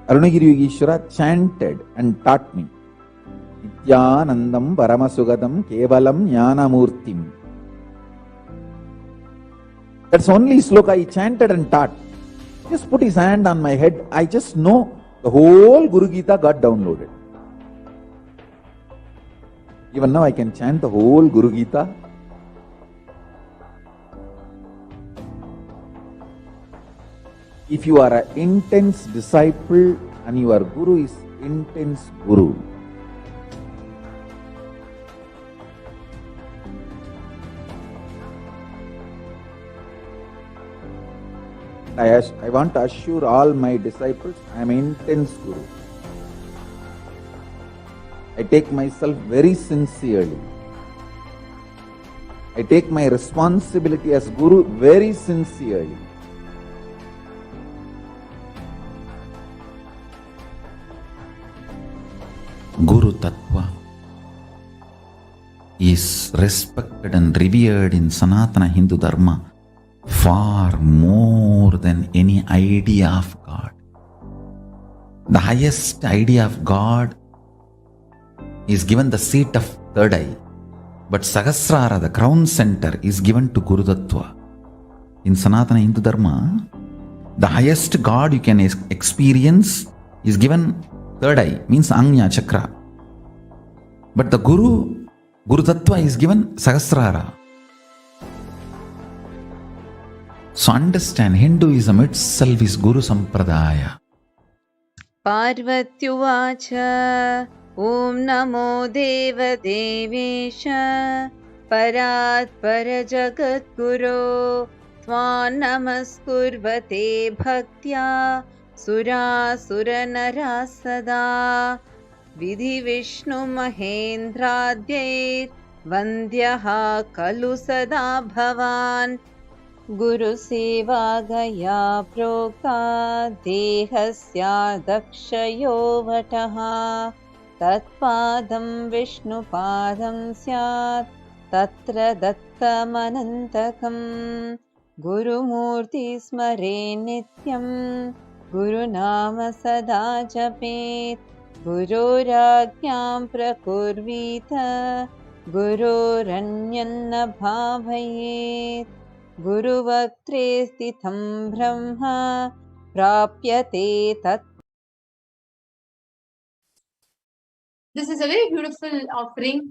Arunagiri Yogeshwara chanted and taught me. Nithyanandam Paramasugadam Kevalam Jnanamurtim. That's only sloka he chanted and taught. Just put his hand on my head, I just know the whole Guru Gita got downloaded. Even now I can chant the whole Guru Gita. If you are an intense disciple and your Guru is intense Guru, I want to assure all my disciples, I am an intense Guru. I take myself very sincerely. I take my responsibility as Guru very sincerely. Guru Tattva is respected and revered in Sanatana Hindu Dharma far more than any idea of God. The highest idea of God is given the seat of third eye, but Sahasrara, the crown center, is given to Guru Tattva. In Sanatana Hindu Dharma, the highest God you can experience is given third eye, means Anya Chakra. But the Guru Tattva is given Sahasrara. So understand, Hinduism itself is Guru Sampradaya. Parvatyuvacha Om Namo Deva Devesha Parat Parajagat Guru Tvan Namaskurvate Bhaktya Sura Suranara Sada Vidhi Vishnu Mahendradyair Vandyaha Kalu Sada Bhavan Guru Seva Gaya Prokta Dehasya Dakshayo Vataha Tatpadam Vishnu Padam Syat Tatra Dattamanantakam Guru Murti Smare Nityam Guru Nama Sada Japet Guru Rajñam Prakurvita Guru Ranyanna Bhavayet Guru Vaktre Stitham Brahma Prapyate Tat. This is a very beautiful offering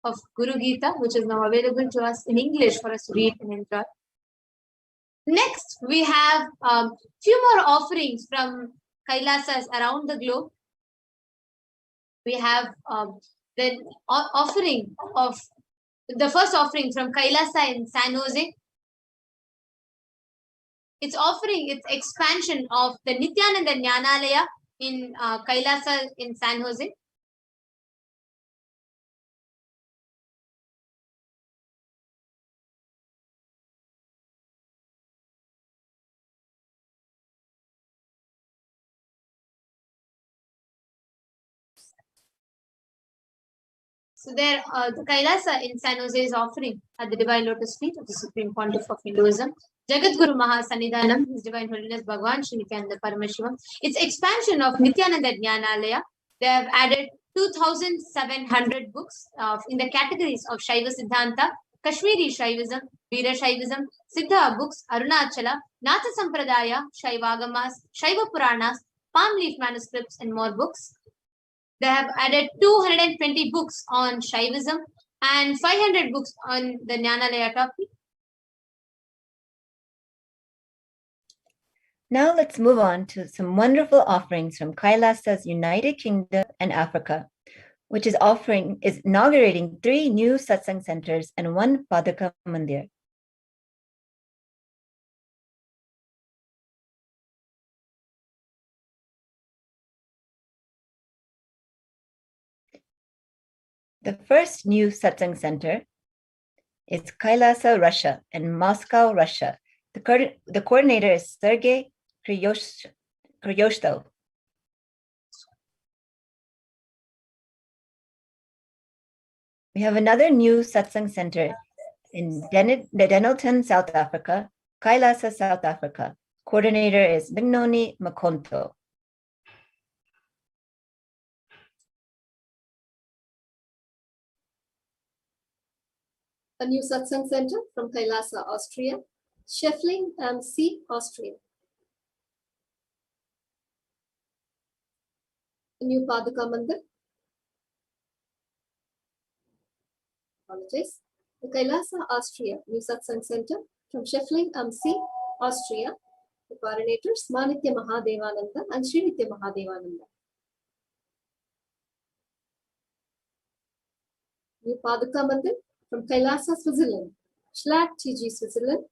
of Guru Gita, which is now available to us in English for us to read and enjoy. Next, we have few more offerings from Kailasas around the globe. We have the offering of the first offering from Kailasa in San Jose. It's offering its expansion of the Nithyananda Jnanalaya in Kailasa in San Jose. So there, the Kailasa in San Jose is offering at the Divine Lotus feet of the Supreme Pontiff of Hinduism, Jagat Guru Mahasannidhanam, His Divine Holiness Bhagavan Sri Nithyananda Paramashivam. It's expansion of Nithyananda Jnanalaya. They have added 2,700 books in the categories of Shaiva Siddhanta, Kashmiri Shaivism, Veera Shaivism, Siddha books, Arunachala, Natha Sampradaya, Shaivagamas, Shaiva Puranas, palm leaf manuscripts, and more books. They have added 220 books on Shaivism and 500 books on the Jnanalaya topic. Now let's move on to some wonderful offerings from Kailasa's United Kingdom and Africa, which is inaugurating 3 new satsang centers and 1 Padaka Mandir. The first new satsang center is Kailasa, Russia, in Moscow, Russia. The coordinator is Sergei Kryoshtov. We have another new satsang center in Denelton, South Africa, Kailasa, South Africa. Coordinator is Bignoni Makonto. A new satsang center from Kailasa, Austria, Scheffling am See, Austria. A new Padaka Mandir. Apologize. The Kailasa, Austria, new satsang center from Scheffling am See, Austria. The coordinators Manitya Mahadevananda and Srinitya Mahadevananda. New Padaka Mandir from Kailasa, Switzerland, Schlag TG, Switzerland,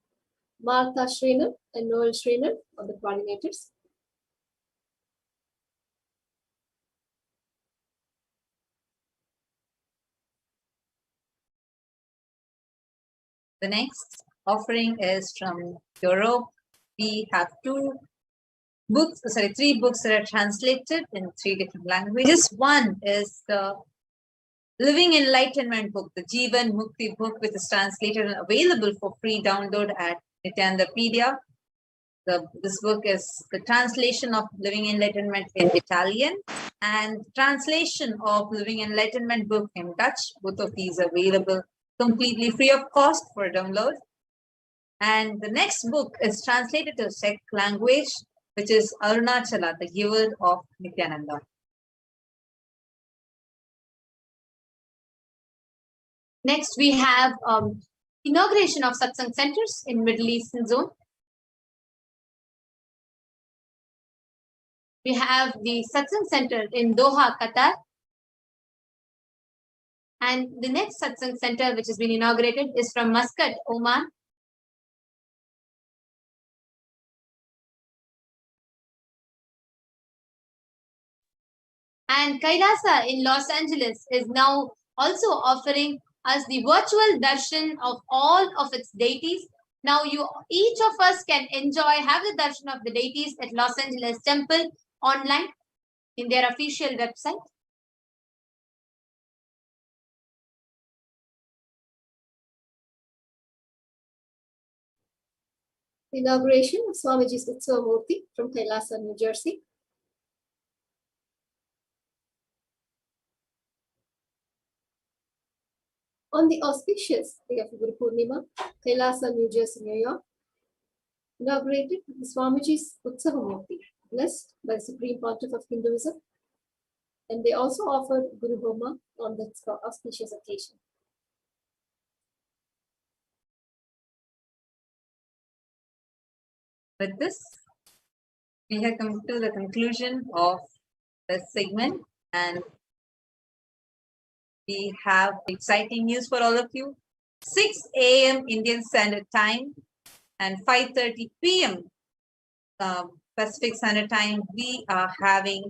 Martha Schreiner and Noel Schreiner are the coordinators. The next offering is from Europe. We have 3 books that are translated in 3 different languages. One is the Living Enlightenment book, the Jivan Mukti book, which is translated and available for free download at Nityanandapedia. This book is the translation of Living Enlightenment in Italian and translation of Living Enlightenment book in Dutch. Both of these are available completely free of cost for download. And the next book is translated to Czech language, which is Arunachala, the giver of Nithyananda. Next, we have inauguration of satsang centers in Middle Eastern zone. We have the satsang center in Doha, Qatar. And the next satsang center, which has been inaugurated, is from Muscat, Oman. And Kailasa in Los Angeles is now also offering us the virtual darshan of all of its deities. Now each of us can have the darshan of the deities at Los Angeles Temple online in their official website. Inauguration of Swamiji's Utsavamurti from Kailasa, New Jersey. On the auspicious day of Guru Purnima, Kailasa, New Jersey, New York, inaugurated the Swamiji's Utsavamurti, blessed by the Supreme Pontiff of Hinduism, and they also offered Guru Homa on that auspicious occasion. With this, we have come to the conclusion of the segment, and we have exciting news for all of you. 6 a.m. Indian Standard Time and 5:30 p.m. Pacific Standard Time, we are having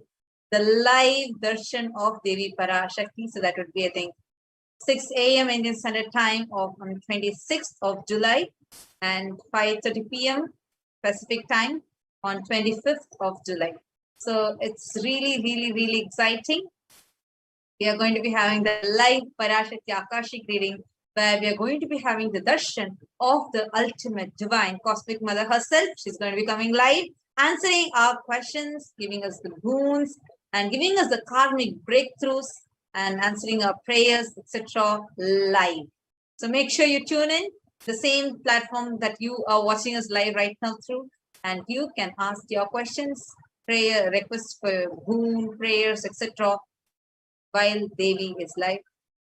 the live darshan of Devi Parashakti. So that would be, I think, 6 a.m. Indian Standard Time on 26th of July and 5:30 p.m. Pacific Time on 25th of July. So it's really, really, really exciting. We are going to be having the live Parashakti Akashic reading, where we are going to be having the darshan of the ultimate divine cosmic mother herself. She's going to be coming live, answering our questions, giving us the boons, and giving us the karmic breakthroughs, and answering our prayers, etc. live. So make sure you tune in the same platform that you are watching us live right now through, and you can ask your questions, prayer requests for boon, prayers, etc. while Devi is live.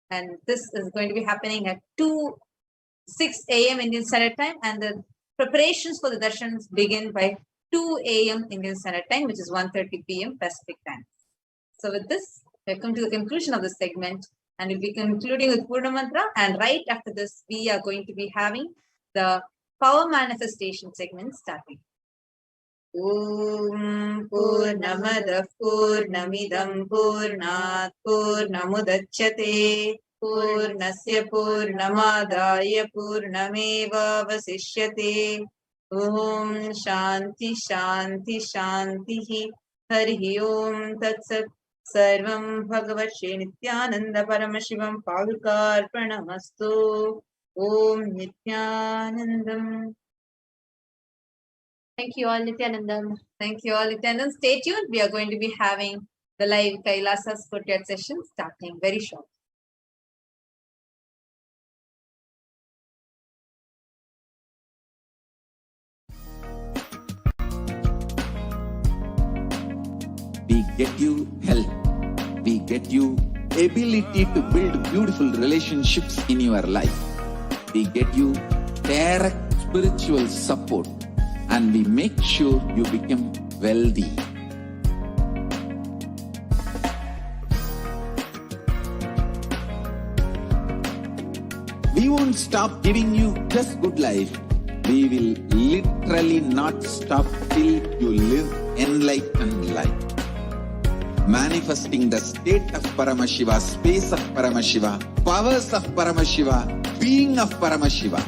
And this is going to be happening at 6 a.m. Indian Standard Time, and the preparations for the darshans begin by 2 a.m. Indian Standard Time, which is 1:30 p.m. Pacific Time. So with this, we come to the conclusion of the segment, and we'll be concluding with Purna Mantra, and right after this, we are going to be having the power manifestation segment starting. Om Purnamadav Purnamidam Purnat Purnamudachyate Purnasya Purnamadaya Purnameva Vasishyate. Om Shanti Shanti Shanti Hari Om Tatsat. Sarvam Bhagavat Shri Nithyananda Paramashivam Padukarpanamastu. Om Nithyanandam. Thank you all, Nithyanandam. Thank you all, Nithyanandam. Stay tuned. We are going to be having the live Kailasa's courtyard session starting very shortly. We get you health. We get you ability to build beautiful relationships in your life. We get you direct spiritual support, and we make sure you become wealthy. We won't stop giving you just good life. We will literally not stop till you live enlightened life. Manifesting the state of Paramashiva, space of Paramashiva, powers of Paramashiva, being of Paramashiva.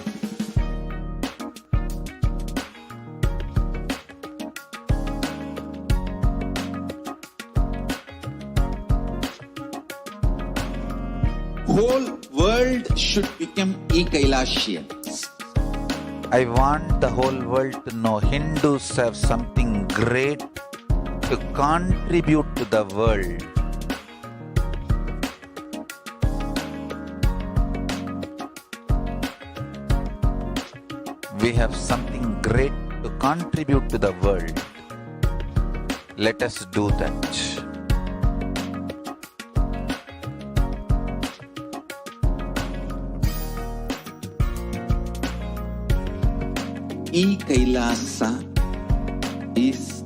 Whole world should become e-Kailashians. I want the whole world to know Hindus have something great to contribute to the world. We have something great to contribute to the world. Let us do that. E-Kailasa is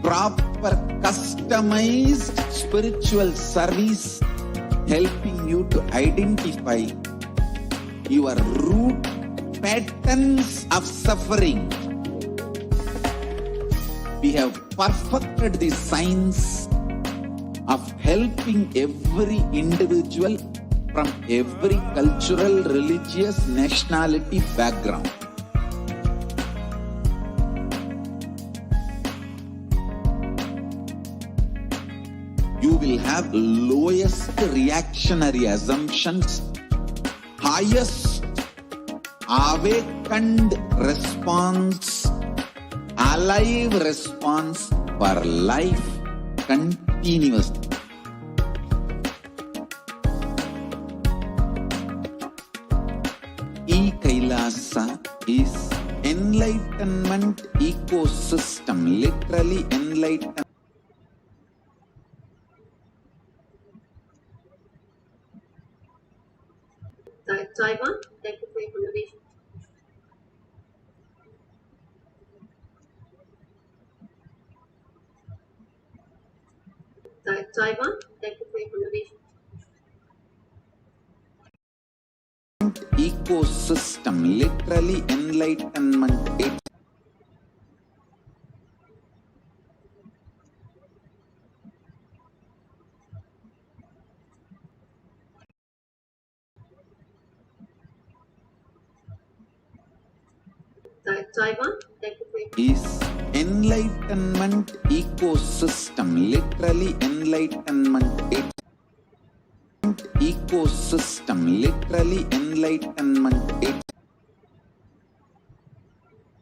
proper customized spiritual service helping you to identify your root patterns of suffering. We have perfected the science of helping every individual from every cultural, religious, nationality background. You will have lowest reactionary assumptions, highest awakened response, alive response for life continuously. E-Kailasa is enlightenment ecosystem, literally enlightenment. Taiwan, thank you for your contribution. Taiwan, thank you for your contribution. Ecosystem, literally enlightenment. Taiwan, thank you for your Is enlightenment ecosystem, literally enlightenment. Ecosystem, literally enlightenment.